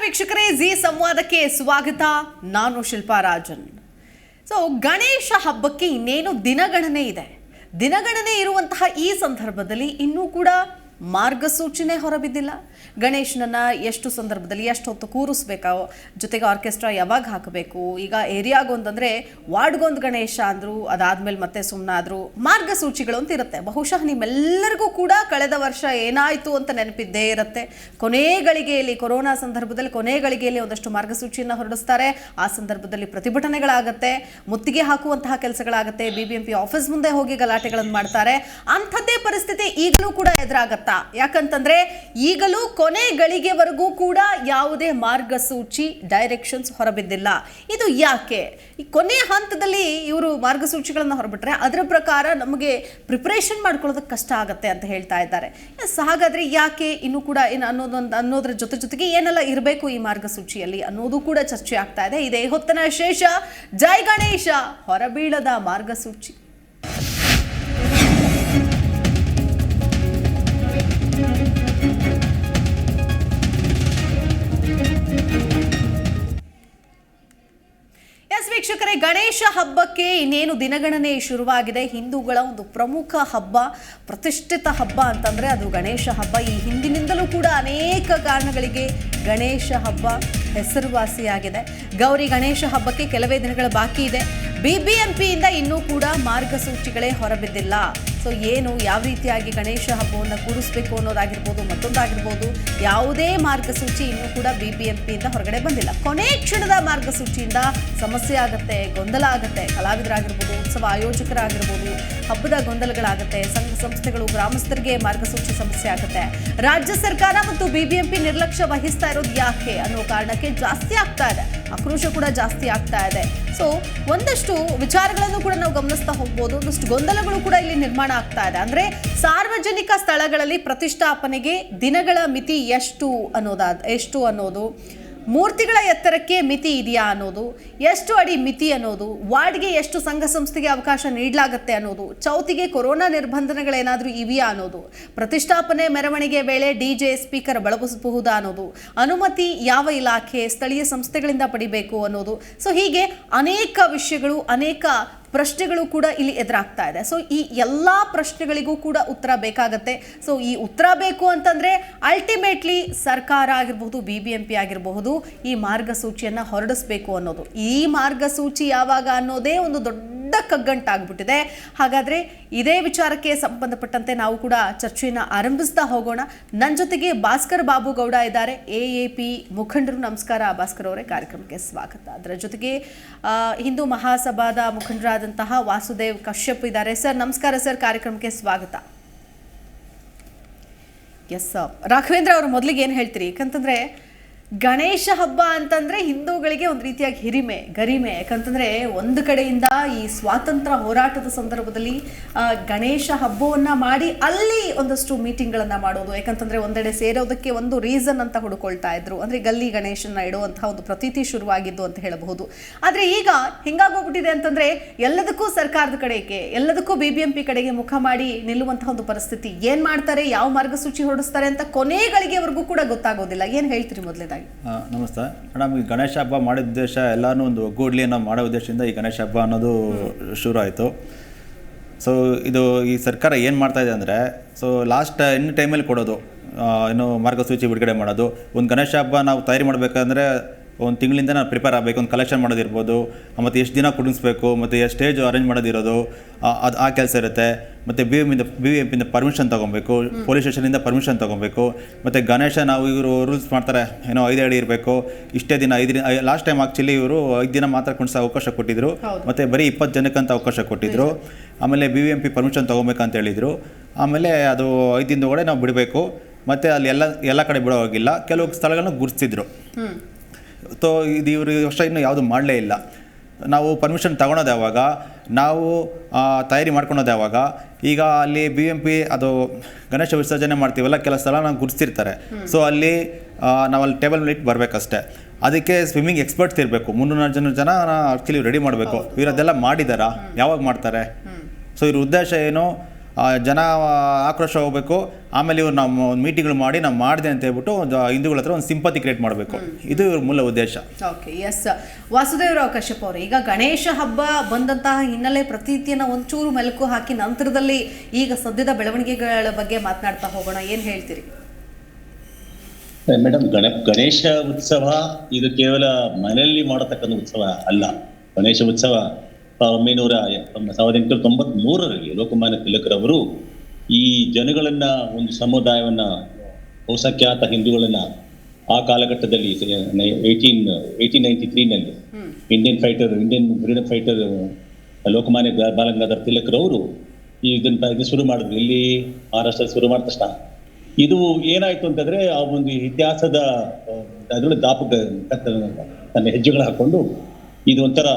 ವೀಕ್ಷಕರೇ, ಜಿ ಸಂವಾದಕ್ಕೆ ಸ್ವಾಗತ. ನಾನು ಶಿಲ್ಪಾ ರಾಜನ್. ಗಣೇಶ ಹಬ್ಬಕ್ಕೆ ಇನ್ನೇನು ದಿನಗಣನೆ ಇದೆ. ದಿನಗಣನೆ ಇರುವಂತಹ ಈ ಸಂದರ್ಭದಲ್ಲಿ ಇನ್ನೂ ಕೂಡ ಮಾರ್ಗಸೂಚಿನೇ ಹೊರಬಿದ್ದಿಲ್ಲ. ಗಣೇಶನನ್ನ ಎಷ್ಟು ಸಂದರ್ಭದಲ್ಲಿ ಎಷ್ಟು ಹೊತ್ತು ಕೂರಿಸ್ಬೇಕೋ, ಜೊತೆಗೆ ಆರ್ಕೆಸ್ಟ್ರಾ ಯಾವಾಗ ಹಾಕಬೇಕು, ಈಗ ಏರಿಯಾಗೊಂದಂದರೆ ವಾರ್ಡ್ಗೊಂದು ಗಣೇಶ ಅಂದರು, ಅದಾದಮೇಲೆ ಮತ್ತೆ ಸುಮ್ಮನಾದರು. ಮಾರ್ಗಸೂಚಿಗಳು ಅಂತ ಇರುತ್ತೆ. ಬಹುಶಃ ನಿಮ್ಮೆಲ್ಲರಿಗೂ ಕೂಡ ಕಳೆದ ವರ್ಷ ಏನಾಯಿತು ಅಂತ ನೆನಪಿದ್ದೇ ಇರುತ್ತೆ. ಕೊನೆ ಗಳಿಗೆಯಲ್ಲಿ, ಕೊರೋನಾ ಸಂದರ್ಭದಲ್ಲಿ ಕೊನೆ ಗಳಿಗೆಯಲ್ಲಿ ಒಂದಷ್ಟು ಮಾರ್ಗಸೂಚಿಯನ್ನು ಹೊರಡಿಸ್ತಾರೆ. ಆ ಸಂದರ್ಭದಲ್ಲಿ ಪ್ರತಿಭಟನೆಗಳಾಗುತ್ತೆ, ಮುತ್ತಿಗೆ ಹಾಕುವಂತಹ ಕೆಲಸಗಳಾಗುತ್ತೆ, BBMP ಆಫೀಸ್ ಮುಂದೆ ಹೋಗಿ ಗಲಾಟೆಗಳನ್ನು ಮಾಡ್ತಾರೆ. ಅಂಥದ್ದೇ ಪರಿಸ್ಥಿತಿ ಈಗಲೂ ಕೂಡ ಎದುರಾಗತ್ತಾ? ಯಾಕಂತಂದ್ರೆ ಈಗಲೂ ಕೊನೆ ಗಳಿಗೆವರೆಗೂ ಕೂಡ ಯಾವುದೇ ಮಾರ್ಗಸೂಚಿ ಡೈರೆಕ್ಷನ್ಸ್ ಹೊರಬಿದ್ದಿಲ್ಲ. ಇದು ಯಾಕೆ? ಈ ಕೊನೆ ಹಂತದಲ್ಲಿ ಇವರು ಮಾರ್ಗಸೂಚಿಗಳನ್ನು ಹೊರಬಿಟ್ರೆ ಅದರ ಪ್ರಕಾರ ನಮಗೆ ಪ್ರಿಪರೇಷನ್ ಮಾಡ್ಕೊಳ್ಳೋದಕ್ಕೆ ಕಷ್ಟ ಆಗುತ್ತೆ ಅಂತ ಹೇಳ್ತಾ ಇದ್ದಾರೆ. ಹಾಗಾದ್ರೆ ಯಾಕೆ ಇನ್ನೂ ಕೂಡ ಅನ್ನೋದ್ರ ಜೊತೆಗೆ ಏನೆಲ್ಲ ಇರಬೇಕು ಈ ಮಾರ್ಗಸೂಚಿಯಲ್ಲಿ ಅನ್ನೋದು ಕೂಡ ಚರ್ಚೆ ಆಗ್ತಾ ಇದೆ. ಇದೇ ಹೊತ್ತನ ಶೇಷ ಜೈ ಗಣೇಶ ಹೊರಬೀಳದ ಮಾರ್ಗಸೂಚಿ. ವೀಕ್ಷಕರೇ, ಗಣೇಶ ಹಬ್ಬಕ್ಕೆ ಇನ್ನೇನು ದಿನಗಣನೆ ಶುರುವಾಗಿದೆ. ಹಿಂದೂಗಳ ಒಂದು ಪ್ರಮುಖ ಹಬ್ಬ, ಪ್ರತಿಷ್ಠಿತ ಹಬ್ಬ ಅಂತಂದ್ರೆ ಅದು ಗಣೇಶ ಹಬ್ಬ. ಈ ಹಿಂದಿನಿಂದಲೂ ಕೂಡ ಅನೇಕ ಕಾರಣಗಳಿಗೆ ಗಣೇಶ ಹಬ್ಬ ಹೆಸರುವಾಸಿಯಾಗಿದೆ. ಗೌರಿ ಗಣೇಶ ಹಬ್ಬಕ್ಕೆ ಕೆಲವೇ ದಿನಗಳ ಬಾಕಿ ಇದೆ. BBMPಯಿಂದ ಇನ್ನೂ ಕೂಡ ಮಾರ್ಗಸೂಚಿಗಳೇ ಹೊರಬಿದ್ದಿಲ್ಲ. ಏನು ಯಾವ ರೀತಿಯಾಗಿ ಗಣೇಶ ಹಬ್ಬವನ್ನು ಕೂರಿಸಬೇಕು ಅನ್ನೋದಾಗಿರ್ಬೋದು, ಮತ್ತೊಂದಾಗಿರ್ಬೋದು, ಯಾವುದೇ ಮಾರ್ಗಸೂಚಿ ಇನ್ನೂ ಕೂಡ BBMPಯಿಂದ ಹೊರಗಡೆ ಬಂದಿಲ್ಲ. ಕೊನೆ ಕ್ಷಣದ ಮಾರ್ಗಸೂಚಿಯಿಂದ ಸಮಸ್ಯೆ ಆಗುತ್ತೆ, ಗೊಂದಲ ಆಗುತ್ತೆ. ಕಲಾವಿದರಾಗಿರ್ಬೋದು, ಉತ್ಸವ ಆಯೋಜಕರಾಗಿರ್ಬೋದು, ಹಬ್ಬದ ಗೊಂದಲಗಳಾಗುತ್ತೆ. ಸಂಘ ಸಂಸ್ಥೆಗಳು, ಗ್ರಾಮಸ್ಥರಿಗೆ ಮಾರ್ಗಸೂಚಿ ಸಮಸ್ಯೆ ಆಗುತ್ತೆ. ರಾಜ್ಯ ಸರ್ಕಾರ ಮತ್ತು BBMP ನಿರ್ಲಕ್ಷ್ಯ ವಹಿಸ್ತಾ ಇರೋದು ಯಾಕೆ ಅನ್ನೋ ಕಾರಣಕ್ಕೆ ಜಾಸ್ತಿ ಆಗ್ತಾ ಇದೆ, ಆಕ್ರೋಶ ಕೂಡ ಜಾಸ್ತಿ ಆಗ್ತಾ ಇದೆ. ಒಂದಷ್ಟು ವಿಚಾರಗಳನ್ನು ಕೂಡ ನಾವು ಗಮನಿಸ್ತಾ ಹೋಗ್ಬೋದು. ಒಂದಷ್ಟು ಗೊಂದಲಗಳು ಕೂಡ ಇಲ್ಲಿ ನಿರ್ಮಾಣ ಆಗ್ತಾ ಇದೆ. ಅಂದ್ರೆ ಸಾರ್ವಜನಿಕ ಸ್ಥಳಗಳಲ್ಲಿ ಪ್ರತಿಷ್ಠಾಪನೆಗೆ ದಿನಗಳ ಮಿತಿ ಎಷ್ಟು ಅನ್ನೋದು, ಮೂರ್ತಿಗಳ ಎತ್ತರಕ್ಕೆ ಮಿತಿ ಇದೆಯಾ ಅನ್ನೋದು, ಎಷ್ಟು ಅಡಿ ಮಿತಿ ಅನ್ನೋದು, ವಾರ್ಡ್ಗೆ ಎಷ್ಟು ಸಂಘ ಸಂಸ್ಥೆಗೆ ಅವಕಾಶ ನೀಡಲಾಗುತ್ತೆ ಅನ್ನೋದು, ಚೌತಿಗೆ ಕೊರೋನಾ ನಿರ್ಬಂಧನೆಗಳೇನಾದರೂ ಇವೆಯಾ ಅನ್ನೋದು, ಪ್ರತಿಷ್ಠಾಪನೆ ಮೆರವಣಿಗೆ ವೇಳೆ DJ ಸ್ಪೀಕರ್ ಬಳಸಬಹುದಾ ಅನ್ನೋದು, ಅನುಮತಿ ಯಾವ ಇಲಾಖೆ ಸ್ಥಳೀಯ ಸಂಸ್ಥೆಗಳಿಂದ ಪಡಿಬೇಕು ಅನ್ನೋದು. ಹೀಗೆ ಅನೇಕ ವಿಷಯಗಳು, ಅನೇಕ ಪ್ರಶ್ನೆಗಳು ಕೂಡ ಇಲ್ಲಿ ಎದುರಾಗ್ತಾ ಇದೆ. ಈ ಎಲ್ಲ ಪ್ರಶ್ನೆಗಳಿಗೂ ಕೂಡ ಉತ್ತರ ಬೇಕಾಗತ್ತೆ. ಈ ಉತ್ತರ ಬೇಕು ಅಂತಂದ್ರೆ ಅಲ್ಟಿಮೇಟ್ಲಿ ಸರ್ಕಾರ ಆಗಿರಬಹುದು, BBMP ಆಗಿರಬಹುದು, ಈ ಮಾರ್ಗಸೂಚಿಯನ್ನ ಹೊರಡಿಸಬೇಕು ಅನ್ನೋದು. ಈ ಮಾರ್ಗಸೂಚಿ ಯಾವಾಗ ಅನ್ನೋದೇ ಒಂದು ದೊಡ್ಡ ಕಗ್ಗಂಟಾಗ್ಬಿಟ್ಟಿದೆ. ಹಾಗಾದ್ರೆ ಇದೇ ವಿಚಾರಕ್ಕೆ ಸಂಬಂಧಪಟ್ಟಂತೆ ನಾವು ಕೂಡ ಚರ್ಚೆಯನ್ನು ಆರಂಭಿಸ್ತಾ ಹೋಗೋಣ. ನನ್ನ ಜೊತೆಗೆ ಭಾಸ್ಕರ್ ಬಾಬು ಗೌಡ ಇದ್ದಾರೆ, AAP ಮುಖಂಡರು. ನಮಸ್ಕಾರ ಭಾಸ್ಕರ್ ಅವರೇ, ಕಾರ್ಯಕ್ರಮಕ್ಕೆ ಸ್ವಾಗತ. ಅದರ ಜೊತೆಗೆ ಹಿಂದೂ ಮಹಾಸಭಾದ ಮುಖಂಡರಾದಂತಹ ವಾಸುದೇವ್ ಕಶ್ಯಪ್ ಇದ್ದಾರೆ. ಸರ್ ನಮಸ್ಕಾರ ಸರ್, ಕಾರ್ಯಕ್ರಮಕ್ಕೆ ಸ್ವಾಗತ. ಎಸ್ ರಾಘವೇಂದ್ರ ಅವರು, ಮೊದಲಿಗೆ ಏನು ಹೇಳ್ತೀರಿ? ಯಾಕಂತಂದ್ರೆ ಗಣೇಶ ಹಬ್ಬ ಅಂತಂದ್ರೆ ಹಿಂದೂಗಳಿಗೆ ಒಂದು ರೀತಿಯಾಗಿ ಗರಿಮೆ. ಯಾಕಂತಂದ್ರೆ ಒಂದು ಕಡೆಯಿಂದ ಈ ಸ್ವಾತಂತ್ರ್ಯ ಹೋರಾಟದ ಸಂದರ್ಭದಲ್ಲಿ ಗಣೇಶ ಹಬ್ಬವನ್ನ ಮಾಡಿ ಅಲ್ಲಿ ಒಂದಷ್ಟು ಮೀಟಿಂಗ್ಗಳನ್ನ ಮಾಡೋದು. ಯಾಕಂತಂದ್ರೆ ಒಂದೆಡೆ ಸೇರೋದಕ್ಕೆ ಒಂದು ರೀಸನ್ ಅಂತ ಹುಡುಕೊಳ್ತಾ ಇದ್ರು. ಅಂದ್ರೆ ಗಲ್ಲಿ ಗಣೇಶನ ಇಡುವಂತಹ ಒಂದು ಪ್ರತೀತಿ ಶುರುವಾಗಿದ್ದು ಅಂತ ಹೇಳಬಹುದು. ಆದ್ರೆ ಈಗ ಹಿಂಗಾಗೋಗ್ಬಿಟ್ಟಿದೆ ಅಂತಂದ್ರೆ ಎಲ್ಲದಕ್ಕೂ ಸರ್ಕಾರದ ಕಡೆಗೆ, ಎಲ್ಲದಕ್ಕೂ BBMP ಕಡೆಗೆ ಮುಖ ಮಾಡಿ ನಿಲ್ಲುವಂತಹ ಒಂದು ಪರಿಸ್ಥಿತಿ. ಏನ್ ಮಾಡ್ತಾರೆ, ಯಾವ ಮಾರ್ಗಸೂಚಿ ಹೊರಡಿಸ್ತಾರೆ ಅಂತ ಕೊನೆಗಳಿಗೆವರೆಗೂ ಕೂಡ ಗೊತ್ತಾಗೋದಿಲ್ಲ. ಏನ್ ಹೇಳ್ತೀರಿ ಮೊದಲೇದಾಗಿ? ನಮಸ್ತೆ ಮೇಡಮ್. ಈ ಗಣೇಶ ಹಬ್ಬ ಮಾಡಿದ ಉದ್ದೇಶ ಎಲ್ಲರೂ ಒಂದು ಒಗ್ಗೂಡ್ಲಿ ಅನ್ನೋ ಮಾಡೋ ಉದ್ದೇಶದಿಂದ ಈ ಗಣೇಶ ಹಬ್ಬ ಅನ್ನೋದು ಶುರು ಆಯಿತು. ಇದು ಈ ಸರ್ಕಾರ ಏನು ಮಾಡ್ತಾ ಇದೆ ಅಂದರೆ, ಲಾಸ್ಟ್ ಎನ್ ಟೈಮಲ್ಲಿ ಕೊಡೋದು, ಏನು ಮಾರ್ಗಸೂಚಿ ಬಿಡುಗಡೆ ಮಾಡೋದು. ಒಂದು ಗಣೇಶ ಹಬ್ಬ ನಾವು ತಯಾರಿ ಮಾಡಬೇಕಂದ್ರೆ ಒಂದು ತಿಂಗಳಿಂದ ನಾವು ಪ್ರಿಪೇರ್ ಆಗಬೇಕು. ಒಂದು ಕಲೆಕ್ಷನ್ ಮಾಡೋದಿರ್ಬೋದು, ಮತ್ತು ಎಷ್ಟು ದಿನ ಕುಡಿಸ್ಬೇಕು, ಮತ್ತು ಎಷ್ಟು ಸ್ಟೇಜ್ ಅರೇಂಜ್ ಮಾಡೋದಿರೋದು, ಅದು ಆ ಕೆಲಸ ಇರುತ್ತೆ. ಮತ್ತು BBMPಯಿಂದ ಪರ್ಮಿಷನ್ ತೊಗೊಬೇಕು, ಪೊಲೀಸ್ ಸ್ಟೇಷನಿಂದ ಪರ್ಮಿಷನ್ ತೊಗೊಬೇಕು. ಮತ್ತು ಗಣೇಶ ನಾವು ಇವರು ರೂಲ್ಸ್ ಮಾಡ್ತಾರೆ, ಏನೋ 5 ಅಡಿ ಇರಬೇಕು, ಇಷ್ಟೇ ದಿನ 5 ದಿನ. ಲಾಸ್ಟ್ ಟೈಮ್ ಆ್ಯಕ್ಚುಲಿ ಇವರು 5 ದಿನ ಮಾತ್ರ ಕುಣಿಸೋ ಅವಕಾಶ ಕೊಟ್ಟಿದ್ದರು, ಮತ್ತು ಬರೀ 20 ಜನಕ್ಕಂತ ಅವಕಾಶ ಕೊಟ್ಟಿದ್ದರು. ಆಮೇಲೆ BBMP ಪರ್ಮಿಷನ್ ತೊಗೊಬೇಕಂತ ಹೇಳಿದರು. ಆಮೇಲೆ ಅದು 5 ದಿನದೊಳಗಡೆ ನಾವು ಬಿಡಬೇಕು. ಮತ್ತು ಅಲ್ಲಿ ಎಲ್ಲ ಕಡೆ ಬಿಡೋ ಹೋಗಿಲ್ಲ, ಕೆಲವು ಸ್ಥಳಗಳನ್ನ ಗುರುತಿಸಿದ್ರು. ಇದು ಇವರು ವರ್ಷ ಇನ್ನೂ ಯಾವುದು ಮಾಡಲೇ ಇಲ್ಲ. ನಾವು ಪರ್ಮಿಷನ್ ತಗೊಳೋದು ಯಾವಾಗ, ನಾವು ತಯಾರಿ ಮಾಡ್ಕೊಳೋದು ಯಾವಾಗ? ಈಗ ಅಲ್ಲಿ BBMP ಅದು ಗಣೇಶ ವಿಸರ್ಜನೆ ಮಾಡ್ತೀವಲ್ಲ, ಕೆಲ ಸ್ಥಳ ನಾವು ಗುರುತಿಸಿರ್ತಾರೆ. ಅಲ್ಲಿ ನಾವು ಅಲ್ಲಿ ಟೇಬಲ್ ಮೇಲೆ ಇಟ್ಟು ಬರಬೇಕಷ್ಟೇ. ಅದಕ್ಕೆ ಸ್ವಿಮ್ಮಿಂಗ್ ಎಕ್ಸ್ಪರ್ಟ್ಸ್ ಇರಬೇಕು. 300 ಜನ ಆ್ಯಕ್ಚುಲಿ ರೆಡಿ ಮಾಡಬೇಕು. ಇವರದ್ದೆಲ್ಲ ಮಾಡಿದಾರಾ? ಯಾವಾಗ ಮಾಡ್ತಾರೆ? ಇವ್ರ ಉದ್ದೇಶ ಏನು? ಜನ ಆಕ್ರೋಶ ಹೋಗಬೇಕು, ಆಮೇಲೆ ಇವ್ರು ನಮ್ಮ ಒಂದು ಮೀಟಿಂಗ್ಗಳು ಮಾಡಿ ನಾವು ಮಾಡಿದೆ ಅಂತ ಹೇಳ್ಬಿಟ್ಟು ಒಂದು ಹಿಂದೂಗಳ ಹತ್ರ ಒಂದು ಸಿಂಪತಿ ಕ್ರಿಯೇಟ್ ಮಾಡಬೇಕು. ಇದು ಇವ್ರ ಮೂಲ ಉದ್ದೇಶ. Okay, S. ವಾಸುದೇವರಾವ್ ಕಶ್ಯಪ್ ಅವರು, ಈಗ ಗಣೇಶ ಹಬ್ಬ ಬಂದಂತಹ ಹಿನ್ನೆಲೆ ಪ್ರತೀತಿಯನ್ನು ಒಂಚೂರು ಮೆಲುಕು ಹಾಕಿ ನಂತರದಲ್ಲಿ ಈಗ ಸದ್ಯದ ಬೆಳವಣಿಗೆಗಳ ಬಗ್ಗೆ ಮಾತನಾಡ್ತಾ ಹೋಗೋಣ. ಏನು ಹೇಳ್ತೀರಿ ಮೇಡಮ್? ಗಣೇಶ ಉತ್ಸವ ಇದು ಕೇವಲ ಮನೆಯಲ್ಲಿ ಮಾಡತಕ್ಕಂಥ ಉತ್ಸವ ಅಲ್ಲ. ಗಣೇಶ ಉತ್ಸವ 1893ರಲ್ಲಿ ಲೋಕಮಾನ್ಯ ತಿಲಕರವರು ಈ ಜನಗಳನ್ನ, ಒಂದು ಸಮುದಾಯವನ್ನ, ಬಹುಸಂಖ್ಯಾತ ಹಿಂದೂಗಳನ್ನ ಆ ಕಾಲಘಟ್ಟದಲ್ಲಿ 1893ನಲ್ಲಿ Indian freedom fighter Lokmanya Balagangadhar ತಿಲಕರವರು ಇದನ್ನ ಶುರು ಮಾಡಿದ್ರು. ಇಲ್ಲಿ ಮಹಾರಾಷ್ಟ್ರ ಶುರು ಮಾಡಿದ ತಕ್ಷಣ ಇದು ಏನಾಯ್ತು ಅಂತಂದ್ರೆ, ಆ ಒಂದು ಇತಿಹಾಸದ ಅದರಲ್ಲಿ ತನ್ನ ಹೆಜ್ಜೆಗಳು ಹಾಕೊಂಡು ಇದು ಒಂಥರ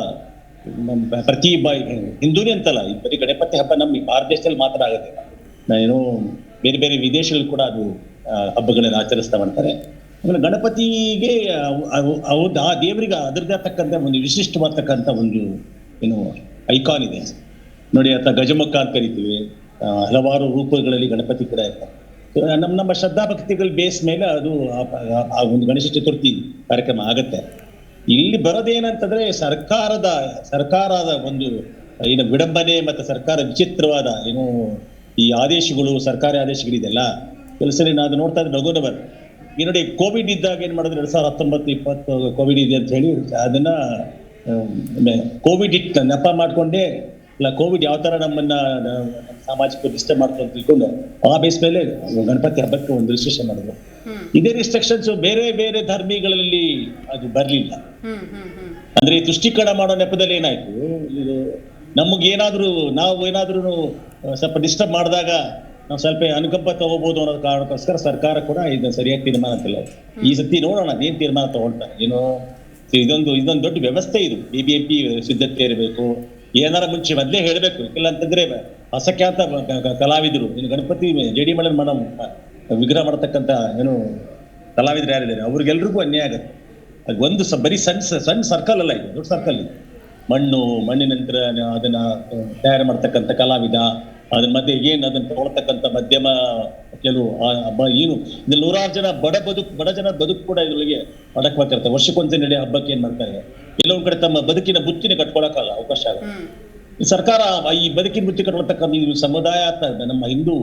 ಪ್ರತಿ ಹಿಂದೂನೇ ಅಂತಲ್ಲ, ಬರೀ ಗಣಪತಿ ಹಬ್ಬ ನಮ್ಮ ಭಾರತ ದೇಶದಲ್ಲಿ ಮಾತ್ರ ಆಗುತ್ತೆ. ಏನೋ ಬೇರೆ ಬೇರೆ ವಿದೇಶಗಳು ಕೂಡ ಅದು ಹಬ್ಬಗಳನ್ನ ಆಚರಿಸ್ತಾ ಮಾಡ್ತಾರೆ. ಆಮೇಲೆ ಗಣಪತಿಗೆ ಆ ದೇವರಿಗೆ ಅದರದ್ದೇ ಆಗ್ತಕ್ಕಂಥ ಒಂದು ವಿಶಿಷ್ಟವಾಗ್ತಕ್ಕಂಥ ಒಂದು ಏನು ಐಕಾನ್ ಇದೆ ನೋಡಿ. ಆತ ಗಜಮುಖ ಅಂತ ಕರಿತೀವಿ. ಹಲವಾರು ರೂಪಗಳಲ್ಲಿ ಗಣಪತಿ ಕೂಡ ಇರ್ತಾರೆ. ನಮ್ಮ ಶ್ರದ್ಧಾಭಕ್ತಿಗಳ ಬೇಸ್ ಮೇಲೆ ಅದು ಆ ಒಂದು ಗಣೇಶ ಚತುರ್ಥಿ ಕಾರ್ಯಕ್ರಮ ಆಗತ್ತೆ. ಇಲ್ಲಿ ಬರೋದೇನಂತಂದ್ರೆ ಸರ್ಕಾರದ ಒಂದು ಏನು ವಿಡಂಬನೆ ಮತ್ತೆ ಸರ್ಕಾರ ವಿಚಿತ್ರವಾದ ಏನು ಈ ಆದೇಶಗಳು, ಸರ್ಕಾರಿ ಆದೇಶಗಳಿದೆಲ್ಲ ಕೆಲಸ ನಾನು ನೋಡ್ತಾ ಇದ್ದೆ. ನಗುನವರ್ ಈ ನೋಡಿ, ಕೋವಿಡ್ ಇದ್ದಾಗ ಏನ್ ಮಾಡಿದ್ರು 2019-20 ಕೋವಿಡ್ ಇದೆ ಅಂತ ಹೇಳಿ ಅದನ್ನ ಕೋವಿಡ್ ಇಟ್ಟು ನೆಪ ಮಾಡ್ಕೊಂಡೇ ಇಲ್ಲ, ಕೋವಿಡ್ ಯಾವ ತರ ನಮ್ಮನ್ನ ಸಾಮಾಜಿಕ ಡಿಸ್ಟರ್ಬ್ ಮಾಡ್ತಾರೆ ಅಂತ ತಿಳ್ಕೊಂಡು ಆ ಬೇಸ್ ಮೇಲೆ ಗಣಪತಿ ಹಬ್ಬಕ್ಕೆ ಒಂದು ರಿಸ್ಟ್ರಿಕ್ಷನ್ ಮಾಡಿದ್ರು. ಇದೇ ರಿಸ್ಟ್ರಿಕ್ಷನ್ಸ್ ಬೇರೆ ಬೇರೆ ಧರ್ಮಿಗಳಲ್ಲಿ ಅದು ಬರ್ಲಿಲ್ಲ. ಅಂದ್ರೆ ತುಷ್ಟೀಕರಣ ಮಾಡೋ ನೆಪದಲ್ಲಿ ಏನಾಯ್ತು, ಇದು ನಮಗೇನಾದ್ರೂ ನಾವೇನಾದ್ರೂ ಸ್ವಲ್ಪ ಡಿಸ್ಟರ್ಬ್ ಮಾಡಿದಾಗ ನಾವು ಸ್ವಲ್ಪ ಅನುಕಂಪ ತಗೋಬಹುದು ಅನ್ನೋದು ಕಾರಣಕ್ಕೋಸ್ಕರ ಸರ್ಕಾರ ಕೂಡ ಇದನ್ನ ಸರಿಯಾಗಿ ತೀರ್ಮಾನ ಅಂತಿಲ್ಲ. ಈ ಸತಿ ನೋಡೋಣ ಅದೇನ್ ತೀರ್ಮಾನ ತಗೊಳ್ತಾರೆ ಏನೋ. ಇದೊಂದು ದೊಡ್ಡ ವ್ಯವಸ್ಥೆ. ಇದು BBMP ಸಿದ್ಧತೆ ಇರಬೇಕು. ಏನಾರ ಮುಂಚೆ ಮೊದಲೇ ಹೇಳ್ಬೇಕು. ಇಲ್ಲ ಅಂತಂದ್ರೆ ಅಸಂಖ್ಯಾತ ಕಲಾವಿದರು ಇನ್ನು ಗಣಪತಿ JD ಮಳ್ಳನ್ ವಿಗ್ರಹ ಮಾಡತಕ್ಕಂತ ಏನು ಕಲಾವಿದರು ಯಾರಿದ್ದಾರೆ ಅವ್ರಿಗೆಲ್ರಿಗೂ ಅನ್ಯಾಯ ಆಗುತ್ತೆ. ಅದು ಒಂದು ಬರೀ ಸಣ್ಣ ಸರ್ಕಲ್ ಅಲ್ಲ, ಇದು ದೊಡ್ಡ ಸರ್ಕಲ್. ಇದು ಮಣ್ಣಿನ ನಂತರ ಅದನ್ನ ತಯಾರು ಮಾಡ್ತಕ್ಕಂಥ ಕಲಾವಿದ, ಅದ್ರ ಮಧ್ಯೆ ಏನ್ ಅದನ್ನ ತಗೊಳ್ತಕ್ಕಂಥ ಮಧ್ಯಮ ಕೆಲವು ಏನು ಇದ್ರಲ್ಲಿ 100 ಜನ ಬಡ ಜನ ಬದುಕು ಕೂಡ ಇದ್ರೊಳಗೆ ಅಡಕವಾಗಿರ್ತಾರೆ. ವರ್ಷಕ್ಕೊಂದ್ಸಲ ನಡೆಯೋ ಹಬ್ಬಕ್ಕೆ ಏನ್ ಮಾಡ್ತಾರೆ, ಎಲ್ಲೊಂದ್ ಕಡೆ ತಮ್ಮ ಬದುಕಿನ ಬುತ್ತಿನ ಕಟ್ಕೊಳಕಲ್ಲ ಅವಕಾಶ ಆಗುತ್ತೆ. ಸರ್ಕಾರ ಈ ಬದುಕಿನ ಬುತ್ತಿ ಕಟ್ಕೊಳ್ತಕ್ಕಂಥ ಈ ಸಮುದಾಯ ನಮ್ಮ ಹಿಂದೂ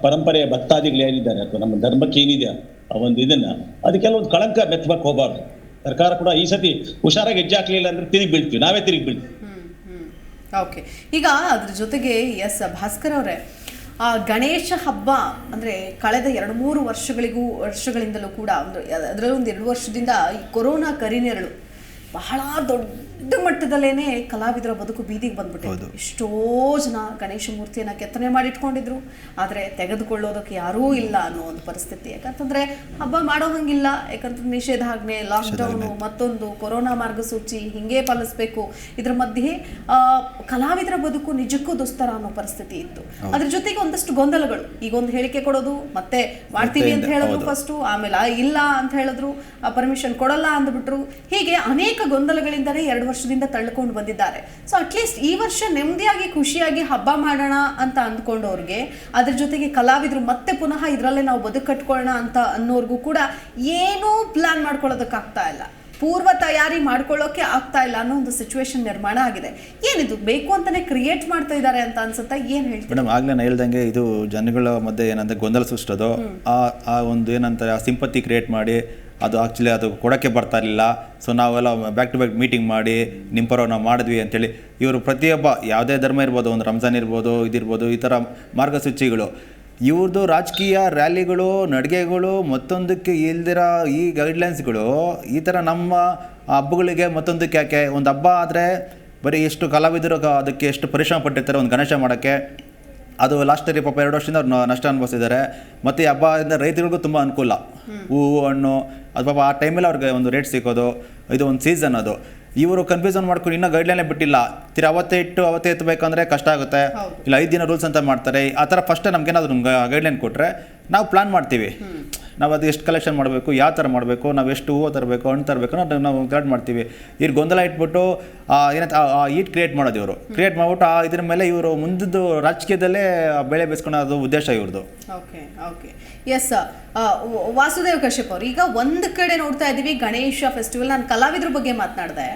ಪರಂಪರೆಯ ಭಕ್ತಾದಿಗಳು ಏನಿದ್ದಾರೆ ಅಥವಾ ನಮ್ಮ ಧರ್ಮಕ್ಕೆ ಏನಿದೆ ಆ ಒಂದು ಇದನ್ನ ಅದಕ್ಕೆಲ್ಲ ಒಂದು ಕಳಂಕ ಮೆತ್ತಬೇಕು ಹೋಗಬಾರ್ದು. ಸರ್ಕಾರ ಕೂಡ ಈ ಸತಿ ಹುಷಾರಾಗಿ ಹೆಜ್ಜೆ ಹಾಕ್ಲಿಲ್ಲ ಅಂದ್ರೆ ನಾವೇ ತಿರುಗಿ ಬೀಳ್ತೀವಿ. ಓಕೆ, ಈಗ ಅದ್ರ ಜೊತೆಗೆ ಎಸ್ ಭಾಸ್ಕರ್ ಅವರೇ, ಗಣೇಶ ಹಬ್ಬ ಅಂದರೆ ಕಳೆದ 2-3 ವರ್ಷಗಳಿಂದಲೂ ಕೂಡ ಅದರಲ್ಲೂ ಒಂದು 2 ವರ್ಷದಿಂದ ಈ ಕೊರೋನಾ ಕರಿನೆರಳು ಬಹಳ ದೊಡ್ಡ ಮಟ್ಟದಲ್ಲೇನೆ ಕಲಾವಿದರ ಬದುಕು ಬೀದಿಗೆ ಬಂದ್ಬಿಟ್ಟಿದೆ. ಎಷ್ಟೋ ಜನ ಗಣೇಶ ಮೂರ್ತಿಯನ್ನು ಕೆತ್ತನೆ ಮಾಡಿಟ್ಕೊಂಡಿದ್ರು, ಆದರೆ ತೆಗೆದುಕೊಳ್ಳೋದಕ್ಕೆ ಯಾರೂ ಇಲ್ಲ ಅನ್ನೋ ಒಂದು ಪರಿಸ್ಥಿತಿ. ಯಾಕಂತಂದ್ರೆ ಹಬ್ಬ ಮಾಡೋ ಹಂಗಿಲ್ಲ, ಯಾಕಂತಂದ್ರೆ ನಿಷೇಧಾಜ್ಞೆ, ಲಾಕ್ಡೌನು, ಮತ್ತೊಂದು ಕೊರೋನಾ ಮಾರ್ಗಸೂಚಿ ಹಿಂಗೆ ಪಾಲಿಸ್ಬೇಕು. ಇದ್ರ ಮಧ್ಯೆ ಕಲಾವಿದರ ಬದುಕು ನಿಜಕ್ಕೂ ದುಸ್ತರ ಅನ್ನೋ ಪರಿಸ್ಥಿತಿ ಇತ್ತು. ಅದ್ರ ಜೊತೆಗೆ ಒಂದಷ್ಟು ಗೊಂದಲಗಳು. ಈಗ ಒಂದು ಹೇಳಿಕೆ ಕೊಡೋದು, ಮತ್ತೆ ಮಾಡ್ತೀವಿ ಅಂತ ಹೇಳಿದ್ರು ಫಸ್ಟು, ಆಮೇಲೆ ಇಲ್ಲ ಅಂತ ಹೇಳಿದ್ರು, ಪರ್ಮಿಷನ್ ಕೊಡಲ್ಲ ಅಂದ್ಬಿಟ್ರು. ಹೀಗೆ ಅನೇಕ ಗೊಂದಲಗಳಿಂದಲೇ 2 ವರ್ಷದಿಂದ ತಳ್ಕೊಂಡು ಬಂದಿದ್ದಾರೆ. ಸೊ ಅಟ್ಲೀಸ್ಟ್ ಈ ವರ್ಷ ನೆಮ್ಮದಿಯಾಗಿ ಖುಷಿಯಾಗಿ ಹಬ್ಬ ಮಾಡೋಣ ಅಂತ ಅಂದ್ಕೊಂಡವ್ರಿಗೆ, ಅದ್ರ ಜೊತೆಗೆ ಕಲಾವಿದರು ಮತ್ತೆ ಪುನಃ ಇದರಲ್ಲೇ ನಾವು ಬದುಕು ಕಟ್ಕೊಳ್ಳೋಣ ಅಂತ ಅನ್ನೋರ್ಗೂ ಕೂಡ ಏನೂ ಪ್ಲಾನ್ ಮಾಡ್ಕೊಳ್ಳೋದಕ್ಕಾಗ್ತಾ ಇಲ್ಲ, ಪೂರ್ವ ತಯಾರಿ ಮಾಡ್ಕೊಳ್ಳೋಕೆ ಆಗ್ತಾ ಇಲ್ಲ ಅನ್ನೋ ಒಂದು ಸಿಚುವೇಶನ್ ನಿರ್ಮಾಣ ಆಗಿದೆ. ಏನಿದು ಬೇಕು ಅಂತಾನೆ ಕ್ರಿಯೇಟ್ ಮಾಡ್ತಾ ಇದ್ದಾರೆ ಅಂತ ಅನ್ಸುತ್ತಾ? ಏನ್ ಹೇಳ್ತೀವಿ ಮೇಡಮ್? ಆಗ್ಲೇ ನಾನು ಹೇಳ್ದಂಗೆ ಇದು ಜನಗಳ ಮಧ್ಯೆ ಏನಂದ್ರೆ ಗೊಂದಲ ಸೃಷ್ಟೋದು, ಆ ಒಂದು ಏನಂತಾರೆ ಆ ಸಿಂಪತಿ ಕ್ರಿಯೇಟ್ ಮಾಡಿ ಅದು ಆ್ಯಕ್ಚುಲಿ ಅದು ಕೊಡೋಕ್ಕೆ ಬರ್ತಾ ಇರಲಿಲ್ಲ. ಸೊ ನಾವೆಲ್ಲ ಬ್ಯಾಕ್ ಟು ಬ್ಯಾಕ್ ಮೀಟಿಂಗ್ ಮಾಡಿ ನಿಮ್ಮ ಪರವಾಗಿ ನಾವು ಮಾಡಿದ್ವಿ ಅಂತೇಳಿ ಇವರು ಪ್ರತಿಯೊಬ್ಬ ಯಾವುದೇ ಧರ್ಮ ಇರ್ಬೋದು, ಒಂದು ರಂಜಾನ್ ಇರ್ಬೋದು, ಇದಿರ್ಬೋದು, ಈ ಥರ ಮಾರ್ಗಸೂಚಿಗಳು ಇವ್ರದ್ದು ರಾಜಕೀಯ ರ್ಯಾಲಿಗಳು, ನಡಿಗೆಗಳು, ಮತ್ತೊಂದಕ್ಕೆ ಇಲ್ದಿರ ಈ ಗೈಡ್ಲೈನ್ಸ್ಗಳು ಈ ಥರ ನಮ್ಮ ಹಬ್ಬಗಳಿಗೆ ಮತ್ತೊಂದಕ್ಕೆ ಯಾಕೆ? ಒಂದು ಹಬ್ಬ ಆದರೆ ಬರೀ ಎಷ್ಟು ಕಲಾವಿದರು ಅದಕ್ಕೆ ಎಷ್ಟು ಪರಿಶ್ರಮ ಪಟ್ಟಿರ್ತಾರೆ ಒಂದು ಗಣೇಶ ಮಾಡೋಕ್ಕೆ. ಅದು ಲಾಸ್ಟಲ್ಲಿ ಪಾಪ 2 ವರ್ಷದಿಂದ ಅವ್ರು ನಷ್ಟ ಅನುಭವಿಸಿದ್ದಾರೆ. ಮತ್ತು ಈ ಹಬ್ಬದಿಂದ ರೈತರಿಗೂ ತುಂಬ ಅನುಕೂಲ. ಹೂವು ಹಣ್ಣು ಅದು ಪಾಪ ಆ ಟೈಮಲ್ಲಿ ಅವ್ರಿಗೆ ಒಂದು ರೇಟ್ ಸಿಗೋದು, ಇದು ಒಂದು ಸೀಸನ್. ಅದು ಇವರು ಕನ್ಫ್ಯೂಷನ್ ಮಾಡ್ಕೊಂಡು ಇನ್ನೂ ಗೈಡ್ಲೈನೇ ಬಿಟ್ಟಿಲ್ಲ. ಅವತ್ತೇ ಎತ್ತಬೇಕಂದ್ರೆ ಕಷ್ಟ ಆಗುತ್ತೆ. ಇಲ್ಲ 5 ದಿನ ರೂಲ್ಸ್ ಅಂತ ಮಾಡ್ತಾರೆ. ಆ ಥರ ಫಸ್ಟೇ ನಮಗೇನಾದ್ರು ಗೈಡ್ಲೈನ್ ಕೊಟ್ಟರೆ ನಾವು ಪ್ಲಾನ್ ಮಾಡ್ತೀವಿ. ನಾವು ಅದು ಎಷ್ಟು ಕಲೆಕ್ಷನ್ ಮಾಡಬೇಕು, ಯಾವ ಥರ ಮಾಡಬೇಕು, ನಾವು ಎಷ್ಟು ಹೂವು ತರಬೇಕು, ಹಣ್ಣು ತರಬೇಕು ಅನ್ನೋದು ನಾವು ಕರೆಕ್ಟ್ ಮಾಡ್ತೀವಿ. ಇವ್ರು ಗೊಂದಲ ಇಟ್ಬಿಟ್ಟು ಏನಂತ ಈಟ್ ಕ್ರಿಯೇಟ್ ಮಾಡೋದು, ಇವರು ಕ್ರಿಯೇಟ್ ಮಾಡಿಬಿಟ್ಟು ಇದ್ರ ಮೇಲೆ ಇವರು ಮುಂದಿದ್ದು ರಾಜಕೀಯದಲ್ಲೇ ಬೆಳೆ ಬೇಯಿಸ್ಕೊಳ್ಳೋದು ಉದ್ದೇಶ ಇವ್ರದ್ದು. Okay okay yes Vasudev Kashyap ಅವರು, ಈಗ ಒಂದು ಕಡೆ ನೋಡ್ತಾ ಇದ್ದೀವಿ ಗಣೇಶ ಫೆಸ್ಟಿವಲ್, ನಾನು ಕಲಾವಿದ್ರ ಬಗ್ಗೆ ಮಾತನಾಡಿದೆ.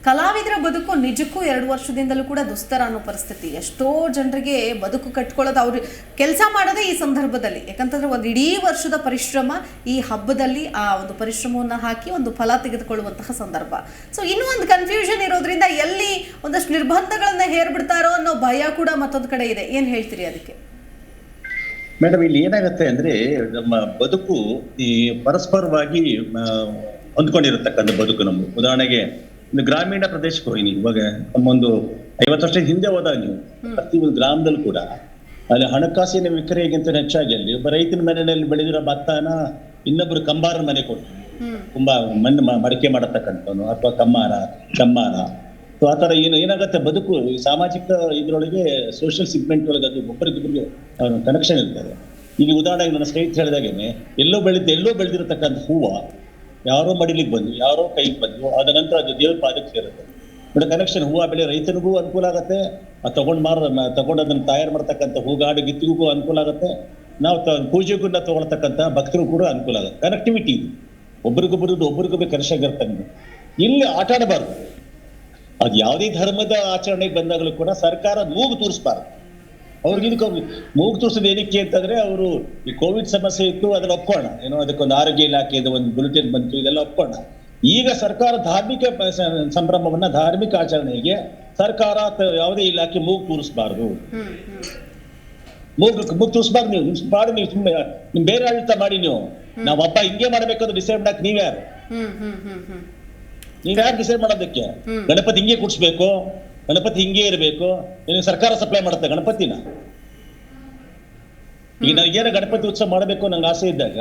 ಕಲಾವಿದರ ಬದುಕು ನಿಜಕ್ಕೂ 2 ವರ್ಷದಿಂದಲೂ ಕೂಡ ದುಸ್ತರ ಅನ್ನೋ ಪರಿಸ್ಥಿತಿ. ಎಷ್ಟೋ ಜನರಿಗೆ ಬದುಕು ಕಟ್ಕೊಳ್ಳೋದು, ಅವ್ರು ಕೆಲಸ ಮಾಡೋದೇ ಈ ಸಂದರ್ಭದಲ್ಲಿ. ಯಾಕಂತಂದ್ರೆ ಒಂದು ಇಡೀ ವರ್ಷದ ಪರಿಶ್ರಮ ಈ ಹಬ್ಬದಲ್ಲಿ ಆ ಒಂದು ಪರಿಶ್ರಮವನ್ನು ಹಾಕಿ ಒಂದು ಫಲ ತೆಗೆದುಕೊಳ್ಳುವಂತಹ ಸಂದರ್ಭ. ಸೊ ಇನ್ನೂ ಒಂದು ಕನ್ಫ್ಯೂಷನ್ ಇರೋದ್ರಿಂದ ಎಲ್ಲಿ ಒಂದಷ್ಟು ನಿರ್ಬಂಧಗಳನ್ನ ಹೇರ್ಬಿಡ್ತಾರೋ ಅನ್ನೋ ಭಯ ಕೂಡ ಮತ್ತೊಂದು ಕಡೆ ಇದೆ. ಏನು ಹೇಳ್ತೀರಿ ಅದಕ್ಕೆ? ಮೇಡಮ್, ಇಲ್ಲಿ ಏನಾಗುತ್ತೆ ಅಂದ್ರೆ ನಮ್ಮ ಬದುಕು ಈ ಪರಸ್ಪರವಾಗಿ ಹೊಂದ್ಕೊಂಡಿರತಕ್ಕಂಥ ಬದುಕು ನಮ್ದು. ಉದಾಹರಣೆಗೆ ಒಂದು ಗ್ರಾಮೀಣ ಪ್ರದೇಶಕ್ಕೆ ಹೋಗಿ ನೀವು ಇವಾಗ ನಮ್ಮೊಂದು 50 ವರ್ಷದ ಹಿಂದೆ ಹೋದಾಗ ನೀವು ಪ್ರತಿ ಒಂದು ಗ್ರಾಮದಲ್ಲಿ ಕೂಡ ಅಲ್ಲಿ ಹಣಕಾಸಿನ ವಿಕ್ರಯಕ್ಕಿಂತ ಹೆಚ್ಚಾಗಿ ಅಲ್ಲಿ ಒಬ್ಬ ರೈತನ ಮನೆಯಲ್ಲಿ ಬೆಳೆದಿರೋ ಭತ್ತನ ಇನ್ನೊಬ್ರು ಕಂಬಾರನ ಮನೆ ಕೊಡ್ತೀವಿ. ತುಂಬಾ ಮಣ್ಣು ಮಡಿಕೆ ಮಾಡತಕ್ಕಂಥವನು ಅಥವಾ ಕಮ್ಮಾರ. ಸೊ ಆ ಥರ ಏನಾಗುತ್ತೆ ಬದುಕು ಸಾಮಾಜಿಕ ಇದ್ರೊಳಗೆ ಸೋಷಿಯಲ್ ಸಿಗ್ಮೆಂಟ್ ಒಳಗೆ ಅದು ಒಬ್ಬರಿಗೊಬ್ಬರಿಗೆ ಕನೆಕ್ಷನ್ ಇರ್ತದೆ. ಈಗ ಉದಾಹರಣೆಗೆ ನನ್ನ ಸ್ನೇಹಿತ ಹೇಳಿದಾಗೇನೆ ಎಲ್ಲೋ ಬೆಳೆದಿರತಕ್ಕಂಥ ಹೂವು ಯಾರೋ ಮಡಿಲಿಗೆ ಬಂದು ಯಾರೋ ಕೈಗೆ ಬಂದು ಅದ ನಂತರ ಅದು ದೇವ್ರ ಪಾದಕ್ಕೆ ಸೇರುತ್ತೆ. ಬಟ್ ಕನೆಕ್ಷನ್ ಹೂವು ಬೆಳೆ ರೈತನಿಗೂ ಅನುಕೂಲ ಆಗುತ್ತೆ, ತಗೊಂಡು ಅದನ್ನ ತಯಾರು ಮಾಡ್ತಕ್ಕಂಥ ಹೂಗಾಡು ಗಿತ್ತಿಗೂ ಅನುಕೂಲ ಆಗುತ್ತೆ, ನಾವು ಪೂಜೆಗೂ ತಗೊಳ್ತಕ್ಕಂಥ ಭಕ್ತರಿಗೂ ಕೂಡ ಅನುಕೂಲ ಆಗುತ್ತೆ. ಕನೆಕ್ಟಿವಿಟಿ ಇದು, ಒಬ್ರಿಗೊಬ್ಬರು ಕನೆಕ್ಷನ್ ಇರ್ತಂಗೆ. ಇಲ್ಲಿ ಆಟ ಆಡಬಾರ್ದು. ಅದು ಯಾವುದೇ ಧರ್ಮದ ಆಚರಣೆಗೆ ಬಂದಾಗಲೂ ಕೂಡ ಸರ್ಕಾರ ಮೂಗು ತೋರಿಸ್ಬಾರ್ದು. ಅವ್ರಿಗೆ ಇದಕ್ಕೆ ಮೂಗು ತೋರಿಸೋದು ಏನಕ್ಕೆ ಅಂತಂದ್ರೆ, ಅವರು ಈ ಕೋವಿಡ್ ಸಮಸ್ಯೆ ಇತ್ತು, ಅದನ್ನ ಒಪ್ಕೋಣ, ಏನೋ ಅದಕ್ಕೊಂದು ಆರೋಗ್ಯ ಇಲಾಖೆದ ಒಂದು ಬುಲೆಟಿನ್ ಬಂತು, ಇದೆಲ್ಲ ಒಪ್ಕೋಣ. ಈಗ ಸರ್ಕಾರ ಧಾರ್ಮಿಕ ಸಂಭ್ರಮವನ್ನ, ಧಾರ್ಮಿಕ ಆಚರಣೆಗೆ ಸರ್ಕಾರ ಯಾವುದೇ ಇಲಾಖೆ ಮೂಗು ತೋರಿಸಬಾರ್ದು. ಮೂಗು ತೋರಿಸಬಾರ್ದು. ನೀವು ಸುಮ್ಮನೆ ನಿಮ್ ಬೇರೆ ಆಡಳಿತ ಮಾಡಿ. ನಾವು ಹಬ್ಬ ಹಿಂಗೆ ಮಾಡ್ಬೇಕಂದ್ರೆ ಡಿಸೈಡ್ ಮಾಡಕ್ ನೀವ್ಯಾರು ಡಿಸೈಡ್ ಮಾಡೋದಕ್ಕೆ? ಗಣಪತಿ ಹಿಂಗೆ ಕೂಡ್ಸ್ಬೇಕು, ಗಣಪತಿ ಹಿಂಗೆ ಇರಬೇಕು, ಸರ್ಕಾರ ಸಪ್ಲೈ ಮಾಡುತ್ತೆ ಗಣಪತಿನ. ಈಗ ನನಗೇನೋ ಗಣಪತಿ ಉತ್ಸವ ಮಾಡಬೇಕು ನಂಗೆ ಆಸೆ ಇದ್ದಾಗ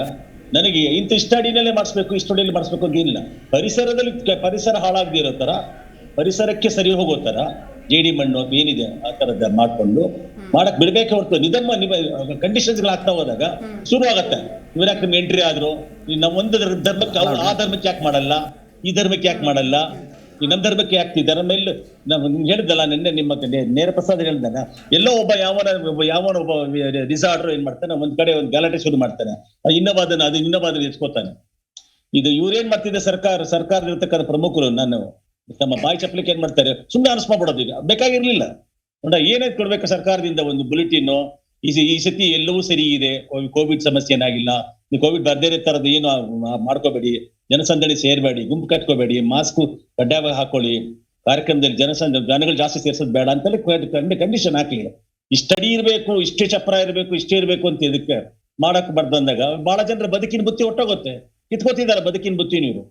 ನನಗೆ ಇಷ್ಟ ಅಡಿನಲ್ಲೇ ಮಾಡಿಸ್ಬೇಕು, ಇಷ್ಟ ಅಡಿಯಲ್ಲಿ ಮಾಡಿಸ್ಬೇಕು ಇಲ್ಲ. ಪರಿಸರ ಹಾಳಾಗದೆ ಇರೋ ತರ, ಪರಿಸರಕ್ಕೆ ಸರಿ ಹೋಗೋ ತರ ಜೇಡಿ ಮಣ್ಣು ಏನಿದೆ ಆ ತರದ ಮಾಡ್ಕೊಂಡು ಮಾಡಕ್ ಬಿಡ್ಬೇಕೆ ಹೊರತು ನಿಮ್ಮ ಕಂಡೀಷನ್ಸ್ ಆಗ್ತಾ ಹೋದಾಗ ಶುರು ಆಗತ್ತೆ. ಇವ್ರ್ಯಾಕೆ ನಿಮ್ಗೆ ಎಂಟ್ರಿ ಆದ್ರು, ನಮ್ಮ ಒಂದು ಧರ್ಮಕ್ಕೆ ಅವ್ರು ಆ ಧರ್ಮಕ್ಕೆ ಯಾಕೆ ಮಾಡಲ್ಲ, ಈ ಧರ್ಮಕ್ಕೆ ಯಾಕೆ ಮಾಡಲ್ಲ, ಈ ನಮ್ಮ ಧರ್ಮಕ್ಕೆ ಯಾಕೆ ಧರ್ಮ ಇಲ್ಲ. ನಾವು ಹೇಳಿದ್ದಲ್ಲ ನಿನ್ನೆ ನಿಮ್ಮ ನೇರ ಪ್ರಸಾದ್ ಹೇಳಿದ್ದಾನ, ಎಲ್ಲೋ ಒಬ್ಬ ಯಾವನ ಒಬ್ಬ ರಿಸಾರ್ಟರ್ ಏನ್ ಮಾಡ್ತಾನೆ, ಒಂದ್ ಕಡೆ ಒಂದು ಗಲಾಟೆ ಶುರು ಮಾಡ್ತಾನೆ, ಇನ್ನೋವಾದನ ಎತ್ಕೋತಾನೆ. ಇದು ಇವ್ರೇನ್ ಮಾಡ್ತಿದ್ದೆ, ಸರ್ಕಾರ ಇರ್ತಕ್ಕಂಥ ಪ್ರಮುಖರು ನಾನು ನಮ್ಮ ಬಾಯಿ ಚಪ್ಲಿಕ್ಕೆ ಏನ್ ಮಾಡ್ತಾರೆ, ಸುಮ್ಮನೆ ಅನಿಸ್ಮಾಡ್ಬಿಡೋದು. ಈಗ ಬೇಕಾಗಿರ್ಲಿಲ್ಲ ನೋಡ, ಏನಾಯ್ತು ಕೊಡ್ಬೇಕು ಸರ್ಕಾರದಿಂದ ಒಂದು ಬುಲೆಟಿನ್, ಈ ಸತಿ ಎಲ್ಲವೂ ಸರಿ ಇದೆ, ಕೋವಿಡ್ ಸಮಸ್ಯೆ ಏನಾಗಿಲ್ಲ, ನೀವು ಕೋವಿಡ್ ಬರ್ದೇ ತರದ್ದು ಏನು ಮಾಡ್ಕೋಬೇಡಿ, ಜನಸಂದಣಿ ಸೇರ್ಬೇಡಿ, ಗುಂಪು ಕಟ್ಕೋಬೇಡಿ, ಮಾಸ್ಕ್ ಕಡ್ಡಾಯವಾಗಿ ಹಾಕೊಳ್ಳಿ, ಕಾರ್ಯಕ್ರಮದಲ್ಲಿ ಜನಗಳು ಜಾಸ್ತಿ ಸೇರ್ಸೋದು ಬೇಡ ಅಂತೇಳಿ ಕಂಡೀಷನ್ ಹಾಕ್ಲಿಲ್ಲ. ಇಷ್ಟಡಿ ಇರ್ಬೇಕು, ಇಷ್ಟೇ ಚಪ್ರ ಇರ್ಬೇಕು, ಇಷ್ಟೇ ಇರ್ಬೇಕು ಅಂತ ಇದಕ್ಕೆ ಮಾಡಕ್ ಬರ್ದಂದಾಗ ಬಹಳ ಜನರ ಬದುಕಿನ ಬುತ್ತಿ ಹೊಟ್ಟೋಗುತ್ತೆ, ಕಿತ್ಕೋತಿದಾರ ಬದುಕಿನ ಬುತ್ತಿ. ನೀವು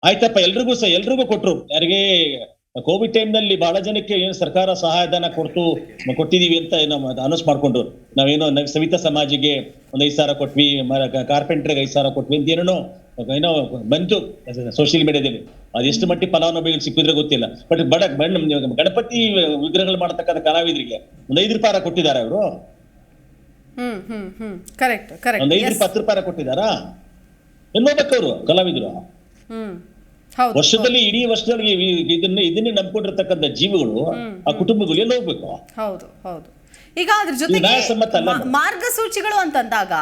ಆಯ್ತಪ್ಪ ಎಲ್ರಿಗೂ ಕೊಟ್ರು. ಯಾರಿಗೆ ಕೋವಿಡ್ ಟೈಮ್ ನಲ್ಲಿ ಬಹಳ ಜನಕ್ಕೆ ಏನು ಸರ್ಕಾರ ಸಹಾಯಧನ ಕೊಟ್ಟಿದೀವಿ ಅಂತ ಏನೋ ಅನೌನ್ಸ್ ಮಾಡ್ಕೊಂಡ್ರು. ನಾವೇನೋ ಸವಿತಾ ಸಮಾಜಿಗೆ ಒಂದು 5,000 ಕೊಟ್ವಿ, ಕಾರ್ಪೆಂಟ್ರಿಗೆ 5,000 ಕೊಟ್ವಿ ಅಂತ ಏನೋ ಬಂತು ಸೋಷಿಯಲ್ ಮೀಡಿಯಾದಲ್ಲಿ. ಅದೆಷ್ಟು ಮಟ್ಟಿಗೆ ಫಲಾನುಭವಿಗಳು ಸಿಕ್ಕಿದ್ರೆ ಗೊತ್ತಿಲ್ಲ. ಬಟ್ ಗಣಪತಿ ವಿಗ್ರಹಗಳು ಮಾಡತಕ್ಕಂಥ ಕಲಾವಿದರಿಗೆ ಒಂದು 5 ರೂಪಾಯಿ ಕೊಟ್ಟಿದ್ದಾರೆ ಅವರು. ಒಂದು 5 ರೂಪಾಯಿ 10 ರೂಪಾಯಿ ಕೊಟ್ಟಿದ್ದಾರಾ? ಎಲ್ಲೋಗ್ಬೇಕವ್ರು ಕಲಾವಿದರು? ವರ್ಷದಲ್ಲಿ ಇಡೀ ವರ್ಷದಲ್ಲಿ ಇದನ್ನೇ ನಂಬ್ಕೊಂಡಿರ್ತಕ್ಕಂಥ ಜೀವಿಗಳು, ಆ ಕುಟುಂಬಗಳು ಎಲ್ಲ ಹೋಗ್ಬೇಕು. ಹೌದು ಹೌದು. ಈಗ ಅದ್ರ ಜೊತೆಗೆ ಮಾರ್ಗಸೂಚಿಗಳು ಅಂತಂದಾಗ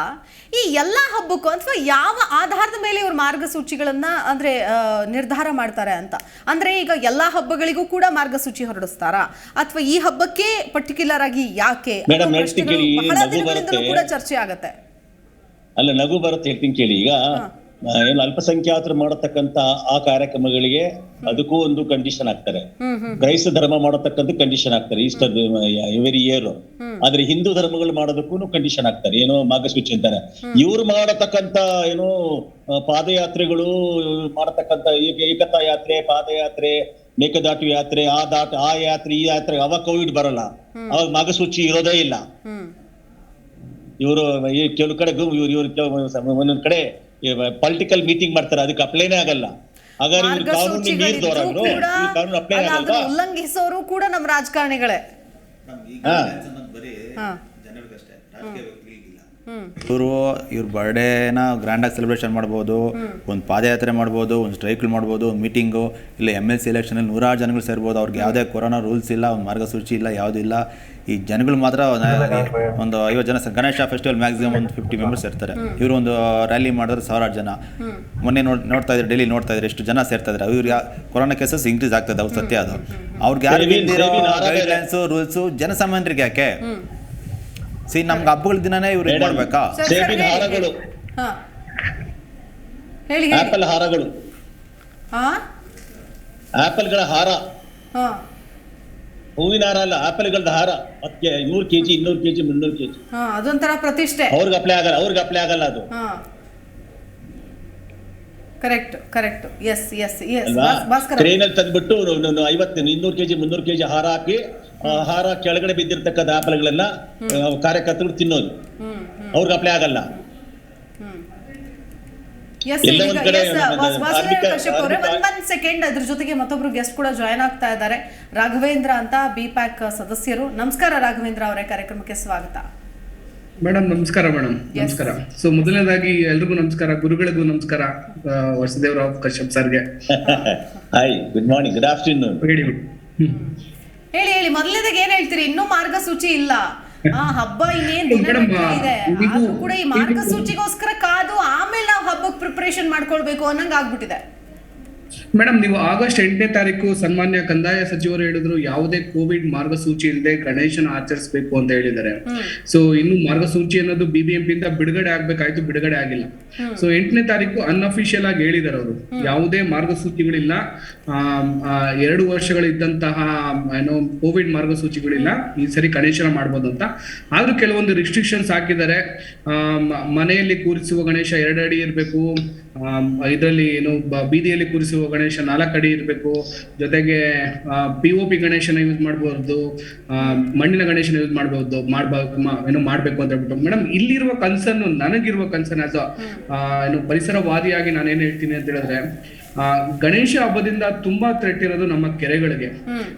ಈ ಎಲ್ಲಾ ಹಬ್ಬಕ್ಕೂ ಅಥವಾ ಯಾವ ಆಧಾರದ ಮೇಲೆ ಇವರು ಮಾರ್ಗಸೂಚಿಗಳನ್ನ ಅಂದ್ರೆ ನಿರ್ಧಾರ ಮಾಡ್ತಾರೆ ಅಂತ ಅಂದ್ರೆ, ಈಗ ಎಲ್ಲಾ ಹಬ್ಬಗಳಿಗೂ ಕೂಡ ಮಾರ್ಗಸೂಚಿ ಹೊರಡಿಸ್ತಾರಾ ಅಥವಾ ಈ ಹಬ್ಬಕ್ಕೆ ಪರ್ಟಿಕ್ಯುಲರ್ ಆಗಿ ಯಾಕೆ ಬಹಳ ದಿನಗಳಿಂದಲೂ ಕೂಡ ಚರ್ಚೆ ಆಗತ್ತೆ. ಅಲ್ಲ, ನಗು ಬರುತ್ತೆ, ಹೇಳ್ತೀನಿ ಕೇಳಿ. ಈಗ ಏನು ಅಲ್ಪಸಂಖ್ಯಾತರು ಮಾಡತಕ್ಕಂತ ಆ ಕಾರ್ಯಕ್ರಮಗಳಿಗೆ ಅದಕ್ಕೂ ಒಂದು ಕಂಡೀಷನ್ ಹಾಕ್ತಾರೆ. ಕ್ರೈಸ್ತ ಧರ್ಮ ಮಾಡತಕ್ಕಂಥ ಕಂಡೀಷನ್ ಹಾಕ್ತಾರೆ ಎವರಿ ಇಯರ್. ಆದ್ರೆ ಹಿಂದೂ ಧರ್ಮಗಳು ಮಾಡೋದಕ್ಕೂ ಕಂಡೀಷನ್ ಹಾಕ್ತಾರೆ, ಏನೋ ಮಾರ್ಗಸೂಚಿ ಅಂತಾರೆ. ಇವ್ರು ಮಾಡತಕ್ಕಂತ ಏನೋ ಪಾದಯಾತ್ರೆಗಳು ಮಾಡತಕ್ಕಂತ ಏಕತಾ ಯಾತ್ರೆ, ಪಾದಯಾತ್ರೆ, ಮೇಕದಾಟು ಯಾತ್ರೆ, ಆ ಯಾತ್ರೆ, ಈ ಯಾತ್ರೆ, ಅವಾಗ ಕೋವಿಡ್ ಬರಲ್ಲ, ಅವಾಗ ಮಾರ್ಗಸೂಚಿ ಇರೋದೇ ಇಲ್ಲ. ಇವರು ಕೆಲವು ಕಡೆ ಒಂದೊಂದ್ ಕಡೆ ಪೊಲಿಟಿಕಲ್ ಮೀಟಿಂಗ್ ಮಾಡ್ತಾರೆ, ಅದಕ್ಕೆ ಅಪ್ಲೈನೇ ಆಗಲ್ಲ. ಉಲ್ಲಂಘಿಸೋರು ಕೂಡ ನಮ್ಮ ರಾಜಕಾರಣಿಗಳೇ. ಇವ್ರ ಬರ್ಡೇನ ಗ್ರ್ಯಾಂಡಾಗಿ ಸೆಲೆಬ್ರೇಷನ್ ಮಾಡ್ಬೋದು, ಒಂದು ಪಾದಯಾತ್ರೆ ಮಾಡ್ಬೋದು, ಒಂದು ಸ್ಟ್ರೈಕ್ಗಳು ಮಾಡ್ಬೋದು, ಒಂದು ಮೀಟಿಂಗು, ಇಲ್ಲ MLC ಎಲೆಕ್ಷನಲ್ಲಿ 100 ಜನಗಳು ಸೇರ್ಬೋದು. ಅವ್ರಿಗೆ ಯಾವುದೇ ಕೊರೋನಾ ರೂಲ್ಸ್ ಇಲ್ಲ, ಒಂದು ಮಾರ್ಗಸೂಚಿ ಇಲ್ಲ, ಯಾವುದೂ ಇಲ್ಲ. ಈ ಜನಗಳು ಮಾತ್ರ ಒಂದು 50 ಜನ. ಗಣೇಶ ಫೆಸ್ಟಿವಲ್ ಮ್ಯಾಕ್ಸಿಮಮ್ ಒಂದು 50 ಮೆಂಬರ್ಸ್ ಇರ್ತಾರೆ. ಇವರು ಒಂದು ರ್ಯಾಲಿ ಮಾಡಿದ್ರೆ 1000 ಜನ. ಮೊನ್ನೆ ನೋಡ್ತಾ ಇದ್ರೆ, ಡೈಲಿ ನೋಡ್ತಾ ಇದ್ರೆ ಎಷ್ಟು ಜನ ಸೇರ್ತಾ ಇದ್ದಾರೆ. ಇವ್ರಿಗೆ ಕೊರೋನಾ ಕೇಸಸ್ ಇನ್ಕ್ರೀಸ್ ಆಗ್ತದೆ, ಅವ್ರು ಸತ್ಯ ಅದು. ಅವ್ರಿಗೆ ಯಾರು ಗೈಡ್ಲೈನ್ಸು ರೂಲ್ಸು ಜನಸಾಮಾನ್ಯರಿಗೆ ಯಾಕೆ? ನಮ್ಗೆ ಹಬ್ಬಗಳ ದಿನನೇ ಇವ್ರು ಇದು ಮಾಡ್ಬೇಕಾ? ಸೇಬಿನ ಹಾರಗಳು, ಆಪಲ್ ಹಾರಗಳು, ಆಪಲ್ಗಳ ಹಾರ, ಹೂವಿನ ಹಾರ ಅಲ್ಲ, ಆಪಲ್ಗಳದ ಹಾರ. ಅದಕ್ಕೆ 100 kg 200 kg 300 kg ಅದೊಂಥರ ಪ್ರತಿಷ್ಠೆ. ಅವ್ರಿಗೆ ಅಪ್ಲೈ ಆಗಲ್ಲ ಅದು. ಕರೆಕ್ಟ್. ಎಸ್ ಟ್ರೈನಲ್ಲಿ ತಂದ್ಬಿಟ್ಟು 50 200 kg 300 kg ಹಾರ ಹಾಕಿ, ಹಾರ ಕೆಳಗಡೆ ಬಿದ್ದಿರ್ತಕ್ಕಂಥ ಆಪಲ್ಗಳೆಲ್ಲ ಕಾರ್ಯಕರ್ತರು ತಿನ್ನೋದು. ಅವ್ರಿಗೆ ಅಪ್ಲೈ ಆಗಲ್ಲ. ಒಂದ್ ಸೆಕೆಂಡ್, ಅದ್ರ ಜೊತೆಗೆ ಮತ್ತೊಬ್ರು ಗೆಸ್ಟ್ ಕೂಡ ಜಾಯ್ನ್ ಆಗ್ತಾ ಇದ್ದಾರೆ. ರಾಘವೇಂದ್ರ ಅಂತ BPAC ಸದಸ್ಯರು. ನಮಸ್ಕಾರ ರಾಘವೇಂದ್ರ ಅವರೇ, ಕಾರ್ಯಕ್ರಮಕ್ಕೆ ಸ್ವಾಗತ. ಮೇಡಮ್ ನಮಸ್ಕಾರ. ನಮಸ್ಕಾರ. ಸೊ ಮೊದಲನೇದಾಗಿ ಎಲ್ರಿಗೂ ನಮಸ್ಕಾರ, ಗುರುಗಳಿಗೂ ನಮಸ್ಕಾರ, ವಸುದೇವರಾವ್ ಕಶ್ಯಪ್ ಸರ್ಗೆ. Hi, good morning, good afternoon. ಹೇಳಿ ಮೊದಲನೇದಾಗಿ ಏನ್ ಹೇಳ್ತೀರಿ? ಇನ್ನೂ ಮಾರ್ಗಸೂಚಿ ಇಲ್ಲ, ಹಬ್ಬ ಇನ್ನೇನ್ ಇದೆ, ಆದ್ರೂ ಕೂಡ ಈ ಮಾರ್ಗಸೂಚಿಗೋಸ್ಕರ ಕಾದು ಆಮೇಲೆ ನಾವು ಹಬ್ಬಕ್ಕೆ ಪ್ರಿಪರೇಷನ್ ಮಾಡ್ಕೊಳ್ಬೇಕು ಅನ್ನಂಗ್ ಆಗ್ಬಿಟ್ಟಿದೆ. ಮೇಡಮ್, ನೀವು ಆಗಸ್ಟ್ 8ನೇ ತಾರೀಕು ಸನ್ಮಾನ್ಯ ಕಂದಾಯ ಸಚಿವರು ಹೇಳಿದ್ರು ಯಾವುದೇ ಕೋವಿಡ್ ಮಾರ್ಗಸೂಚಿ ಇಲ್ಲದೆ ಗಣೇಶನ ಆಚರಿಸಬೇಕು ಅಂತ ಹೇಳಿದ್ದಾರೆ. ಸೊ ಇನ್ನು ಮಾರ್ಗಸೂಚಿ ಅನ್ನೋದು BBMP ಇಂದ ಬಿಡುಗಡೆ ಆಗ್ಬೇಕಾಯ್ತು, ಬಿಡುಗಡೆ ಆಗಿಲ್ಲ. ಸೊ 8ನೇ ತಾರೀಕು ಅನ್ಅಫಿಷಿಯಲ್ ಆಗಿ ಹೇಳಿದ್ದಾರೆ ಅವರು, ಯಾವುದೇ ಮಾರ್ಗಸೂಚಿಗಳಿಲ್ಲ, 2 ವರ್ಷಗಳಿದ್ದಂತಹ ಕೋವಿಡ್ ಮಾರ್ಗಸೂಚಿಗಳಿಲ್ಲ, ಈ ಸರಿ ಗಣೇಶನ ಮಾಡ್ಬೋದು ಅಂತ. ಆದ್ರೂ ಕೆಲವೊಂದು ರಿಸ್ಟ್ರಿಕ್ಷನ್ಸ್ ಹಾಕಿದ್ದಾರೆ. ಮನೆಯಲ್ಲಿ ಕೂರಿಸುವ ಗಣೇಶ 2 ಅಡಿ ಇರಬೇಕು, ಇದರಲ್ಲಿ ಬೀದಿಯಲ್ಲಿ ಕೂರಿಸುವ ಗಣೇಶ 4 ಅಡಿ ಇರಬೇಕು, ಜೊತೆಗೆ POP ಗಣೇಶನ ಯೂಸ್ ಮಾಡಬಹುದು, ಮಣ್ಣಿನ ಗಣೇಶನ ಯೂಸ್ ಮಾಡ್ಬೇಕು ಅಂತ ಹೇಳ್ಬಿಟ್ಟು. ಮೇಡಮ್, ಇಲ್ಲಿರುವ ಕನ್ಸರ್ನ್, ನನಗಿರುವ ಕನ್ಸರ್ನ್ ಆಸ್ ಪರಿಸರವಾದಿಯಾಗಿ ನಾನೇನ್ ಹೇಳ್ತೀನಿ ಅಂತ ಹೇಳಿದ್ರೆ, ಗಣೇಶ ಹಬ್ಬದಿಂದ ತುಂಬಾ ಥ್ರೆಟ್ ಇರೋದು ನಮ್ಮ ಕೆರೆಗಳಿಗೆ.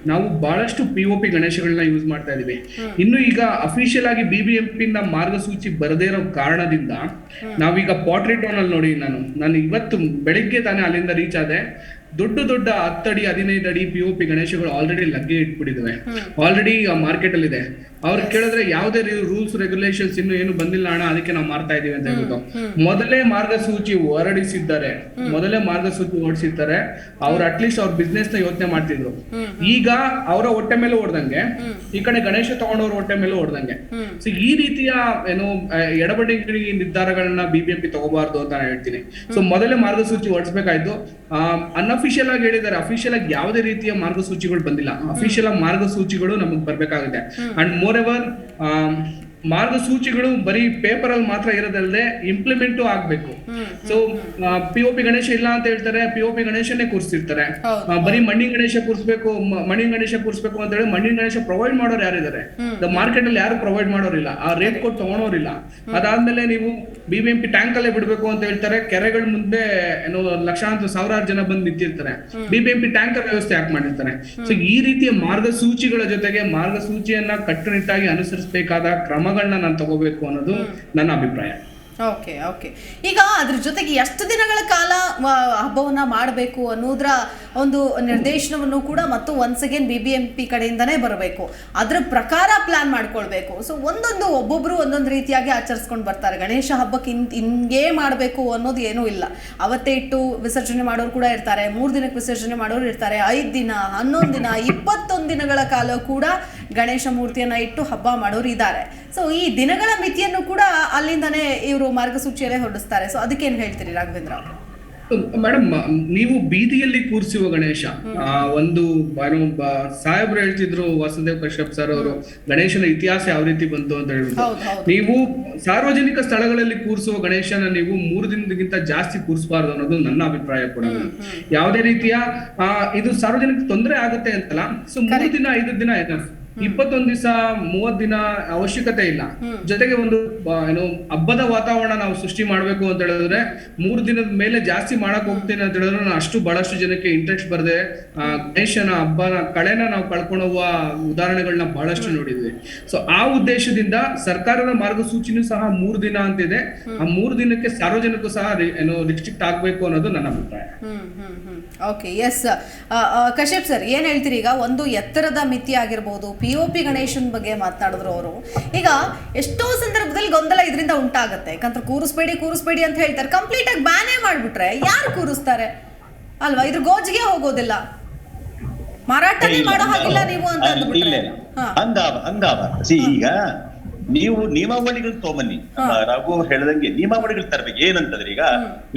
ನಾವು ಬಹಳಷ್ಟು POP ಗಣೇಶಗಳನ್ನ ಯೂಸ್ ಮಾಡ್ತಾ ಇದೀವಿ. ಇನ್ನು ಈಗ ಅಫಿಷಿಯಲ್ ಆಗಿ BBMP ಇಂದ ಮಾರ್ಗಸೂಚಿ ಬರದೇ ಇರೋ ಕಾರಣದಿಂದ ನಾವೀಗ ಪಾಟ್ರಿ ಟೌನ್ ಅಲ್ಲಿ ನೋಡಿ, ನಾನು ಇವತ್ತು ಬೆಳಿಗ್ಗೆ ತಾನೇ ಅಲ್ಲಿಂದ ರೀಚ್ ಆದೆ. ದೊಡ್ಡ 10 ಅಡಿ 15 ಅಡಿ POP ಗಣೇಶಗಳು ಆಲ್ರೆಡಿ ಲಗ್ಗೆ ಇಟ್ಬಿಟ್ಟಿದ್ದಾವೆ, ಆಲ್ರೆಡಿ ಮಾರ್ಕೆಟ್ ಅಲ್ಲಿ ಇದೆ. ಅವ್ರು ಕೇಳಿದ್ರೆ ಯಾವುದೇ ರೂಲ್ಸ್ ರೆಗ್ಯುಲೇಷನ್ಸ್ ಇನ್ನು ಏನು ಬಂದಿಲ್ಲ ಅಣ್ಣ, ಅದಕ್ಕೆ ನಾವು ಮಾಡ್ತಾ ಇದೀವಿ ಅಂತ ಹೇಳ್ಬಿಟ್ಟು ಮೊದಲೇ ಮಾರ್ಗಸೂಚಿ ಹೊರಡಿಸಿದ್ದಾರೆ. ಅವ್ರು ಅಟ್ಲೀಸ್ಟ್ ಅವ್ರ ಬಿಸ್ನೆಸ್ ನ ಯೋಚನೆ ಮಾಡ್ತಿದ್ರು. ಈಗ ಅವರ ಹೊಟ್ಟೆ ಮೇಲೆ ಹೊಡೆದಂಗೆ, ಈ ಕಡೆ ಗಣೇಶ ತಗೊಂಡವ್ರ ಹೊಟ್ಟೆ ಮೇಲೆ ಹೊಡೆದಂಗೆ. ಸೊ ಈ ರೀತಿಯ ಎಡಬಡಿ ನಿರ್ಧಾರಗಳನ್ನ BBMP ತಗೋಬಾರ್ದು ಅಂತ ನಾನು ಹೇಳ್ತೀನಿ. ಸೊ ಮೊದಲೇ ಮಾರ್ಗಸೂಚಿ ಹೊರಡಿಸಬೇಕಾಯ್ತು. ಅನ್ಅಫಿಷಿಯಲ್ ಆಗಿ ಹೇಳಿದ್ದಾರೆ, ಅಫಿಷಿಯಲ್ ಆಗಿ ಯಾವುದೇ ರೀತಿಯ ಮಾರ್ಗಸೂಚಿಗಳು ಬಂದಿಲ್ಲ. ಅಫಿಷಿಯಲ್ ಆಗಿ ಮಾರ್ಗಸೂಚಿಗಳು ನಮಗ್ ಬರ್ಬೇಕಾಗುತ್ತೆ. ಅಂಡ್ ಮೋರ್ ಎವರ್ ಮಾರ್ಗಸೂಚಿಗಳು ಬರೀ ಪೇಪರ್ ಅಲ್ಲಿ ಮಾತ್ರ ಇರೋದಲ್ಲದೆ ಇಂಪ್ಲಿಮೆಂಟ್ ಆಗ್ಬೇಕು. ಸೊ POP ಗಣೇಶ ಇಲ್ಲ ಅಂತ ಹೇಳ್ತಾರೆ, POP ಗಣೇಶನೇ ಕೂರಿಸ್ತಿರ್ತಾರೆ. ಬರೀ ಮಣ್ಣಿನ ಗಣೇಶ ಕೂರಿಸ್ಬೇಕು ಅಂತ ಹೇಳಿ ಮಣ್ಣಿನ ಗಣೇಶ ಪ್ರೊವೈಡ್ ಮಾಡೋರು ಯಾರಿದ್ದಾರೆ? ಮಾರ್ಕೆಟ್ ಅಲ್ಲಿ ಯಾರು ಪ್ರೊವೈಡ್ ಮಾಡೋರಿಲ್ಲ, ಆ ರೇಟ್ ಕೊಟ್ಟು ತಗೊಳೋರಿಲ್ಲ. ಅದಾದ್ಮೇಲೆ ನೀವು BBMP ಟ್ಯಾಂಕ್ ಅಲ್ಲೇ ಬಿಡ್ಬೇಕು ಅಂತ ಹೇಳ್ತಾರೆ. ಕೆರೆಗಳ ಮುಂದೆ ಲಕ್ಷಾಂತರ ಸಾವಿರಾರು ಜನ ಬಂದು ನಿಂತಿರ್ತಾರೆ. BBMP ಟ್ಯಾಂಕರ್ ವ್ಯವಸ್ಥೆ ಯಾಕೆ ಮಾಡಿರ್ತಾರೆ? ಸೊ ಈ ರೀತಿಯ ಮಾರ್ಗಸೂಚಿಗಳ ಜೊತೆಗೆ ಮಾರ್ಗಸೂಚಿಯನ್ನ ಕಟ್ಟುನಿಟ್ಟಾಗಿ ಅನುಸರಿಸಬೇಕಾದ ಕ್ರಮಗಳನ್ನ ನಾನು ತಗೋಬೇಕು ಅನ್ನೋದು ನನ್ನ ಅಭಿಪ್ರಾಯ. ಓಕೆ. ಈಗ ಅದ್ರ ಜೊತೆಗೆ ಎಷ್ಟು ದಿನಗಳ ಕಾಲ ಹಬ್ಬವನ್ನ ಮಾಡಬೇಕು ಅನ್ನೋದ್ರ ಒಂದು ನಿರ್ದೇಶನವನ್ನು ಕೂಡ ಮತ್ತು ಒನ್ಸ್ ಅಗೇನ್ BBMP ಕಡೆಯಿಂದನೇ ಬರಬೇಕು. ಅದ್ರ ಪ್ರಕಾರ ಪ್ಲಾನ್ ಮಾಡ್ಕೊಳ್ಬೇಕು. ಸೊ ಒಬ್ಬೊಬ್ರು ಒಂದೊಂದು ರೀತಿಯಾಗಿ ಆಚರಿಸ್ಕೊಂಡು ಬರ್ತಾರೆ. ಗಣೇಶ ಹಬ್ಬಕ್ಕೆ ಹಿಂಗೇ ಮಾಡಬೇಕು ಅನ್ನೋದು ಏನೂ ಇಲ್ಲ. ಅವತ್ತೇ ಇಟ್ಟು ವಿಸರ್ಜನೆ ಮಾಡೋರು ಕೂಡ ಇರ್ತಾರೆ, 3 ದಿನಕ್ಕೆ ವಿಸರ್ಜನೆ ಮಾಡೋರು ಇರ್ತಾರೆ, 5 ದಿನ 11 ದಿನ 21 ದಿನಗಳ ಕಾಲ ಕೂಡ ಗಣೇಶ ಮೂರ್ತಿಯನ್ನ ಇಟ್ಟು ಹಬ್ಬ ಮಾಡೋರು ಇದ್ದಾರೆ. ಸೊ ಈ ದಿನಗಳ ಮಿತಿಯನ್ನು ಕೂಡ ಅಲ್ಲಿಂದನೇ ಇವರು ಮಾರ್ಗಸೂಚಿಯಲ್ಲೇ ಹೊರಡಿಸ್ತಾರೆ. ಸೊ ಅದಕ್ಕೇನು ಹೇಳ್ತೀರಿ ರಾಘವೇಂದ್ರ? ಮೇಡಮ್, ನೀವು ಬೀದಿಯಲ್ಲಿ ಕೂರಿಸುವ ಗಣೇಶ, ಒಂದು ಸಾಹೇಬ್ರು ಹೇಳ್ತಿದ್ರು, ವಸುದೇವ್ ಕಶ್ಯಪ್ ಸರ್ ಅವರು, ಗಣೇಶನ ಇತಿಹಾಸ ಯಾವ ರೀತಿ ಬಂತು ಅಂತ ಹೇಳ್ಬಿಟ್ಟು. ನೀವು ಸಾರ್ವಜನಿಕ ಸ್ಥಳಗಳಲ್ಲಿ ಕೂರಿಸುವ ಗಣೇಶನ ನೀವು 3 ದಿನಕ್ಕಿಂತ ಜಾಸ್ತಿ ಕೂರಿಸಬಾರ್ದು ಅನ್ನೋದು ನನ್ನ ಅಭಿಪ್ರಾಯ ಕೂಡ. ಯಾವುದೇ ರೀತಿಯ ಇದು ಸಾರ್ವಜನಿಕ ತೊಂದರೆ ಆಗುತ್ತೆ ಅಂತಲ್ಲ. ಸೊ 3 ದಿನ 5 ದಿನ 21 ದಿವಸ 30 ದಿನ ಅವಶ್ಯಕತೆ ಇಲ್ಲ. ಜೊತೆಗೆ ಒಂದು ಏನು ಹಬ್ಬದ ವಾತಾವರಣ ನಾವು ಸೃಷ್ಟಿ ಮಾಡ್ಬೇಕು ಅಂತ ಹೇಳಿದ್ರೆ 3 ದಿನದ ಮೇಲೆ ಜಾಸ್ತಿ ಮಾಡಕ್ ಹೋಗ್ತೇನೆ ಅಂತ ಹೇಳಿದ್ರೆ ನಾನು ಬಹಳಷ್ಟು ಜನಕ್ಕೆ ಇಂಟ್ರೆಸ್ಟ್ ಬರದೆ ಗಣೇಶನ ಹಬ್ಬನ ಕಳೆನ ನಾವು ಕಳ್ಕೊಳ್ಳುವ ಉದಾಹರಣೆಗಳನ್ನ ಬಹಳಷ್ಟು ನೋಡಿದ್ವಿ. ಸೊ ಆ ಉದ್ದೇಶದಿಂದ ಸರ್ಕಾರದ ಮಾರ್ಗಸೂಚಿನೂ ಸಹ 3 ದಿನ ಅಂತಿದೆ. ಆ 3 ದಿನಕ್ಕೆ ಸಾರ್ವಜನಿಕರು ಸಹ ಏನು ರಿಸ್ಟ್ರಿಕ್ಟ್ ಆಗ್ಬೇಕು ಅನ್ನೋದು ನನ್ನ ಅಭಿಪ್ರಾಯ. Okay, S. ಕಶ್ಯಪ್ ಸರ್, ಏನ್ ಹೇಳ್ತೀರಿ? ಈಗ ಒಂದು ಎತ್ತರದ ಮಿತಿ ಆಗಿರ್ಬೋದು, POP ಗಣೇಶನ್ ಬಗ್ಗೆ ಮಾತನಾಡಿದ್ರು ಅವರು. ಈಗ ಎಷ್ಟೋ ಸಂದರ್ಭದಲ್ಲಿ ಗೊಂದಲ ಇದರಿಂದ ಉಂಟಾಗತ್ತೆ. ಯಾಕಂದ್ರೆ ಕೂರಿಸ್ಬೇಡಿ ಅಂತ ಹೇಳ್ತಾರೆ. ಕಂಪ್ಲೀಟ್ ಆಗಿ ಬ್ಯಾನೇ ಮಾಡ್ಬಿಟ್ರೆ ಯಾರು ಕೂರಿಸ್ತಾರೆ ಅಲ್ವಾ? ಇದ್ರ ಗೋಜಿಗೆ ಹೋಗೋದಿಲ್ಲ, ಮಾರಾಟನೇ ಮಾಡೋ ಹಾಗಿಲ್ಲ ನೀವು ಅಂತ ಅಂದ್ಬಿಟ್ರೆ ಈಗ ನೀವು ನಿಯಮಾವಳಿಗಳು ತಗೊಂಬನ್ನಿ. ರಘು ಹೇಳ್ದಂಗೆ ನಿಯಮಾವಳಿಗಳು ತರಬೇಕು. ಏನಂತಂದ್ರೆ ಈಗ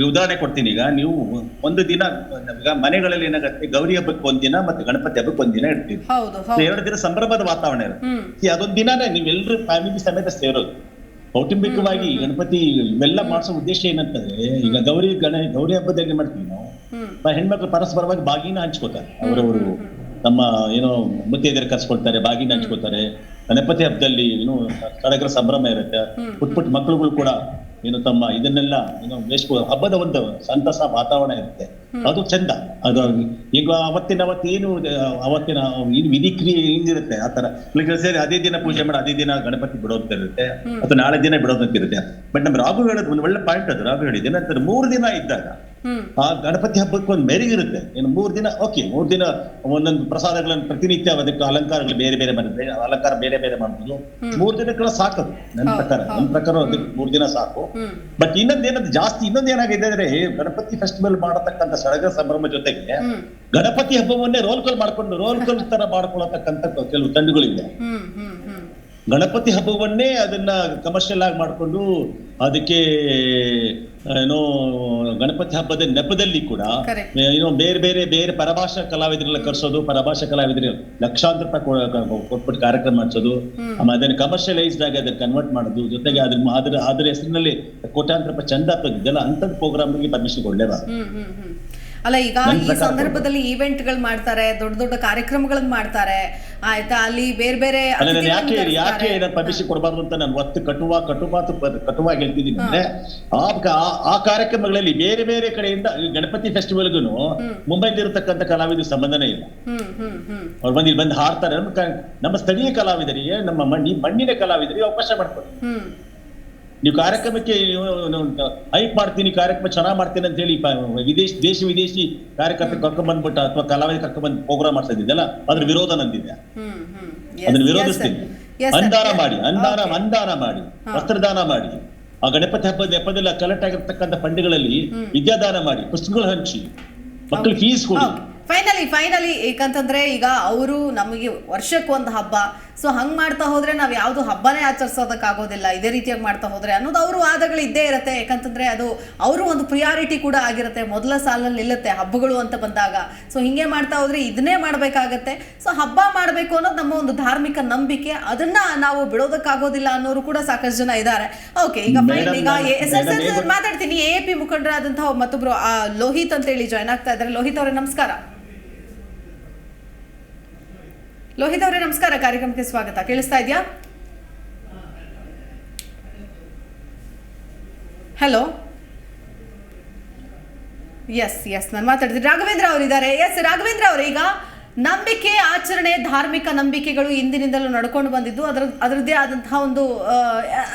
ಉದಾಹರಣೆ ಕೊಡ್ತೀನಿ. ಈಗ ನೀವು ಒಂದು ದಿನ ಈಗ ಮನೆಗಳಲ್ಲಿ ಏನಾಗತ್ತೆ, ಗೌರಿ ಹಬ್ಬಕ್ಕೆ ಒಂದಿನ ಮತ್ತೆ ಗಣಪತಿ ಹಬ್ಬಕ್ಕೆ ಒಂದಿನ ಇಡ್ತೀವಿ. 2 ದಿನ ಸಂಭ್ರಮದ ವಾತಾವರಣ ಇರುತ್ತೆ. ಅದೊಂದ್ ದಿನಾನೇ ನೀವೆಲ್ಲರೂ ಫ್ಯಾಮಿಲಿ ಸಮೇತ ಸೇರೋದು. ಕೌಟುಂಬಿಕವಾಗಿ ಗಣಪತಿ ಇವೆಲ್ಲ ಮಾಡಿಸೋ ಉದ್ದೇಶ ಏನಂತಂದ್ರೆ, ಈಗ ಗೌರಿ ಹಬ್ಬದಲ್ಲಿ ಮಾಡ್ತೀವಿ ನಾವು, ಹೆಣ್ಮಕ್ಳು ಪರಸ್ಪರವಾಗಿ ಬಾಗಿನ ಹಂಚ್ಕೋತಾರೆ. ಅವರವರು ನಮ್ಮ ಏನೋ ಮುತ್ತೈದೆಯರು ಕರ್ಸ್ಕೊಳ್ತಾರೆ, ಬಾಗಿನ ಹಂಚ್ಕೋತಾರೆ. ಗಣಪತಿ ಹಬ್ಬದಲ್ಲಿ ಏನು ಸಡಗರ ಸಂಭ್ರಮ ಇರುತ್ತೆ. ಪುಟ್ಟ ಮಕ್ಕಳುಗಳು ಕೂಡ ಏನು ತಮ್ಮ ಇದನ್ನೆಲ್ಲ ಏನೋ ಹಬ್ಬದ ಒಂದು ಸಂತಸ ವಾತಾವರಣ ಇರುತ್ತೆ. ಅದು ಚಂದ. ಅದು ಈಗ ಅವತ್ತಿನ ವಿಧಿ ಕ್ರಿಯೆ ಏನಿರುತ್ತೆ ಆ ತರ ಸೇರಿ ಅದೇ ದಿನ ಪೂಜೆ ಮಾಡಿ ಅದೇ ದಿನ ಗಣಪತಿ ಬಿಡೋಂತ ಇರುತ್ತೆ, ಅಥವಾ ನಾಳೆ ದಿನ ಬಿಡೋದಂತ ಇರುತ್ತೆ. ಬಟ್ ನಮ್ಮ ರಾಘು ಹೇಳೋದು ಒಂದು ಒಳ್ಳೆ ಪಾಯಿಂಟ್. ಅದು ರಾಘು ಹೇಳಿದ ಏನಂತಾರೆ, 3 ದಿನ ಇದ್ದಾಗ ಆ ಗಣಪತಿ ಹಬ್ಬಕ್ಕೆ ಒಂದು ಮೆರುಗಿರುತ್ತೆ. ಏನು 3 ದಿನ ಓಕೆ, 3 ದಿನ ಒಂದೊಂದು ಪ್ರಸಾದಗಳನ್ನು ಪ್ರತಿನಿತ್ಯ ಅದಕ್ಕೆ ಅಲಂಕಾರಗಳು ಬೇರೆ ಬೇರೆ ಮಾಡಿದ್ರೆ ಅಲಂಕಾರ ಬೇರೆ ಬೇರೆ ಮಾಡ್ಬೋದು. 3 ದಿನಗಳ ಸಾಕದು ನನ್ನ ಪ್ರಕಾರ. ಅದಕ್ಕೆ 3 ದಿನ ಸಾಕು. ಬಟ್ ಇನ್ನೊಂದೇನಾಗಿದೆ ಅಂದ್ರೆ, ಗಣಪತಿ ಫೆಸ್ಟಿವಲ್ ಮಾಡತಕ್ಕಂಥ ಸಡಗರ ಸಂಭ್ರಮ ಜೊತೆಗೆ ಗಣಪತಿ ಹಬ್ಬವನ್ನೇ ರೋಲ್ ಕಾಲ್ ತರ ಮಾಡ್ಕೊಳತಕ್ಕಂಥ ಕೆಲವು ತಂಡಗಳಿವೆ. ಗಣಪತಿ ಹಬ್ಬವನ್ನೇ ಅದನ್ನ ಕಮರ್ಷಿಯಲ್ ಆಗಿ ಮಾಡ್ಕೊಂಡು ಅದಕ್ಕೆ ಏನೋ ಗಣಪತಿ ಹಬ್ಬದ ನೆಪದಲ್ಲಿ ಕೂಡ ಏನೋ ಬೇರೆ ಪರಭಾಷಾ ಕಲಾವಿದರೆಲ್ಲ ಕರ್ಸೋದು, ಪರಭಾಷಾ ಕಲಾವಿದರಿಗೆ ಲಕ್ಷಾಂತರ ರೂಪಾಯಿ ಕೊಟ್ಬಿಟ್ಟು ಕಾರ್ಯಕ್ರಮ ಮಾಡಿಸೋದು, ಅದನ್ನ ಕಮರ್ಷಿಯಲೈಸ್ಡ್ ಆಗಿ ಅದನ್ನ ಕನ್ವರ್ಟ್ ಮಾಡೋದು, ಜೊತೆಗೆ ಅದ್ರ ಹೆಸರಿನಲ್ಲಿ ಕೋಟ್ಯಾಂತರ ರೂಪಾಯಿ ಚಂದ ಹಾಕೋದಿದ್ದಲ್ಲ, ಅಂತದ್ ಪ್ರೋಗ್ರಾಮ್ಗೆ ಪರ್ಮಿಷನ್ ಕೊಡ್ಲೇಬಾರ್ದು. ಅಲ್ಲ, ಈಗ ಈ ಸಂದರ್ಭದಲ್ಲಿ ಈವೆಂಟ್ಗಳು ಮಾಡ್ತಾರೆ, ದೊಡ್ಡ ದೊಡ್ಡ ಕಾರ್ಯಕ್ರಮಗಳನ್ನ ಮಾಡ್ತಾರೆ, ಆಯ್ತಾ? ಅಲ್ಲಿ ಬೇರೆ ಯಾಕೆ ಪರ್ಮಿಷನ್ ಕೊಡಬಾರ್ದು ಅಂತ ನಾನು ಒತ್ತು ಕಟುವಾಗಿ ಹೇಳ್ತಿದ್ದೀನಿ ಅಂದ್ರೆ, ಆ ಕಾರ್ಯಕ್ರಮಗಳಲ್ಲಿ ಬೇರೆ ಬೇರೆ ಕಡೆಯಿಂದ ಗಣಪತಿ ಫೆಸ್ಟಿವಲ್ಗೂ ಮುಂಬೈಲಿ ಇರತಕ್ಕಂಥ ಕಲಾವಿದರ ಸಂಬಂಧನೇ ಇಲ್ಲ. ಅವ್ರು ಬಂದು ಹಾಡ್ತಾರೆ. ನಮ್ಮ ಸ್ಥಳೀಯ ಕಲಾವಿದರಿಗೆ, ನಮ್ಮ ಮಣ್ಣಿನ ಕಲಾವಿದರಿಗೆ ಅವಕಾಶ ಮಾಡ್ಕೊಡಿ. ನೀವು ಕಾರ್ಯಕ್ರಮಕ್ಕೆ ಹೈಪ್ ಮಾಡ್ತೀನಿ, ಕಾರ್ಯಕ್ರಮ ಚೆನ್ನಾಗ್ ಮಾಡ್ತೀನಿ ಅಂತ ಹೇಳಿ ದೇಶ ವಿದೇಶಿ ಕಾರ್ಯಕರ್ತ ಕರ್ಕೊಂಡ್ ಬಂದ್ಬಿಟ್ಟು ಅಥವಾ ಕಲಾವಿದ ಕರ್ಕೊಂಡ್ ಬಂದು ಪ್ರೋಗ್ರಾಮ್ ಮಾಡ್ತಿದ್ದಲ್ಲ, ಅದ್ರ ವಿರೋಧ ನಂದಿದೆ. ಅದನ್ನ ವಿರೋಧಿಸ್ತೀನಿ. ಅನುದಾನ ಮಾಡಿ ವಸ್ತ್ರದಾನ ಮಾಡಿ, ಆ ಗಣಪತಿ ಹಬ್ಬದ ನೆಪದಲ್ಲಿ ಕಲೆಕ್ಟ್ ಆಗಿರ್ತಕ್ಕಂಥ ಫಂಡ್ಗಳಲ್ಲಿ ವಿದ್ಯಾದಾನ ಮಾಡಿ, ಪುಸ್ತಕಗಳು ಹಂಚಿ, ಮಕ್ಕಳು ಫೀಸ್ ಕೊಡಿ. ಫೈನಲಿ ಏಕಂತಂದ್ರೆ ಈಗ ಅವರು ನಮಗೆ ವರ್ಷಕ್ಕೊಂದು ಹಬ್ಬ, ಸೊ ಹಂಗ್ ಮಾಡ್ತಾ ಹೋದ್ರೆ ನಾವು ಯಾವ್ದು ಹಬ್ಬನೇ ಆಚರಿಸೋದಕ್ಕಾಗೋದಿಲ್ಲ ಇದೇ ರೀತಿಯಾಗಿ ಮಾಡ್ತಾ ಹೋದ್ರೆ ಅನ್ನೋದು ಅವ್ರ ವಾದಗಳು ಇದ್ದೇ ಇರುತ್ತೆ. ಯಾಕಂತಂದ್ರೆ ಅದು ಅವರು ಒಂದು ಪ್ರಿಯಾರಿಟಿ ಕೂಡ ಆಗಿರುತ್ತೆ, ಮೊದಲ ಸಾಲಲ್ಲಿ ನಿಲ್ಲುತ್ತೆ ಹಬ್ಬಗಳು ಅಂತ ಬಂದಾಗ. ಸೊ ಹಿಂಗೆ ಮಾಡ್ತಾ ಹೋದ್ರೆ ಇದನ್ನೇ ಮಾಡ್ಬೇಕಾಗತ್ತೆ. ಸೊ ಹಬ್ಬ ಮಾಡ್ಬೇಕು ಅನ್ನೋದು ನಮ್ಮ ಒಂದು ಧಾರ್ಮಿಕ ನಂಬಿಕೆ, ಅದನ್ನ ನಾವು ಬಿಡೋದಕ್ಕಾಗೋದಿಲ್ಲ ಅನ್ನೋರು ಕೂಡ ಸಾಕಷ್ಟು ಜನ ಇದ್ದಾರೆ. ಓಕೆ, ಈಗ ಮಾತಾಡ್ತೀನಿ. AAP ಮುಖಂಡರಾದಂತಹ ಮತ್ತೊಬ್ರು ಲೋಹಿತ್ ಅಂತ ಹೇಳಿ ಜಾಯ್ನ್ ಆಗ್ತಾ ಇದ್ದಾರೆ. ಲೋಹಿತ್ ಅವರೇ ನಮಸ್ಕಾರ. ಲೋಹಿತ್ ಅವರೇ ನಮಸ್ಕಾರ, ಕಾರ್ಯಕ್ರಮಕ್ಕೆ ಸ್ವಾಗತ. ಕೇಳಿಸ್ತಾ ಇದೆಯಾ? ಹಲೋ, ಎಸ್ ನಾನು ಮಾತಾಡ್ತೀನಿ. ರಾಘವೇಂದ್ರ ಅವರಿದ್ದಾರೆ. ಎಸ್ ರಾಘವೇಂದ್ರ ಅವರು, ಈಗ ನಂಬಿಕೆ ಆಚರಣೆ, ಧಾರ್ಮಿಕ ನಂಬಿಕೆಗಳು ಇಂದಿನಿಂದಲೂ ನಡ್ಕೊಂಡು ಬಂದಿದ್ದು ಅದರದ್ದೇ ಆದಂತಹ ಒಂದು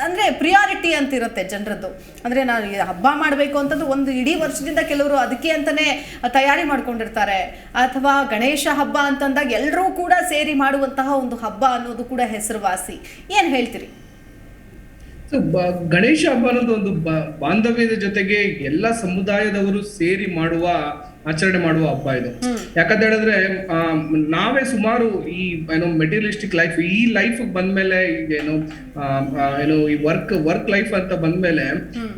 ಅಂದರೆ ಪ್ರಿಯಾರಿಟಿ ಅಂತ ಇರುತ್ತೆ ಜನರದ್ದು. ಅಂದರೆ ನಾನು ಹಬ್ಬ ಮಾಡಬೇಕು ಅಂತಂದ್ರೆ ಒಂದು ಇಡೀ ವರ್ಷದಿಂದ ಕೆಲವರು ಅದಕ್ಕೆ ಅಂತಲೇ ತಯಾರಿ ಮಾಡ್ಕೊಂಡಿರ್ತಾರೆ. ಅಥವಾ ಗಣೇಶ ಹಬ್ಬ ಅಂತಂದಾಗ ಎಲ್ಲರೂ ಕೂಡ ಸೇರಿ ಮಾಡುವಂತಹ ಒಂದು ಹಬ್ಬ ಅನ್ನೋದು ಕೂಡ ಹೆಸರುವಾಸಿ. ಏನು ಹೇಳ್ತೀರಿ? ಗಣೇಶ ಹಬ್ಬ ಅನ್ನೋದು ಒಂದು ಬಾಂಧವ್ಯದ ಜೊತೆಗೆ ಎಲ್ಲ ಸಮುದಾಯದವರು ಸೇರಿ ಆಚರಣೆ ಮಾಡುವ ಹಬ್ಬ ಇದು. ಯಾಕಂತ ಹೇಳಿದ್ರೆ ನಾವೇ ಸುಮಾರು ಈ ಮೆಟೀರಿಯಲಿಸ್ಟಿಕ್ ಲೈಫ್, ಈ ಲೈಫ್ ಬಂದ್ಮೇಲೆ ಈ ವರ್ಕ್ ಲೈಫ್ ಅಂತ ಬಂದ್ಮೇಲೆ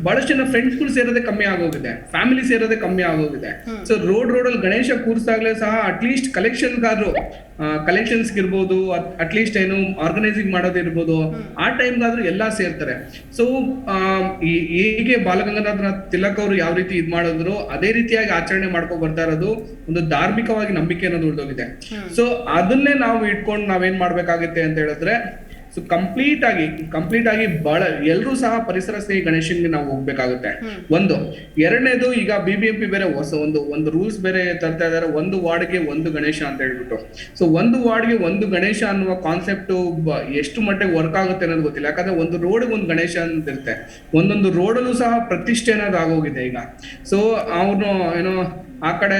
ಬಹಳಷ್ಟು ಜನ ಫ್ರೆಂಡ್ಸ್ಗಳು ಸೇರೋದೇ ಕಮ್ಮಿ ಆಗೋಗಿದೆ, ಫ್ಯಾಮಿಲಿ ಸೇರೋದೇ ಕಮ್ಮಿ ಆಗೋಗಿದೆ. ಸೊ ರೋಡ್ ಅಲ್ಲಿ ಗಣೇಶ ಕೂರಿಸಾಗ್ಲೇ ಸಹ ಅಟ್ಲೀಸ್ಟ್ ಕಲೆಕ್ಷನ್ಸ್ ಇರ್ಬೋದು, ಅಟ್ಲೀಸ್ಟ್ ಆರ್ಗನೈಸಿಂಗ್ ಮಾಡೋದಿರ್ಬೋದು, ಆ ಟೈಮ್ಗಾದ್ರೂ ಎಲ್ಲಾ ಸೇರ್ತಾರೆ. ಸೊ ಹೇಗೆ ಬಾಲಗಂಗಾಧರ ತಿಲಕ್ ಅವರು ಯಾವ ರೀತಿ ಇದ್ ಮಾಡಿದ್ರು ಅದೇ ರೀತಿಯಾಗಿ ಆಚರಣೆ ಮಾಡ್ಕೊ ಬರ್ತಾ ಇರೋದು ಒಂದು ಧಾರ್ಮಿಕವಾಗಿ ನಂಬಿಕೆ ಅನ್ನೋದು ಉಳಿದೋಗಿದೆ. ಸೊ ಅದನ್ನೇ ನಾವು ಇಟ್ಕೊಂಡು ನಾವೇನ್ ಮಾಡ್ಬೇಕಾಗುತ್ತೆ ಅಂತ ಹೇಳಿದ್ರೆ, ಸೊ ಕಂಪ್ಲೀಟ್ ಆಗಿ ಬಹಳ ಎಲ್ಲರೂ ಸಹ ಪರಿಸರ ಸ್ನೇಹಿ ಗಣೇಶನ್ಗೆ ನಾವು ಹೋಗ್ಬೇಕಾಗುತ್ತೆ. ಒಂದು ಎರಡನೇದು, ಈಗ BBMP ಬೇರೆ ಹೊಸ ಒಂದು ರೂಲ್ಸ್ ಬೇರೆ ತರ್ತಾ ಇದಾರೆ, ಒಂದು ವಾರ್ಡ್ಗೆ ಒಂದು ಗಣೇಶ ಅಂತ ಹೇಳ್ಬಿಟ್ಟು. ಸೊ ಒಂದು ವಾರ್ಡ್ಗೆ ಒಂದು ಗಣೇಶ ಅನ್ನುವ ಕಾನ್ಸೆಪ್ಟ್ ಎಷ್ಟು ಮಟ್ಟಿಗೆ ವರ್ಕ್ ಆಗುತ್ತೆ ಅನ್ನೋದು ಗೊತ್ತಿಲ್ಲ. ಯಾಕಂದ್ರೆ ಒಂದು ರೋಡ್ಗೆ ಒಂದು ಗಣೇಶ ಅಂತ ಇರುತ್ತೆ, ಒಂದೊಂದು ರೋಡಲ್ಲೂ ಸಹ ಪ್ರತಿಷ್ಠೆ ಅನ್ನೋದು ಆಗೋಗಿದೆ ಈಗ. ಸೊ ಅವನು ಏನೋ ಆ ಕಡೆ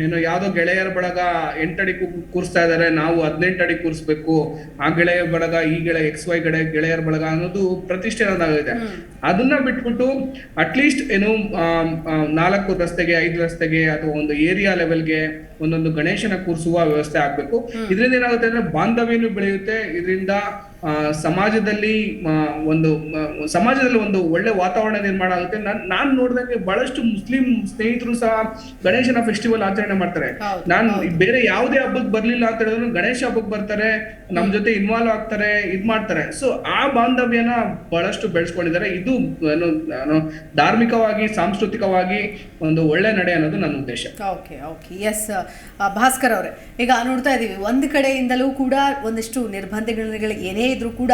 ಏನೋ ಯಾವ್ದೋ ಗೆಳೆಯರ ಬಳಗ 8 ಅಡಿ ಕೂರಿಸ್ತಾ ಇದಾರೆ, ನಾವು 18 ಅಡಿ ಕೂರಿಸ್ಬೇಕು, ಆ ಗೆಳೆಯ ಬಳಗ ಈ XY ಗೆಳೆಯರ ಬಳಗ ಅನ್ನೋದು ಪ್ರತಿಷ್ಠೆ ಅನ್ನೋದಾಗಿದೆ. ಅದನ್ನ ಬಿಟ್ಬಿಟ್ಟು ಅಟ್ಲೀಸ್ಟ್ ಏನು 4 ರಸ್ತೆಗೆ 5 ರಸ್ತೆಗೆ ಅಥವಾ ಒಂದು ಏರಿಯಾ ಲೆವೆಲ್ಗೆ ಒಂದೊಂದು ಗಣೇಶನ ಕೂರಿಸುವ ವ್ಯವಸ್ಥೆ ಆಗ್ಬೇಕು. ಇದರಿಂದ ಏನಾಗುತ್ತೆ ಅಂದ್ರೆ ಬಾಂಧವ್ಯನೂ ಬೆಳೆಯುತ್ತೆ. ಇದರಿಂದ ಸಮಾಜದಲ್ಲಿ ಒಂದು ಒಳ್ಳೆ ವಾತಾವರಣ ನಿರ್ಮಾಣ ಆಗುತ್ತೆ. ನಾನ್ ನೋಡಿದಂಗೆ ಬಹಳಷ್ಟು ಮುಸ್ಲಿಂ ಸ್ನೇಹಿತರು ಸಹ ಗಣೇಶನ ಫೆಸ್ಟಿವಲ್ ಆಚರಣೆ ಮಾಡ್ತಾರೆ. ನಾನ್ ಬೇರೆ ಯಾವುದೇ ಹಬ್ಬಕ್ಕೆ ಬರ್ಲಿಲ್ಲ ಅಂತ ಹೇಳಿದ್ರು ಗಣೇಶ ಹಬ್ಬಕ್ಕೆ ಬರ್ತಾರೆ, ನಮ್ ಜೊತೆ ಇನ್ವಾಲ್ವ್ ಆಗ್ತಾರೆ, ಇದ್ ಮಾಡ್ತಾರೆ. ಸೊ ಆ ಬಾಂಧವ್ಯನ ಬಹಳಷ್ಟು ಬೆಳೆಸ್ಕೊಂಡಿದ್ದಾರೆ. ಇದು ಧಾರ್ಮಿಕವಾಗಿ ಸಾಂಸ್ಕೃತಿಕವಾಗಿ ಒಂದು ಒಳ್ಳೆ ನಡೆ ಅನ್ನೋದು ನನ್ನ ಉದ್ದೇಶ. ಓಕೆ ಎಸ್ ಭಾಸ್ಕರ್ ಅವರೇ, ಈಗ ನೋಡ್ತಾ ಇದೀವಿ ಒಂದು ಕಡೆಯಿಂದಲೂ ಕೂಡ ಒಂದಿಷ್ಟು ನಿರ್ಬಂಧಗಳು ಏನೇ ಇದ್ರೂ ಕೂಡ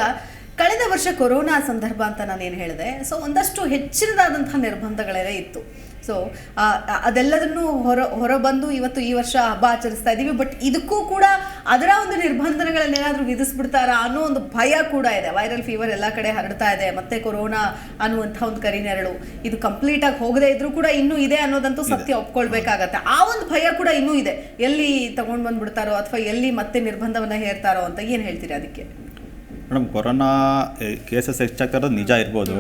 ಕಳೆದ ವರ್ಷ ಕೊರೋನಾ ಸಂದರ್ಭ ಅಂತ ನಾನೇನು ಹೇಳಿದೆ, ಸೊ ಒಂದಷ್ಟು ಹೆಚ್ಚಿನದಾದಂತಹ ನಿರ್ಬಂಧಗಳೆಲ್ಲ ಇತ್ತು. ಸೊ ಅದೆಲ್ಲದನ್ನು ಹೊರಬಂದು ಇವತ್ತು ಈ ವರ್ಷ ಹಬ್ಬ ಆಚರಿಸ್ತಾ ಇದ್ದೀವಿ. ಬಟ್ ಇದಕ್ಕೂ ಕೂಡ ಅದರ ಒಂದು ನಿರ್ಬಂಧಗಳನ್ನೇನಾದರೂ ವಿಧಿಸ್ಬಿಡ್ತಾರಾ ಅನ್ನೋ ಒಂದು ಭಯ ಕೂಡ ಇದೆ. ವೈರಲ್ ಫೀವರ್ ಎಲ್ಲ ಕಡೆ ಹರಡ್ತಾ ಇದೆ, ಮತ್ತೆ ಕೊರೋನಾ ಅನ್ನುವಂಥ ಒಂದು ಕರಿನೆರಳು ಇದು ಕಂಪ್ಲೀಟ್ ಆಗಿ ಹೋಗದೇ ಇದ್ರೂ ಕೂಡ ಇನ್ನೂ ಇದೆ ಅನ್ನೋದಂತೂ ಸತ್ಯ ಒಪ್ಕೊಳ್ಬೇಕಾಗತ್ತೆ. ಆ ಒಂದು ಭಯ ಕೂಡ ಇನ್ನೂ ಇದೆ, ಎಲ್ಲಿ ತಗೊಂಡು ಬಂದ್ಬಿಡ್ತಾರೋ ಅಥವಾ ಎಲ್ಲಿ ಮತ್ತೆ ನಿರ್ಬಂಧವನ್ನ ಹೇರ್ತಾರೋ ಅಂತ. ಏನು ಹೇಳ್ತೀರಿ ಅದಕ್ಕೆ? ಮೇಡಮ್, ಕೊರೋನಾ ಕೇಸಸ್ ಹೆಚ್ಚಾಗ್ತಾ ಇರೋದು ನಿಜ ಇರ್ಬೋದು.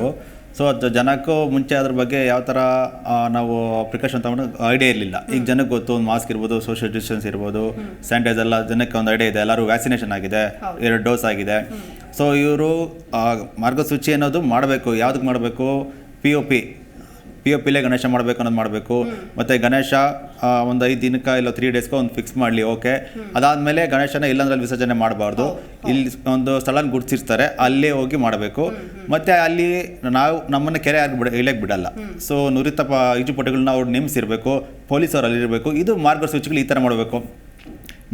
ಸೊ ಅದು ಜನಕ್ಕೂ ಮುಂಚೆ ಅದ್ರ ಬಗ್ಗೆ ಯಾವ ಥರ ನಾವು ಪ್ರಿಕಾಷನ್ ತೊಗೊಂಡು ಐಡಿಯಾ ಇರಲಿಲ್ಲ. ಈಗ ಜನಕ್ಕೆ ಗೊತ್ತು, ಒಂದು ಮಾಸ್ಕ್ ಇರ್ಬೋದು, ಸೋಷಿಯಲ್ ಡಿಸ್ಟೆನ್ಸ್ ಇರ್ಬೋದು, ಸ್ಯಾನಿಟೈಸರ್ ಎಲ್ಲ ಜನಕ್ಕೆ ಒಂದು ಐಡಿಯಾ ಇದೆ. ಎಲ್ಲರೂ ವ್ಯಾಕ್ಸಿನೇಷನ್ ಆಗಿದೆ, 2 ಡೋಸ್ ಆಗಿದೆ. ಸೊ ಇವರು ಮಾರ್ಗಸೂಚಿ ಅನ್ನೋದು ಮಾಡಬೇಕು. ಯಾವುದಕ್ಕೆ ಮಾಡಬೇಕು? POPಲೇ ಗಣೇಶ ಮಾಡಬೇಕು ಅನ್ನೋದು ಮಾಡಬೇಕು. ಮತ್ತು ಗಣೇಶ ಒಂದು 5 ದಿನಕ್ಕೆ ಇಲ್ಲ 3 ಡೇಸ್ಗೆ ಒಂದು ಫಿಕ್ಸ್ ಮಾಡಲಿ, ಓಕೆ. ಅದಾದಮೇಲೆ ಗಣೇಶನ ಇಲ್ಲಂದ್ರಲ್ಲಿ ವಿಸರ್ಜನೆ ಮಾಡಬಾರ್ದು. ಇಲ್ಲಿ ಒಂದು ಸ್ಥಳನ ಗುರುತಿಸ್ತಾರೆ, ಅಲ್ಲೇ ಹೋಗಿ ಮಾಡಬೇಕು. ಮತ್ತು ಅಲ್ಲಿ ನಮ್ಮನ್ನು ಕೆರೆ ಇಳಿಯಕ್ಕೆ ಬಿಡಲ್ಲ. ಸೊ ನುರಿತ ಈಜುಪಟುಗಳನ್ನ ಅವ್ರು ನೇಮಿಸಿರ್ಬೇಕು, ಪೊಲೀಸರು ಅಲ್ಲಿರಬೇಕು. ಇದು ಮಾರ್ಗಸೂಚಿಗಳು ಈ ಥರ ಮಾಡಬೇಕು.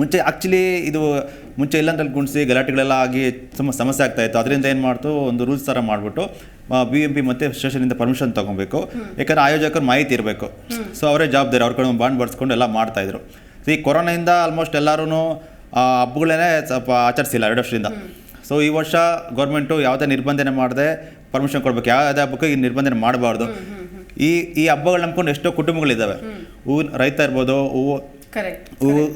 ಮುಂಚೆ ಇಲ್ಲಂದ್ರಲ್ಲಿ ಗುಣಿಸಿ ಗಲಾಟೆಗಳೆಲ್ಲ ಆಗಿ ಸಮಸ್ಯೆ ಆಗ್ತಾಯಿತ್ತು. ಅದರಿಂದ ಏನು ಮಾಡ್ತು, ಒಂದು ರೂಲ್ಸ್ ಥರ ಮಾಡಿಬಿಟ್ಟು BMP ಮತ್ತು ಸ್ಟೇಷನಿಂದ ಪರ್ಮಿಷನ್ ತೊಗೊಬೇಕು. ಯಾಕಂದರೆ ಆಯೋಜಕರು ಮಾಹಿತಿ ಇರಬೇಕು. ಸೊ ಅವರೇ ಜವಾಬ್ದಾರಿ, ಅವ್ರ ಕಡೆ ಬಾಂಡ್ ಬರ್ಸ್ಕೊಂಡು ಎಲ್ಲ ಮಾಡ್ತಾಯಿದ್ರು. ಸೊ ಈ ಕೊರೋನಾಯಿಂದ ಆಲ್ಮೋಸ್ಟ್ ಎಲ್ಲರೂ ಹಬ್ಬಗಳೇ ಸ್ವಲ್ಪ ಆಚರಿಸಿಲ್ಲ 2 ವರ್ಷದಿಂದ. ಸೊ ಈ ವರ್ಷ ಗೌರ್ಮೆಂಟು ಯಾವುದೇ ನಿರ್ಬಂಧನೆ ಮಾಡದೆ ಪರ್ಮಿಷನ್ ಕೊಡಬೇಕು. ಯಾವುದೇ ಹಬ್ಬಕ್ಕೂ ಈ ನಿರ್ಬಂಧನೆ ಮಾಡಬಾರ್ದು. ಈ ಹಬ್ಬಗಳು ನಂಬ್ಕೊಂಡು ಎಷ್ಟೋ ಕುಟುಂಬಗಳಿದ್ದಾವೆ. ರೈತ ಇರ್ಬೋದು,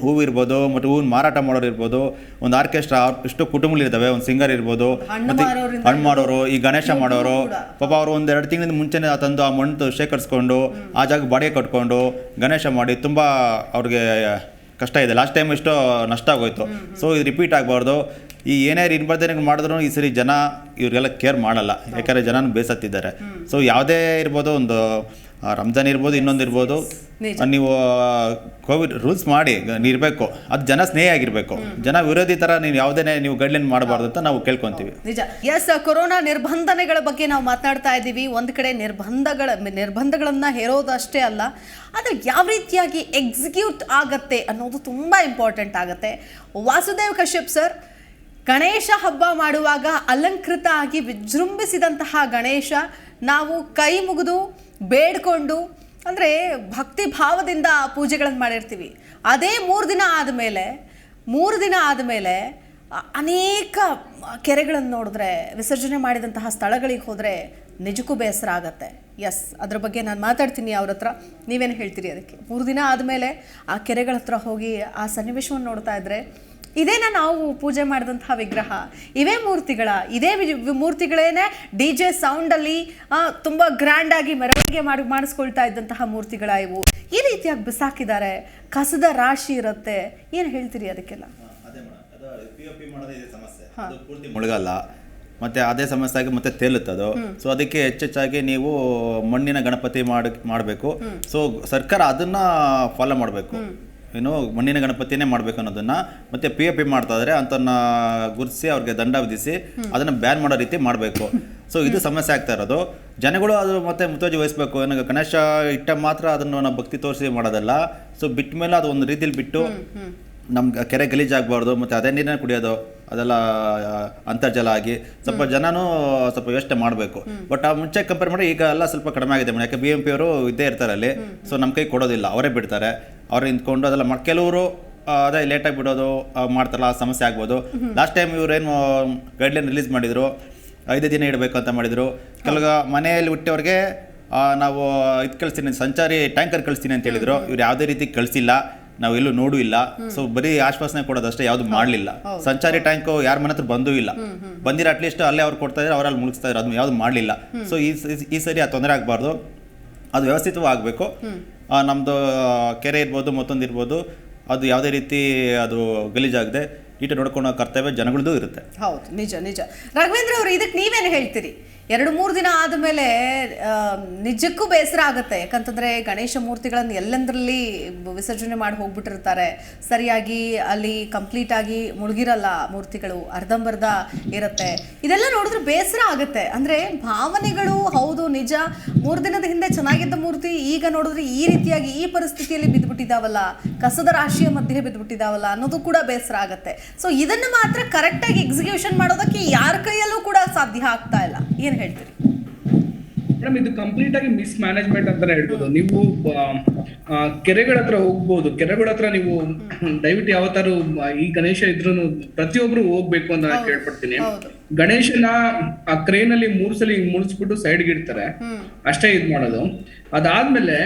ಹೂವು ಇರ್ಬೋದು, ಮತ್ತು ಹೂವಿನ ಮಾರಾಟ ಮಾಡೋರು ಇರ್ಬೋದು, ಒಂದು ಆರ್ಕೆಸ್ಟ್ರಾ, ಎಷ್ಟೋ ಕುಟುಂಬಗಳಿದ್ದಾವೆ. ಒಂದು ಸಿಂಗರ್ ಇರ್ಬೋದು, ಮತ್ತು ಹಣ್ಣು ಮಾಡೋರು, ಈ ಗಣೇಶ ಮಾಡೋರು, ಪಾಪ ಅವರು 1-2 ತಿಂಗಳಿಂದ ಮುಂಚೆನೇ ತಂದು ಆ ಮಣ್ಣು ಶೇಖರಿಸ್ಕೊಂಡು ಆ ಜಾಗ ಬಾಡಿಗೆ ಕಟ್ಕೊಂಡು ಗಣೇಶ ಮಾಡಿ ತುಂಬ ಅವ್ರಿಗೆ ಕಷ್ಟ ಇದೆ. ಲಾಸ್ಟ್ ಟೈಮ್ ಎಷ್ಟೋ ನಷ್ಟ ಆಗೋಯ್ತು. ಸೊ ಇದು ರಿಪೀಟ್ ಆಗಬಾರ್ದು. ಏನೇ ನಿರ್ಬಂಧನೆ ಮಾಡಿದ್ರು ಈ ಸರಿ ಜನ ಇವ್ರಿಗೆಲ್ಲ ಕೇರ್ ಮಾಡಲ್ಲ. ಯಾಕಂದರೆ ಜನನ ಬೇಸತ್ತಿದ್ದಾರೆ. ಸೊ ಯಾವುದೇ ಇರ್ಬೋದು, ಒಂದು ರಂಜಾನ್ ಇರ್ಬೋದು, ಇನ್ನೊಂದು ಇರ್ಬೋದು, ನೀವು ಕೋವಿಡ್ ರೂಲ್ಸ್ ಮಾಡಿ ಇರಬೇಕು. ಅದು ಜನ ಸ್ನೇಹ ಆಗಿರಬೇಕು. ಜನ ವಿರೋಧಿ ಥರ ನೀವು ಗೈಡ್ಲೈನ್ ಮಾಡಬಾರ್ದು ಅಂತ ನಾವು ಕೇಳ್ಕೊತೀವಿ. ನಿಜ. ಎಸ್, ಕೊರೋನಾ ನಿರ್ಬಂಧನೆಗಳ ಬಗ್ಗೆ ನಾವು ಮಾತನಾಡ್ತಾ ಇದ್ದೀವಿ. ಒಂದು ಕಡೆ ನಿರ್ಬಂಧಗಳನ್ನು ಹೇರೋದಷ್ಟೇ ಅಲ್ಲ, ಅದು ಯಾವ ರೀತಿಯಾಗಿ ಎಕ್ಸಿಕ್ಯೂಟ್ ಆಗತ್ತೆ ಅನ್ನೋದು ತುಂಬ ಇಂಪಾರ್ಟೆಂಟ್ ಆಗುತ್ತೆ. ವಾಸುದೇವ್ ಕಶ್ಯಪ್ ಸರ್, ಗಣೇಶ ಹಬ್ಬ ಮಾಡುವಾಗ ಅಲಂಕೃತ ಆಗಿ ವಿಜೃಂಭಿಸಿದಂತಹ ಗಣೇಶ ನಾವು ಕೈ ಮುಗಿದು ಬೇಡ್ಕೊಂಡು, ಅಂದರೆ ಭಕ್ತಿ ಭಾವದಿಂದ ಪೂಜೆಗಳನ್ನು ಮಾಡಿರ್ತೀವಿ. ಅದೇ 3 ದಿನ ಆದಮೇಲೆ ಅನೇಕ ಕೆರೆಗಳನ್ನು ನೋಡಿದ್ರೆ, ವಿಸರ್ಜನೆ ಮಾಡಿದಂತಹ ಸ್ಥಳಗಳಿಗೆ ಹೋದರೆ ನಿಜಕ್ಕೂ ಬೇಸರ ಆಗತ್ತೆ. ಎಸ್, ಅದ್ರ ಬಗ್ಗೆ ನಾನು ಮಾತಾಡ್ತೀನಿ ಅವ್ರ ಹತ್ರ. ನೀವೇನು ಹೇಳ್ತೀರಿ ಅದಕ್ಕೆ? 3 ದಿನ ಆದಮೇಲೆ ಆ ಕೆರೆಗಳ ಹತ್ರ ಹೋಗಿ ಆ ಸನ್ನಿವೇಶವನ್ನು ನೋಡ್ತಾ ಇದ್ರೆ, ಇದೇನ ನಾವು ಪೂಜೆ ಮಾಡಿದಂತಹ ವಿಗ್ರಹ, ಇದೇ ಮೂರ್ತಿಗಳೇನೆ DJ ಸೌಂಡಲ್ಲಿ ತುಂಬ ಗ್ರ್ಯಾಂಡಾಗಿ ಮೆರವಣಿಗೆ ಮಾಡಿಸ್ಕೊಳ್ತಾ ಇದ್ದಂತಹ ಮೂರ್ತಿಗಳ ಇವು. ಈ ರೀತಿಯಾಗಿ ಬಿಸಾಕಿದ್ದಾರೆ, ಕಸದ ರಾಶಿ ಇರುತ್ತೆ. ಏನು ಹೇಳ್ತೀರಿ ಅದಕ್ಕೆಲ್ಲ? POP ಮಾಡೋದೇ ಇದೆ ಸಮಸ್ಯೆ. ಅದು ಪೂರ್ತಿ ಮುಳುಗಲ್ಲ, ಮತ್ತು ಅದೇ ಸಮಸ್ಯೆ ಆಗಿ ಮತ್ತೆ ತೇಲುತ್ತದು. ಸೊ ಅದಕ್ಕೆ ಹೆಚ್ಚೆಚ್ಚಾಗಿ ನೀವು ಮಣ್ಣಿನ ಗಣಪತಿ ಮಾಡಬೇಕು. ಸೊ ಸರ್ಕಾರ ಅದನ್ನು ಫಾಲೋ ಮಾಡಬೇಕು. ಮಣ್ಣಿನ ಗಣಪತಿನೇ ಮಾಡಬೇಕು ಅನ್ನೋದನ್ನು. ಮತ್ತು POP ಮಾಡ್ತಾ ಇದ್ದಾರೆ ಅಂತನ್ನ ಗುರುತಿಸಿ ಅವ್ರಿಗೆ ದಂಡ ವಿಧಿಸಿ ಅದನ್ನು ಬ್ಯಾನ್ ಮಾಡೋ ರೀತಿ ಮಾಡಬೇಕು. ಸೊ ಇದು ಸಮಸ್ಯೆ ಆಗ್ತಾ ಇರೋದು. ಜನಗಳು ಅದು ಮತ್ತೆ ಮುತುವರ್ಜಿ ವಹಿಸ್ಬೇಕು. ನನಗೆ ಗಣೇಶ ಇಟ್ಟ ಮಾತ್ರ ಅದನ್ನು ನಾವು ಭಕ್ತಿ ತೋರಿಸಿ ಮಾಡೋದಲ್ಲ. ಸೊ ಬಿಟ್ಟ ಮೇಲೆ ಅದು ಒಂದು ರೀತಿಯಲ್ಲಿ ಬಿಟ್ಟು ನಮ್ಗೆ ಕೆರೆ ಗಲೀಜಾಗಬಾರ್ದು, ಮತ್ತು ಅದೇ ನೀರನ್ನ ಕುಡಿಯೋದು ಅದೆಲ್ಲ ಅಂತರ್ಜಲ ಆಗಿ ಸ್ವಲ್ಪ ಜನನೂ ಸ್ವಲ್ಪ ಯೋಚನೆ ಮಾಡಬೇಕು. ಬಟ್ ಆ ಮುಂಚೆ ಕಂಪೇರ್ ಮಾಡಿ ಈಗ ಎಲ್ಲ ಸ್ವಲ್ಪ ಕಡಿಮೆ ಆಗಿದೆ ಮೇಡಮ್. ಯಾಕೆ BMP ಅವರು ಇದ್ದೇ ಇರ್ತಾರೆ ಅಲ್ಲಿ. ಸೊ ನಮ್ಮ ಕೈ ಕೊಡೋದಿಲ್ಲ, ಅವರೇ ಬಿಡ್ತಾರೆ. ಅವ್ರು ನಿಂತ್ಕೊಂಡು ಅದೆಲ್ಲ ಮಾಡಿ ಕೆಲವರು ಅದೇ ಲೇಟಾಗಿ ಬಿಡೋದು ಮಾಡ್ತಾರಲ್ಲ, ಆ ಸಮಸ್ಯೆ ಆಗ್ಬೋದು. ಲಾಸ್ಟ್ ಟೈಮ್ ಇವರೇನು ಗೈಡ್ಲೈನ್ ರಿಲೀಸ್ ಮಾಡಿದರು, 5 ದಿನ ಇಡಬೇಕು ಅಂತ ಮಾಡಿದರು. ಕೆಲವು ಮನೆಯಲ್ಲಿ ಹುಟ್ಟೋರಿಗೆ ನಾವು ಇದು ಕಳಿಸ್ತೀನಿ, ಸಂಚಾರಿ ಟ್ಯಾಂಕರ್ ಕಳಿಸ್ತೀನಿ ಅಂತ ಹೇಳಿದರು. ಇವ್ರು ಯಾವುದೇ ರೀತಿ ಕಳಿಸಿಲ್ಲ, ನಾವು ಎಲ್ಲೂ ನೋಡೂ ಇಲ್ಲ. ಸೊ ಬರೀ ಆಶ್ವಾಸನೆ ಕೊಡೋದಷ್ಟೇ, ಯಾವುದು ಮಾಡಲಿಲ್ಲ. ಸಂಚಾರಿ ಟ್ಯಾಂಕು ಯಾರ ಮನೆ ಹತ್ರ ಬಂದೂ ಇಲ್ಲ. ಬಂದಿರೋ ಅಟ್ಲೀಸ್ಟ್ ಅಲ್ಲೇ ಅವ್ರು ಕೊಡ್ತಾ ಇದ್ದಾರೆ, ಅವರಲ್ಲಿ ಮುಳುಗಿಸ್ತಾ ಇದ್ದಾರೆ, ಅದನ್ನು ಯಾವುದು ಮಾಡಲಿಲ್ಲ. ಸೊ ಈ ಸರಿ ಆ ತೊಂದರೆ ಆಗಬಾರ್ದು, ಅದು ವ್ಯವಸ್ಥಿತವಾಗಿ ಆಗಬೇಕು. ನಮ್ಮದು ಕೆರೆ ಇರ್ಬೋದು, ಮತ್ತೊಂದು ಇರ್ಬೋದು, ಅದು ಯಾವುದೇ ರೀತಿ ಅದು ಗಲೀಜಾಗದೆ ನೀಟಾಗಿ ನೋಡ್ಕೊಳ್ಳೋ ಕರ್ತವ್ಯ ಜನಗಳದ್ದು ಇರುತ್ತೆ. ಹೌದು, ನಿಜ ನಿಜ. ರಾಘವೇಂದ್ರ ಅವರು, ಇದಕ್ಕೆ ನೀವೇನು ಹೇಳ್ತೀರಿ? 2-3 ದಿನ ಆದಮೇಲೆ ನಿಜಕ್ಕೂ ಬೇಸರ ಆಗುತ್ತೆ. ಯಾಕಂತಂದರೆ ಗಣೇಶ ಮೂರ್ತಿಗಳನ್ನು ಎಲ್ಲೆಂದರಲ್ಲಿ ವಿಸರ್ಜನೆ ಮಾಡಿ ಹೋಗ್ಬಿಟ್ಟಿರ್ತಾರೆ. ಸರಿಯಾಗಿ ಅಲ್ಲಿ ಕಂಪ್ಲೀಟಾಗಿ ಮುಳುಗಿರಲ್ಲ ಮೂರ್ತಿಗಳು, ಅರ್ಧಂಬರ್ಧ ಇರುತ್ತೆ. ಇದೆಲ್ಲ ನೋಡಿದ್ರೆ ಬೇಸರ ಆಗುತ್ತೆ. ಅಂದರೆ ಭಾವನೆಗಳು ಹೌದು ನಿಜ, 3 ದಿನದ ಹಿಂದೆ ಚೆನ್ನಾಗಿದ್ದ ಮೂರ್ತಿ ಈಗ ನೋಡಿದ್ರೆ ಈ ರೀತಿಯಾಗಿ ಈ ಪರಿಸ್ಥಿತಿಯಲ್ಲಿ ಬಿದ್ದುಬಿಟ್ಟಿದ್ದಾವಲ್ಲ, ಕಸದ ರಾಶಿಯ ಮಧ್ಯೆ ಬಿದ್ದುಬಿಟ್ಟಿದ್ದಾವಲ್ಲ ಅನ್ನೋದು ಕೂಡ ಬೇಸರ ಆಗುತ್ತೆ. ಸೊ ಇದನ್ನು ಮಾತ್ರ ಕರೆಕ್ಟಾಗಿ ಎಕ್ಸಿಕ್ಯೂಷನ್ ಮಾಡೋದಕ್ಕೆ ಯಾರ ಕೈಯಲ್ಲೂ ಕೂಡ ಸಾಧ್ಯ ಆಗ್ತಾ ಇಲ್ಲ. ಏನು ಹೇಳ್ತೀರಿ ಮೇಡಮ್? ಇದು ಕಂಪ್ಲೀಟ್ ಆಗಿ ಮಿಸ್ ಮ್ಯಾನೇಜ್ಮೆಂಟ್ ಅಂತಾನೆ ಹೇಳ್ಬೋದು. ನೀವು ಕೆರೆಗಳ ಹತ್ರ ಹೋಗ್ಬೋದು, ಕೆರೆಗಳ ಹತ್ರ ನೀವು ದಯವಿಟ್ಟು ಯಾವತ್ತಾರು ಈ ಗಣೇಶ ಇದ್ರು ಪ್ರತಿಯೊಬ್ರು ಹೋಗ್ಬೇಕು ಅಂತ ನಾನು ಕೇಳ್ಪಡ್ತೀನಿ. ಗಣೇಶನ ಆ ಕ್ರೇನ್ ಅಲ್ಲಿ 3 ಸಲ ಹಿಂಗ್ ಮುಳಿಸ್ಬಿಟ್ಟು ಸೈಡ್ಗೆ ಇಡ್ತಾರೆ, ಅಷ್ಟೇ ಇದ್ ಮಾಡೋದು. ಅದಾದ್ಮೇಲೆ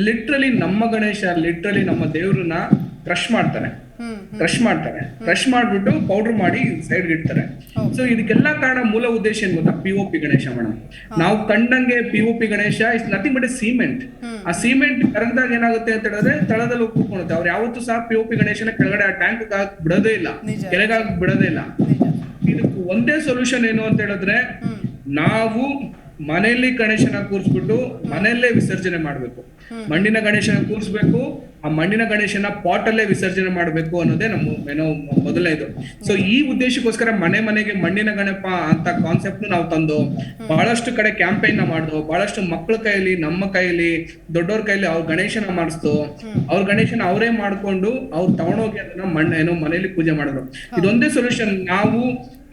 ಲಿಟ್ರಲಿ ನಮ್ಮ ಗಣೇಶ, ಲಿಟ್ರಲಿ ನಮ್ಮ ದೇವ್ರನ್ನ ಕ್ರಶ್ ಮಾಡ್ತಾರೆ, ಕ್ರಶ್ ಮಾಡ್ಬಿಟ್ಟು ಪೌಡರ್ ಮಾಡಿ ಸೈಡ್ಗೆ ಇಡ್ತಾರೆ. ಸೊ ಇದಕ್ಕೆಲ್ಲ ಕಾರಣ ಮೂಲ ಉದ್ದೇಶ ಏನ್ ಗೊತ್ತಾ? POP Ganesha madam. ನಾವು ಕಂಡಂಗೆ POP Ganesha is nothing but A cement. ಆ ಸಿಮೆಂಟ್ ಕರಗದಾಗ ಏನಾಗುತ್ತೆ ಅಂತ ಹೇಳಿದ್ರೆ ತಳದಲ್ಲಿ ಹೋಗಿ ಕೂತ್ಕೊಳ್ಳುತ್ತೆ. ಅವ್ರು ಯಾವತ್ತೂ ಸಹ POP ಗಣೇಶನ ಕೆಳಗಡೆ ಆ ಟ್ಯಾಂಕ್ ಬಿಡೋದೇ ಇಲ್ಲ, ಕೆಳಗಾಗಿ ಬಿಡೋದೇ ಇಲ್ಲ. ಇದಕ್ಕೆ ಒಂದೇ ಸೊಲ್ಯೂಷನ್ ಏನು ಅಂತ ಹೇಳಿದ್ರೆ, ನಾವು ಮನೆಯಲ್ಲಿ ಗಣೇಶನ ಕೂರಿಸ್ಬಿಟ್ಟು ಮನೆಯಲ್ಲೇ ವಿಸರ್ಜನೆ ಮಾಡ್ಬೇಕು. ಮಣ್ಣಿನ ಗಣೇಶನ ಕೂರಿಸ್ಬೇಕು, ಆ ಮಣ್ಣಿನ ಗಣೇಶನ ಪಾಟ್ ಅಲ್ಲೇ ವಿಸರ್ಜನೆ ಮಾಡ್ಬೇಕು ಅನ್ನೋದೇ ನಮ್ಮ ಏನೋ ಮೊದಲನೇದು. ಸೊ ಈ ಉದ್ದೇಶಕ್ಕೋಸ್ಕರ ಮನೆಗೆ ಮಣ್ಣಿನ ಗಣಪ ಅಂತ ಕಾನ್ಸೆಪ್ಟ್ ನಾವು ತಂದು ಬಹಳಷ್ಟು ಕಡೆ ಕ್ಯಾಂಪೇನ್ ಮಾಡಿದ್ವು. ಬಹಳಷ್ಟು ಮಕ್ಕಳ ಕೈಯಲ್ಲಿ, ನಮ್ಮ ಕೈಯಲ್ಲಿ, ದೊಡ್ಡವ್ರ ಕೈಯಲ್ಲಿ ಅವ್ರ ಗಣೇಶನ ಮಾಡಿಸ್ತು. ಅವ್ರ ಗಣೇಶನ ಅವರೇ ಮಾಡ್ಕೊಂಡು ಅವ್ರು ತಗೊಂಡೋಗಿ ಅದನ್ನ ಏನೋ ಮನೆಯಲ್ಲಿ ಪೂಜೆ ಮಾಡಿದ್ರು. ಇದೊಂದೇ ಸೊಲ್ಯೂಷನ್. ನಾವು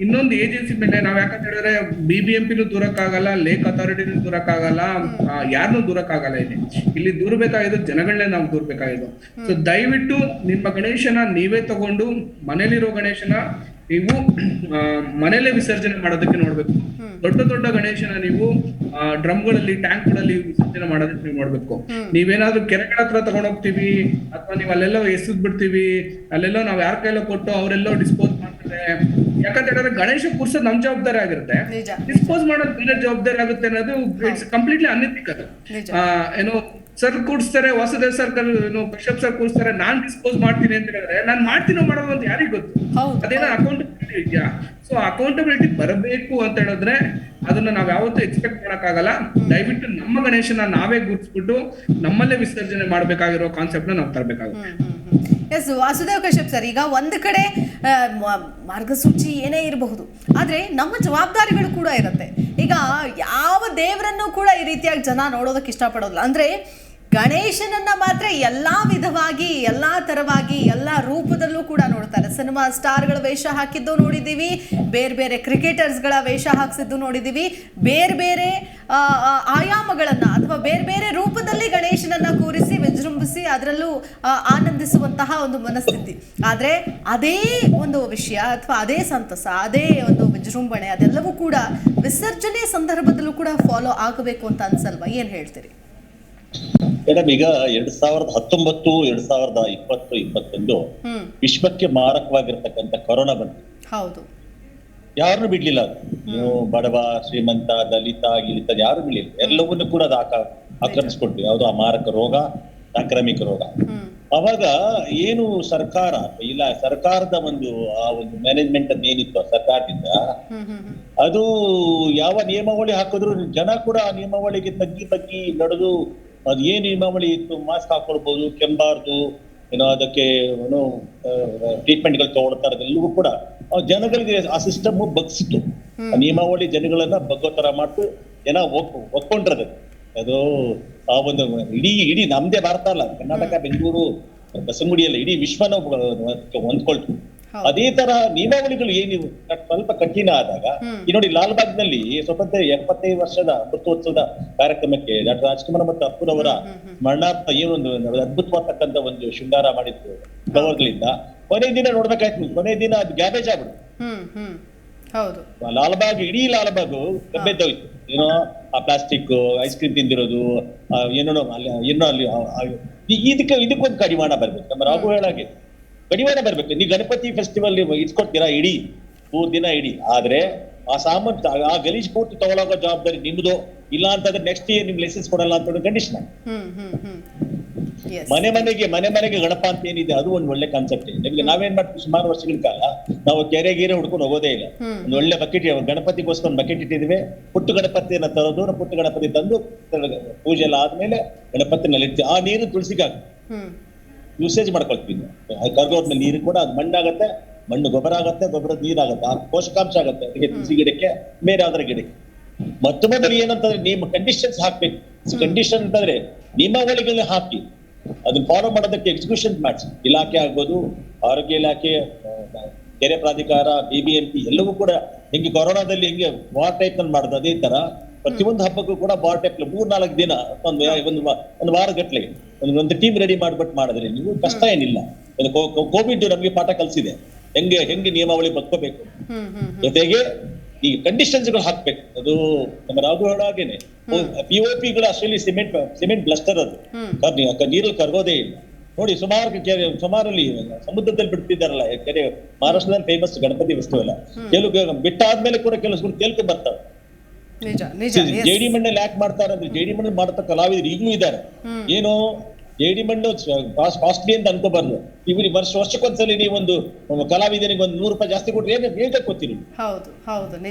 ಇನ್ನೊಂದು ಏಜೆನ್ಸಿ ಮೇಲೆ ನಾವ್ ಯಾಕಂತ ಹೇಳಿದ್ರೆ BBMPನೂ ದೂರಕ್ಕಾಗಲ್ಲ, ಲೇಕ್ ಅಥಾರಿಟಿನೂ ದೂರಕ್ಕಾಗಲ್ಲ, ಯಾರನ್ನೂ ದೂರಕ್ಕಾಗಲ್ಲ. ಇಲ್ಲಿ ದೂರಬೇಕಾಗಿದ್ದು ಜನಗಳನ್ನೇ ನಾವು ದೂರಬೇಕಾಗಿದ್ದು. ಸೊ ದಯವಿಟ್ಟು ನಿಮ್ಮ ಗಣೇಶನ ನೀವೇ ತಗೊಂಡು ಮನೇಲಿರೋ ಗಣೇಶನ ನೀವು ಮನೇಲೆ ವಿಸರ್ಜನೆ ಮಾಡೋದಕ್ಕೆ ನೋಡ್ಬೇಕು. ದೊಡ್ಡ ಗಣೇಶನ ನೀವು ಡ್ರಮ್ಗಳಲ್ಲಿ, ಟ್ಯಾಂಕ್ಗಳಲ್ಲಿ ವಿಸರ್ಜನೆ ಮಾಡೋದಕ್ಕೆ ನೀವು ನೋಡ್ಬೇಕು. ನೀವೇನಾದ್ರೂ ಕೆರೆಗಳ ಹತ್ರ ತಗೊಂಡೋಗ್ತೀವಿ ಅಥವಾ ನೀವು ಅಲ್ಲೆಲ್ಲೋ ಎಸೆದ್ ಬಿಡ್ತೀವಿ, ಅಲ್ಲೆಲ್ಲೋ ನಾವ್ ಯಾರ ಕೈಲೋ ಕೊಟ್ಟು ಅವರೆಲ್ಲೋ ಡಿಸ್ಪೋಸ್ ಮಾಡ್ತಾರೆ. ಯಾಕಂತ ಹೇಳಿದ್ರೆ ಗಣೇಶ ಕೂರ್ಸೋದು ನಮ್ ಜವಾಬ್ದಾರಿ ಆಗಿರುತ್ತೆ, ಡಿಸ್ಪೋಸ್ ಮಾಡೋದು ಬೇರೆ ಜವಾಬ್ದಾರಿ ಆಗುತ್ತೆ ಅನ್ನೋದು ಇಟ್ಸ್ ಕಂಪ್ಲೀಟ್ಲಿ ಅನ್ಎಥಿಕಲ್. ಏನೋ ಸರ್ ಕೂಡಿಸ್ತಾರೆ, ವಾಸುದೇವ್ ಸರ್ ಕಶ್ಯಪ್ ಸರ್ ಕೂಡಿಸ್ತಾರೆ, ನಾನ್ ಡಿಸ್ಪೋಸ್ ಮಾಡ್ತೀನಿ ಅಂತ ಹೇಳಿದ್ರೆ ನಾನ್ ಮಾಡ್ತೀನೋ ಮಾಡೋದು ಅಂತ ಯಾರಿಗ್ ಗೊತ್ತು? ಅದೇನೋ ಅಕೌಂಟಬಿಲಿಟಿ ಇದೆಯಾ? ಸೊ ಅಕೌಂಟಬಿಲಿಟಿ ಬರಬೇಕು ಅಂತ ಹೇಳಿದ್ರೆ ಅದನ್ನ ನಾವ್ ಯಾವತ್ತೂ ಎಕ್ಸ್ಪೆಕ್ಟ್ ಮಾಡಕ್ಕಾಗಲ್ಲ. ದಯವಿಟ್ಟು ನಮ್ಮ ಗಣೇಶನ ನಾವೇ ಗುರ್ಸ್ಬಿಟ್ಟು ನಮ್ಮಲ್ಲೇ ವಿಸರ್ಜನೆ ಮಾಡ್ಬೇಕಾಗಿರೋ ಕಾನ್ಸೆಪ್ಟ್ ನ ನಾವು ತರಬೇಕಾಗುತ್ತೆ. ಎಸ್, ವಾಸುದೇವ್ ಕಶ್ಯಪ್ ಸರ್, ಈಗ ಒಂದು ಕಡೆ ಮಾರ್ಗಸೂಚಿ ಏನೇ ಇರಬಹುದು, ಆದ್ರೆ ನಮ್ಮ ಜವಾಬ್ದಾರಿಗಳು ಕೂಡ ಇರುತ್ತೆ. ಈಗ ಯಾವ ದೇವರನ್ನು ಕೂಡ ಈ ರೀತಿಯಾಗಿ ಜನ ನೋಡೋದಕ್ಕೆ ಇಷ್ಟಪಡೋದಿಲ್ಲ. ಅಂದ್ರೆ ಗಣೇಶನನ್ನ ಮಾತ್ರ ಎಲ್ಲಾ ವಿಧವಾಗಿ, ಎಲ್ಲಾ ತರವಾಗಿ, ಎಲ್ಲಾ ರೂಪದಲ್ಲೂ ಕೂಡ ನೋಡ್ತಾರೆ. ಸಿನಿಮಾ ಸ್ಟಾರ್ಗಳ ವೇಷ ಹಾಕಿದ್ದು ನೋಡಿದ್ದೀವಿ, ಬೇರೆ ಬೇರೆ ಕ್ರಿಕೆಟರ್ಸ್ಗಳ ವೇಷ ಹಾಕಿಸಿದ್ದು ನೋಡಿದ್ದೀವಿ, ಬೇರೆ ಬೇರೆ ಆಯಾಮಗಳನ್ನ ಅಥವಾ ಬೇರೆ ಬೇರೆ ರೂಪದಲ್ಲಿ ಗಣೇಶನನ್ನ ಕೂರಿಸಿ ವಿಜೃಂಭಿಸಿ ಅದರಲ್ಲೂ ಆನಂದಿಸುವಂತಹ ಒಂದು ಮನಸ್ಥಿತಿ. ಆದ್ರೆ ಅದೇ ಒಂದು ವಿಷಯ ಅಥವಾ ಅದೇ ಸಂತಸ, ಅದೇ ಒಂದು ವಿಜೃಂಭಣೆ, ಅದೆಲ್ಲವೂ ಕೂಡ ವಿಸರ್ಜನೆ ಸಂದರ್ಭದಲ್ಲೂ ಕೂಡ ಫಾಲೋ ಆಗಬೇಕು ಅಂತ ಅನ್ಸಲ್ವಾ? ಏನ್ ಹೇಳ್ತೀರಿ ಮೇಡಮ್? ಈಗ 2019, 2020, 2021 ವಿಶ್ವಕ್ಕೆ ಮಾರಕವಾಗಿರ್ತಕ್ಕಂಥ ಕೊರೋನಾ ಬಂತು. ಹೌದು, ಯಾರನ್ನು ಬಿಡ್ಲಿಲ್ಲ. ಅದು ಬಡವ, ಶ್ರೀಮಂತ, ದಲಿತ, ಗಿಲಿತ ಯಾರು ಬಿಡ್ಲಿಲ್ಲ. ಎಲ್ಲವನ್ನೂ ಕೂಡ ಅದು ಆಕ್ರಮಿಸ್ಕೊಟ್ವಿ. ಯಾವುದು ಆ ಮಾರಕ ರೋಗ, ಸಾಂಕ್ರಾಮಿಕ ರೋಗ. ಅವಾಗ ಏನು ಸರ್ಕಾರ ಇಲ್ಲ, ಸರ್ಕಾರದ ಆ ಒಂದು ಮ್ಯಾನೇಜ್ಮೆಂಟ್ ಅನ್ನ ಏನಿತ್ತು ಸರ್ಕಾರದಿಂದ, ಅದು ಯಾವ ನಿಯಮಾವಳಿ ಹಾಕಿದ್ರು ಜನ ಕೂಡ ಆ ನಿಯಮಾವಳಿಗೆ ತಗ್ಗಿ ನಡೆದು, ಅದು ಏನ್ ನಿಯಮಾವಳಿ ಇತ್ತು, ಮಾಸ್ಕ್ ಹಾಕೊಳ್ಬಹುದು, ಕೆಂಬಾರ್ದು, ಅದಕ್ಕೆ ಟ್ರೀಟ್ಮೆಂಟ್ಗಳು ತಗೊಳ್ತಾರೆ, ಎಲ್ಲವೂ ಕೂಡ ಜನಗಳಿಗೆ ಆ ಸಿಸ್ಟಮ್ ಬಗ್ಸಿತ್ತು. ಆ ನಿಯಮಾವಳಿ ಜನಗಳನ್ನ ಬಗ್ಗೋ ತರ ಮಾಡ್ತು. ಜನ ಒಪ್ಕೊಂಡಿರೋದು. ಅದು ಆ ಒಂದು ಇಡೀ ನಮ್ದೇ ಭಾರತ ಅಲ್ಲ, ಕರ್ನಾಟಕ, ಬೆಂಗಳೂರು, ಬಸವನಗುಡಿಯಲ್ಲ, ಇಡೀ ವಿಶ್ವನ ಹೊಂದ್ಕೊಳ್ತು. ಅದೇ ತರ ನಿಯಮಾವಳಿಗಳು ಏನಿವು ಸ್ವಲ್ಪ ಕಠಿಣ ಆದಾಗ, ಈ ನೋಡಿ ಲಾಲ್ಬಾಗ್ನಲ್ಲಿ ಸ್ವತಂತ್ರ 75 ವರ್ಷದ ಅಮೃತೋತ್ಸವದ ಕಾರ್ಯಕ್ರಮಕ್ಕೆ ಡಾಕ್ಟರ್ ರಾಜ್ಕುಮಾರ್ ಮತ್ತು ಅಪ್ಪುರವರ ಸ್ಮರಣಾರ್ಥ ಏನೊಂದು ಅದ್ಭುತವಾಗ್ತಕ್ಕಂಥ ಒಂದು ಶೃಂಗಾರ ಮಾಡಿದ್ರು ಫ್ಲವರ್ಗಳಿಂದ. ಕೊನೆ ದಿನ ನೋಡ್ಬೇಕಾಯ್ತು, ಕೊನೆ ದಿನ ಅದು ಗ್ಯಾಬೇಜ್ ಆಗ್ಬಿಡುದು. ಲಾಲ್ಬಾಗ್, ಇಡೀ ಲಾಲ್ಬಾಗ್ ಗಬ್ಬೆದ್ದೋಯ್ತು. ಏನೋ ಆ ಪ್ಲಾಸ್ಟಿಕ್ ಐಸ್ ಕ್ರೀಮ್ ತಿಂದಿರೋದು, ಏನೋ ಅಲ್ಲಿ ಇದಕ್ಕೊಂದು ಕಡಿವಾಣ ಬರ್ಬೇಕು. ನಮ್ಮ ರಾಘು ಹೇಳಾಗೆ ಕಡಿವಾಣ ಬರ್ಬೇಕು. ನೀವು ಗಣಪತಿ ಫೆಸ್ಟಿವಲ್ ಇಟ್ಕೊಡ್ತೀರಾ ಇಡೀ 3 ದಿನ ಇಡೀ, ಆದ್ರೆ ಆ ಸಾಮಾನು ಆ ಗಲೀಜ್ ಪೂರ್ತಿ ತಗೊಳ್ಳೋಗೋ ಜವಾಬ್ದಾರಿ ನಿಮ್ದು. ಇಲ್ಲ ಅಂತಂದ್ರೆ ನೆಕ್ಸ್ಟ್ ಇಯರ್ ನಿಮ್ಗೆ ಲೈಸೆನ್ಸ್ ಕೊಡಲ್ಲ ಅಂತ ಕಂಡೀಷನ್. ಮನೆ ಮನೆಗೆ ಗಣಪ ಅಂತ ಏನಿದೆ ಅದು ಒಂದು ಒಳ್ಳೆ ಕಾನ್ಸೆಪ್ಟ್. ನಿಮ್ಗೆ ನಾವೇನ್ ಮಾಡ್ತೀವಿ, ಸುಮಾರು ವರ್ಷಗಳ ಕಾಲ ನಾವು ಕೆರೆ ಹುಡ್ಕೊಂಡು ಹೋಗೋದೇ ಇಲ್ಲ. ಒಂದು ಒಳ್ಳೆ ಬಕೆಟ್, ಗಣಪತಿಗೋಸ್ಕರ ಒಂದು ಬಕೆಟ್ ಇಟ್ಟಿದ್ವಿ. ಪುಟ್ಟ ಗಣಪತಿಯನ್ನ ತರೋದು, ಪುಟ್ಟ ಗಣಪತಿ ತಂದು ಪೂಜೆ ಎಲ್ಲ ಆದ್ಮೇಲೆ ಗಣಪತಿನಲ್ಲಿ ಇಡ್ತೀವಿ. ಆ ನೀರು ತುಳಸಿಗಾಗಿ ಯೂಸೇಜ್ ಮಾಡ್ಕೊಳ್ತೀವಿ. ಕರ್ಗೋದ್ಮೇಲೆ ನೀರು ಕೂಡ ಅದು ಮಣ್ಣಾಗತ್ತೆ, ಮಣ್ಣು ಗೊಬ್ಬರ ಆಗತ್ತೆ, ಗೊಬ್ಬರದ ನೀರಾಗತ್ತೆ, ಆ ಪೋಷಕಾಂಶ ಆಗತ್ತೆ ಅದಕ್ಕೆ, ತುಳಸಿ ಗಿಡಕ್ಕೆ, ಬೇರೆ ಯಾವ್ದಾರ ಗಿಡಕ್ಕೆ. ಮೊದಲು ಏನಂತಂದ್ರೆ ನಿಮ್ಮ ಕಂಡೀಷನ್ಸ್ ಹಾಕ್ಬೇಕು. ಕಂಡೀಷನ್ ಅಂತಂದ್ರೆ ನಿಯಮಾವಳಿಗಳನ್ನ ಹಾಕಿ ಅದನ್ನ ಫಾಲೋ ಮಾಡೋದಕ್ಕೆ ಎಕ್ಸಿಕ್ಯೂಷನ್ ಮಾಡಿಸಿ. ಇಲಾಖೆ ಆಗ್ಬೋದು, ಆರೋಗ್ಯ ಇಲಾಖೆ, ಕೆರೆ ಪ್ರಾಧಿಕಾರ, BBMP ಎಲ್ಲವೂ ಕೂಡ ಹೆಂಗೆ ಕೊರೋನಾದಲ್ಲಿ ಹೆಂಗೆ ವಾರ್ ಟೈಪ್ ನಲ್ಲಿ ಮಾಡುದು, ಅದೇ ತರ ಪ್ರತಿಯೊಂದು ಹಬ್ಬಕ್ಕೂ ಕೂಡ ವಾರ್ ಟೈಪ್ 3-4 ದಿನ ಒಂದು ವಾರ ಗಟ್ಲೆಗೆ ಒಂದು ಟೀಮ್ ರೆಡಿ ಮಾಡ್ಬಿಟ್ಟು ಮಾಡಿದ್ರೆ ನೀವು ಕಷ್ಟ ಏನಿಲ್ಲ. ಕೋವಿಡ್ ನಮ್ಗೆ ಪಾಠ ಕಲಿಸಿದೆ, ಹೆಂಗೆ ನಿಯಮಾವಳಿ ಬದುಕೋಬೇಕು. ಜೊತೆಗೆ ಈ ಕಂಡೀಷನ್ಸ್ ಗಳು ಹಾಕ್ಬೇಕು. ಅದು ನಮ್ಮ ರಾಘು ಹಾಗೇನೆ POPಗಳು ಅಷ್ಟರಲ್ಲಿ ಸಿಮೆಂಟ್ ಬ್ಲಸ್ಟರ್ ಅದು ನೀರಲ್ಲಿ ಕರಗೋದೇ ಇಲ್ಲ. ನೋಡಿ ಸುಮಾರಲ್ಲಿ ಸಮುದ್ರದಲ್ಲಿ ಬಿಡ್ತಿದ್ದಾರಲ್ಲ ಕೆರೆ, ಮಹಾರಾಷ್ಟ್ರದಲ್ಲಿ ಫೇಮಸ್ ಗಣಪತಿ ಫೆಸ್ಟಿವಲ್. ಕೆಲವು ಬಿಟ್ಟಾದ್ಮೇಲೆ ಕೂಡ ಕೆಲವು ತೇಲ್ಕೊಂಡು ಬರ್ತಾವೆ. ಜೇಡಿ ಮಣ್ಣಲ್ಲಿ ಯಾಕೆ ಮಾಡ್ತಾರೆ ಅಂದ್ರೆ, ಜೇಡಿ ಮಣ್ಣಲ್ಲಿ ಮಾಡ್ತಾ ಕಲಾವಿದರು ಈಗಲೂ ಇದ್ದಾರೆ. ಏನು ಜೇಡಿ ಮಣ್ಣು ಕಾಸ್ಟ್ಲಿ ಅಂತ ಅನ್ಕೋಬಾರ್ದು. ಇವ್ರಿ ವರ್ಷಕ್ಕೊಂದ್ಸಲಿ ನೀವು ಒಂದು ಕಲಾವಿದನಿಗೆ ಒಂದು 100 ರೂಪಾಯಿ ಜಾಸ್ತಿ ಕೊಟ್ರೆ ಏನ್ ತಕ್ಕೋತೀರಿ?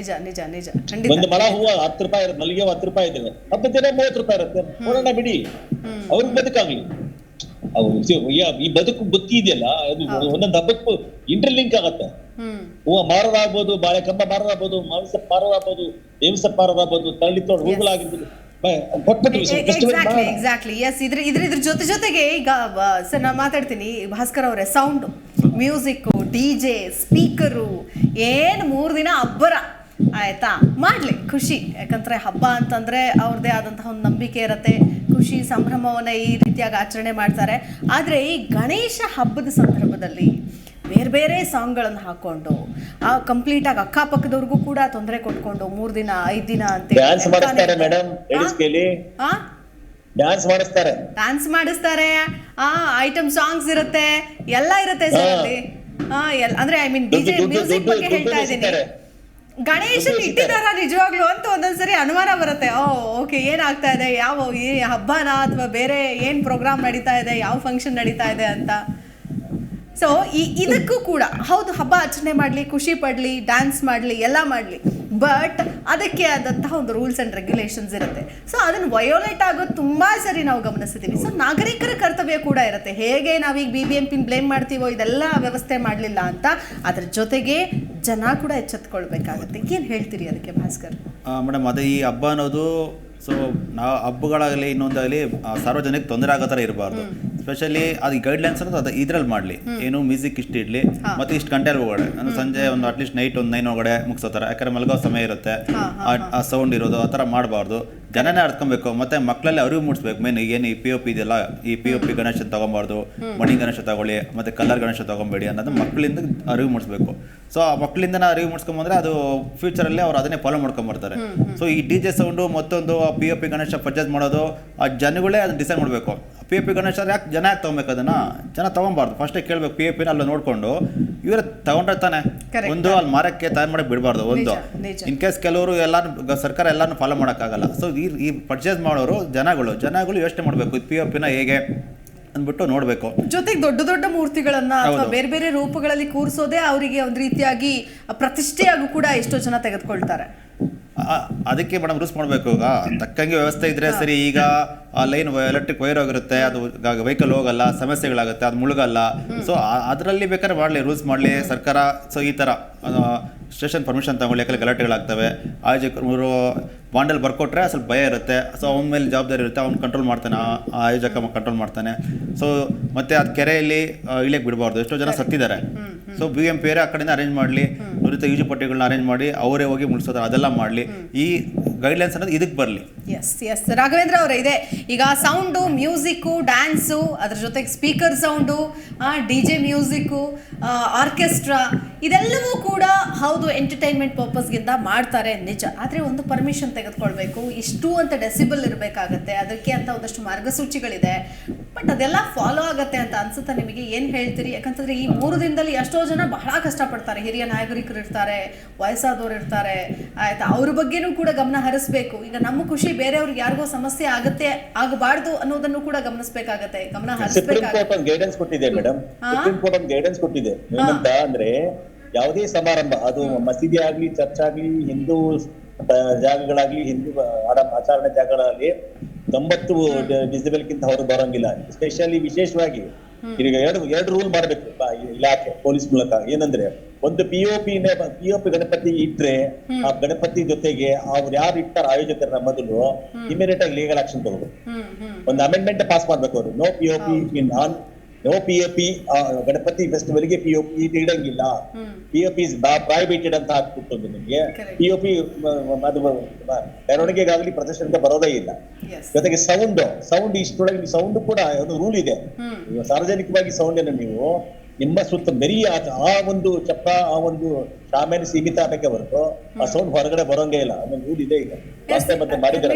ಒಂದು ಮಳ ಹೂವು 10 ರೂಪಾಯಿ ಇರುತ್ತೆ, ಮಲ್ಲಿಗೆ 10 ರೂಪಾಯಿ ಇದ್ದಾವೆ, ಹಬ್ಬದ ದಿನ 30 ರೂಪಾಯಿ ಇರುತ್ತೆ. ನೋಡೋಣ ಬಿಡಿ, ಅವ್ರಿಗೆ ಬದುಕಾಗ್ಲಿ. ಈ ಬದುಕು ಬುತ್ತಿ ಇದೆಯಲ್ಲ, ಅದು ಒಂದೊಂದು ಹಬ್ಬಕ್ಕೂ ಇಂಟರ್ಲಿಂಕ್ ಆಗತ್ತೆ. ಹೂವು ಮಾರೋರಾಗ್ಬೋದು, ಬಾಳೆ ಕಂಬ ಮಾರೋರಾಗ್ಬೋದು, ಮಾಂಸ ಮಾರೋರಾಗ್ಬೋದು, ದೇವಸ ಮಾರೋರಾಗ್ಬೋದು, ತಳ್ಳಿತೋಡು ಹೂಗಳಾಗಿರ್ಬೋದು. Exactly S. ಇದ್ರ ಜೊತೆಗೆ ಈಗ ಸರ್ ನಾ ಮಾತಾಡ್ತೀನಿ ಭಾಸ್ಕರ್ ಅವರೇ, ಸೌಂಡ್, ಮ್ಯೂಸಿಕ್, DJ, ಸ್ಪೀಕರು, ಏನು 3 ದಿನ ಅಬ್ಬರ ಆಯ್ತಾ, ಮಾಡ್ಲಿ ಖುಷಿ. ಯಾಕಂದ್ರೆ ಹಬ್ಬ ಅಂತಂದ್ರೆ ಅವ್ರದ್ದೇ ಆದಂತಹ ಒಂದು ನಂಬಿಕೆ ಇರತ್ತೆ, ಖುಷಿ ಸಂಭ್ರಮವನ್ನ ಈ ರೀತಿಯಾಗಿ ಆಚರಣೆ ಮಾಡ್ತಾರೆ. ಆದ್ರೆ ಈ ಗಣೇಶ ಹಬ್ಬದ ಸಂದರ್ಭದಲ್ಲಿ ಬೇರೆ ಸಾಂಗ್ಗಳನ್ನು ಹಾಕೊಂಡು ಆ ಕಂಪ್ಲೀಟ್ ಆಗಿ ಅಕ್ಕಪಕ್ಕದವ್ರಿಗೂ ಕೂಡ ತೊಂದರೆ ಕೊಟ್ಕೊಂಡು 3 ದಿನ 5 ದಿನ ಅಂತ ಡ್ಯಾನ್ಸ್ ಮಾಡಿಸ್ತಾರೆ. ಐಟಮ್ ಸಾಂಗ್ಸ್ ಇರುತ್ತೆ, ಎಲ್ಲ ಇರುತ್ತೆ ಸರ್ ಅಲ್ಲಿ. ಅಂದ್ರೆ ಐ ಮೀನ್ DJ ಮ್ಯೂಸಿಕ್ ಬಗ್ಗೆ ಹೇಳ್ತಾ ಇದ್ದೀನಿ. ಗಣೇಶನ್ ಇಟ್ಟಿದಾರ ನಿಜವಾಗ್ಲು ಅಂತ ಒಂದೊಂದ್ಸರಿ ಅನುಮಾನ ಬರುತ್ತೆ. ಓಕೆ, ಏನಾಗ್ತಾ ಇದೆ, ಯಾವ ಹಬ್ಬನ ಅಥವಾ ಬೇರೆ ಏನ್ ಪ್ರೋಗ್ರಾಮ್ ನಡೀತಾ ಇದೆ, ಯಾವ ಫಂಕ್ಷನ್ ನಡೀತಾ ಇದೆ ಅಂತ. ಸೊ ಇದಕ್ಕೂ ಕೂಡ ಹೌದು, ಹಬ್ಬ ಆಚರಣೆ ಮಾಡಲಿ, ಖುಷಿ ಪಡಲಿ, ಡ್ಯಾನ್ಸ್ ಮಾಡಲಿ, ಎಲ್ಲ ಮಾಡಲಿ, ಬಟ್ ಅದಕ್ಕೆ ಆದಂತಹ ಒಂದು ರೂಲ್ಸ್ ಆ್ಯಂಡ್ ರೆಗ್ಯುಲೇಷನ್ಸ್ ಇರುತ್ತೆ. ಸೊ ಅದನ್ನು ವಯೋಲೇಟ್ ಆಗೋದು ತುಂಬ ಸರಿ ನಾವು ಗಮನಿಸ್ತೀವಿ. ಸೊ ನಾಗರಿಕರ ಕರ್ತವ್ಯ ಕೂಡ ಇರುತ್ತೆ. ಹೇಗೆ ನಾವೀಗ BBMP ಬ್ಲೇಮ್ ಮಾಡ್ತೀವೋ, ಇದೆಲ್ಲ ವ್ಯವಸ್ಥೆ ಮಾಡಲಿಲ್ಲ ಅಂತ, ಅದ್ರ ಜೊತೆಗೆ ಜನ ಕೂಡ ಎಚ್ಚೆತ್ಕೊಳ್ಬೇಕಾಗುತ್ತೆ. ಏನು ಹೇಳ್ತೀರಿ ಅದಕ್ಕೆ ಭಾಸ್ಕರ್? ಮೇಡಮ್, ಅದೇ ಈ ಹಬ್ಬ ಅನ್ನೋದು, ಸೊ ನಾವು ಹಬ್ಬಗಳಾಗಲಿ ಇನ್ನೊಂದಾಗಲಿ ಸಾರ್ವಜನಿಕ ತೊಂದರೆ ಆಗೋ ಥರ ಇರಬಾರ್ದು. ಸ್ಪೆಷಲಿ ಅದು ಗೈಡ್ಲೈನ್ಸ್ ಅನ್ನೋದು ಅದು ಇದ್ರಲ್ಲಿ ಮಾಡಲಿ. ಏನು ಮ್ಯೂಸಿಕ್ ಇಷ್ಟು ಇಡಲಿ, ಮತ್ತು ಇಷ್ಟು ಗಂಟೆಲಿ ಒಳಗಡೆ, ನಾನು ಸಂಜೆ ಒಂದು ಅಟ್ಲೀಸ್ಟ್ ನೈಟ್ ಒಂದು 9 ಒಳಗಡೆ ಮುಗಿಸೋ ಥರ. ಯಾಕಂದರೆ ಮಲಗೋ ಸಮಯ ಇರುತ್ತೆ, ಆ ಸೌಂಡ್ ಇರೋದು ಆ ಥರ ಮಾಡಬಾರ್ದು. ಜನನೇ ಅರ್ತ್ಕೊಬೇಕು, ಮತ್ತು ಮಕ್ಕಳಲ್ಲಿ ಅರಿವು ಮೂಡಿಸ್ಬೇಕು. ಮೇನ್ ಏನು ಈ POP ಇದೆಯಲ್ಲ, ಈ POP ಗಣೇಶ ತೊಗೊಬಾರ್ದು, ಮಣಿ ಗಣೇಶ ತಗೊಳ್ಳಿ, ಮತ್ತು ಕಲರ್ ಗಣೇಶ ತೊಗೊಬೇಡಿ ಅನ್ನೋದು ಮಕ್ಕಳಿಂದ ಅರಿವು ಮೂಡಿಸ್ಬೇಕು. ಸೊ ಆ ಮಕ್ಕಳಿಂದ ಅರಿವು ಮೂಡಿಸ್ಕೊಂಬಂದ್ರೆ ಅದು ಫ್ಯೂಚರಲ್ಲಿ ಅವ್ರು ಅದನ್ನೇ ಫಾಲೋ ಮಾಡ್ಕೊಂಬರ್ತಾರೆ. ಸೊ ಈ DJ ಸೌಂಡು ಮತ್ತೊಂದು POP ಗಣೇಶ ಪರ್ಚೇಸ್ ಮಾಡೋದು, ಆ ಜನಗಳೇ ಅದನ್ನ ಡಿಸೈಡ್ ಮಾಡಬೇಕು. POP ಗಣೇಶ ಜನ ಯಾಕೆ ತೊಗೊಬೇಕು? ಅದನ್ನು ಜನ ತೊಗೊಬಾರ್ದು. ಫಸ್ಟೇ ಕೇಳಬೇಕು, POPನ ಅಲ್ಲ ನೋಡಿಕೊಂಡು ಇವ್ರ ತಗೊಂಡ್ರೆ ತಾನೆ ಒಂದು ಅಲ್ಲಿ ಮಾರಕ್ಕೆ ತಯಾರು ಮಾಡಕ್ಕೆ ಬಿಡಬಾರ್ದು. ಒಂದು ಇನ್ ಕೇಸ್ ಕೆಲವರು ಎಲ್ಲಾನು ಸರ್ಕಾರ ಎಲ್ಲಾನು ಫಾಲೋ ಮಾಡೋಕ್ಕಾಗಲ್ಲ. ಸೊ ಈ ಪರ್ಚೇಸ್ ಮಾಡೋರು ಜನಗಳು ಯೋಚನೆ ಮಾಡಬೇಕು, POPನ ಹೇಗೆ ಅಂದ್ಬಿಟ್ಟು ನೋಡಬೇಕು. ಜೊತೆಗೆ ದೊಡ್ಡ ಮೂರ್ತಿಗಳನ್ನ ಅಥವಾ ಬೇರೆ ರೂಪಗಳಲ್ಲಿ ಕೂರಿಸೋದೇ ಅವರಿಗೆ ಒಂದು ರೀತಿಯಾಗಿ ಪ್ರತಿಷ್ಠೆಯಾಗೂ ಕೂಡ ಎಷ್ಟೋ ಜನ ತೆಗೆದುಕೊಳ್ತಾರೆ. ಅದಕ್ಕೆ ಮೇಡಮ್ ರೂಲ್ಸ್ ಮಾಡಬೇಕು. ಈಗ ತಕ್ಕಂಗೆ ವ್ಯವಸ್ಥೆ ಇದ್ರೆ ಸರಿ. ಈಗ ಆ ಲೈನ್ ಎಲೆಕ್ಟ್ರಿಕ್ ವೈರ್ ಹೋಗಿರುತ್ತೆ, ಅದು ವೆಹಿಕಲ್ ಹೋಗಲ್ಲ, ಸಮಸ್ಯೆಗಳಾಗುತ್ತೆ, ಅದು ಮುಳುಗಲ್ಲ. ಸೊ ಅದರಲ್ಲಿ ಬೇಕಾದ್ರೆ ಮಾಡಲಿ, ರೂಲ್ಸ್ ಮಾಡಲಿ ಸರ್ಕಾರ. ಸೊ ಈ ಥರ ಸ್ಟೇಷನ್ ಪರ್ಮಿಷನ್ ತಗೊಳ್ಳಿ, ಯಾಕಂದರೆ ಗಲಾಟೆಗಳಾಗ್ತವೆ. ಆಯೋಜಕರು ಬಾಂಡಲ್ಲಿ ಬರ್ಕೊಟ್ರೆ ಸ್ವಲ್ಪ ಭಯ ಇರುತ್ತೆ. ಸೊ ಅವನ ಮೇಲೆ ಜವಾಬ್ದಾರಿ ಇರುತ್ತೆ, ಅವ್ನು ಕಂಟ್ರೋಲ್ ಮಾಡ್ತಾನೆ, ಆ ಆಯೋಜಕ ಕಂಟ್ರೋಲ್ ಮಾಡ್ತಾನೆ. ಸೊ ಮತ್ತು ಅದು ಕೆರೆಯಲ್ಲಿ ಇಳಿಯಕ್ಕೆ ಬಿಡಬಾರ್ದು. ಎಷ್ಟೋ ಜನ ಸತ್ತಿದ್ದಾರೆ. ಸೊ BMP ಆ ಕಡೆಯಿಂದ ಅರೇಂಜ್ ಮಾಡಲಿ, ನುರಿತ ಈಜು ಪಟ್ಟಿಗಳನ್ನ ಅರೇಂಜ್ ಮಾಡಿ ಅವರೇ ಹೋಗಿ ಮುಗಿಸೋದು ಅದೆಲ್ಲ ಮಾಡಲಿ. ಈ ಗೈಡ್ಲೈನ್ಸ್ ಅನ್ನೋದು ಇದಕ್ಕೆ ಬರಲಿ. ಎಸ್ ರಾಘವೇಂದ್ರ ಅವರೇ, ಇದೆ ಈಗ ಸೌಂಡು, ಮ್ಯೂಸಿಕ್ಕು, ಡ್ಯಾನ್ಸು, ಅದ್ರ ಜೊತೆಗೆ speaker sound, DJ music, orchestra, ಇದೆಲ್ಲವೂ ಕೂಡ ಹೌದು ಎಂಟರ್ಟೈನ್ಮೆಂಟ್ ಪರ್ಪಸ್ಗಿಂತ ಮಾಡ್ತಾರೆ ನಿಜ. ಆದರೆ ಒಂದು ಪರ್ಮಿಷನ್ ತೆಗೆದುಕೊಳ್ಬೇಕು, ಇಷ್ಟು ಅಂತ ಡೆಸಿಬಲ್ ಇರಬೇಕಾಗತ್ತೆ, ಅದಕ್ಕೆ ಅಂತ ಒಂದಷ್ಟು ಮಾರ್ಗಸೂಚಿಗಳಿದೆ. ಬಟ್ ಅದೆಲ್ಲ ಫಾಲೋ ಆಗತ್ತೆ ಅಂತ ಅನ್ಸುತ್ತಾ ನಿಮಗೆ? ಏನು ಹೇಳ್ತೀರಿ? ಯಾಕಂತಂದ್ರೆ ಈ 3 ದಿನದಲ್ಲಿ ಎಷ್ಟೋ ಜನ ಬಹಳ ಕಷ್ಟಪಡ್ತಾರೆ. ಹಿರಿಯ ನಾಗರಿಕರು ಇರ್ತಾರೆ, ವಯಸ್ಸಾದವರು ಇರ್ತಾರೆ, ಆಯ್ತಾ, ಅವ್ರ ಬಗ್ಗೆನೂ ಕೂಡ ಗಮನ ಹರಿಸ್ಬೇಕು. ಈಗ ನಮ್ಮ ಖುಷಿ ಬೇರೆಯವ್ರಿಗೆ ಯಾರಿಗೋ ಸಮಸ್ಯೆ ಆಗಬಾರ್ದು ಅನ್ನೋದನ್ನು ಕೂಡ ಗಮನಿಸಬೇಕಾಗತ್ತೆ, ಗಮನ ಹರಿಸ್ಬೇಕಾಗತ್ತೆ. ಗೈಡೆನ್ಸ್ ಕೊಟ್ಟಿದೆ ಮೇಡಮ್, ಸುಪ್ರೀಂ ಕೋರ್ಟ್ ಒಂದು ಗೈಡೆನ್ಸ್ ಕೊಟ್ಟಿದೆ. ಏನಂತ ಅಂದ್ರೆ ಯಾವುದೇ ಸಮಾರಂಭ, ಅದು ಮಸೀದಿ ಆಗ್ಲಿ, ಚರ್ಚ್ ಆಗ್ಲಿ, ಹಿಂದೂ ಜಾಗಗಳಾಗ್ಲಿ, ಹಿಂದೂ ಆಚರಣೆ ಜಾಗಗಳಲ್ಲಿ 90 ಡೆಸಿಬೆಲ್ಗಿಂತ ಹೊರಗೆ ಬರೋಂಗಿಲ್ಲ. ಸ್ಪೆಷಲಿ ವಿಶೇಷವಾಗಿ ಈಗ ಎರಡು ರೂಲ್ ಮಾಡಬೇಕು ಇಲಾಖೆ ಪೊಲೀಸ್ ಮೂಲಕ. ಏನಂದ್ರೆ ಒಂದು POP ಗಣಪತಿ ಇಟ್ರೆ ಆ ಗಣಪತಿ ಜೊತೆಗೆ ಅವ್ರು ಯಾರು ಇಟ್ಟಾರ ಆಯೋಜಕರ ಮೊದಲು ಇಮಿಡಿಯೇಟ್ ಆಗಿ ಲೀಗಲ್ ಆಕ್ಷನ್ ತಗೋಬೇಕು. ಒಂದು ಅಮೆಂಡ್ಮೆಂಟ್ ಪಾಸ್ ಮಾಡ್ಬೇಕು ಅವರು. ನೋ POP ಗಣಪತಿ ಫೆಸ್ಟಿವಲ್ಗೆ POP ಇಡಂಗಿಲ್ಲ, POP ಪ್ರಾಹಿಬಿಟೆಡ್ ಅಂತ ಹಾಕ್ಬಿಟ್ಟು ನಿಮಗೆ POP ಮೆರವಣಿಗೆಗಾಗ್ಲಿ ಪ್ರದರ್ಶನಕ್ಕೆ ಬರೋದೇ ಇಲ್ಲ. ಜೊತೆಗೆ ಸೌಂಡ್ ಇಷ್ಟೊಳಗೆ ಸೌಂಡ್ ಕೂಡ ಒಂದು ರೂಲ್ ಇದೆ. ಸಾರ್ವಜನಿಕವಾಗಿ ಸೌಂಡ್ ಅನ್ನು ನೀವು ನಿಮ್ಮ ಸುತ್ತ ಬರೀ ಆ ಒಂದು ಚಪ್ಪ, ಆ ಒಂದು ಸಾಮಾನ್ಯ ಸೀಮಿತ ಆಗಕ್ಕೆ ಹೊರತು ಆ ಸೌಂಡ್ ಹೊರಗಡೆ ಬರೋಂಗೇ ಇಲ್ಲ. ಅದೊಂದು ರೂಲ್ ಇದೆ. ಈಗ ಮತ್ತೆ ಮಾಡಿದ್ದಾರೆ,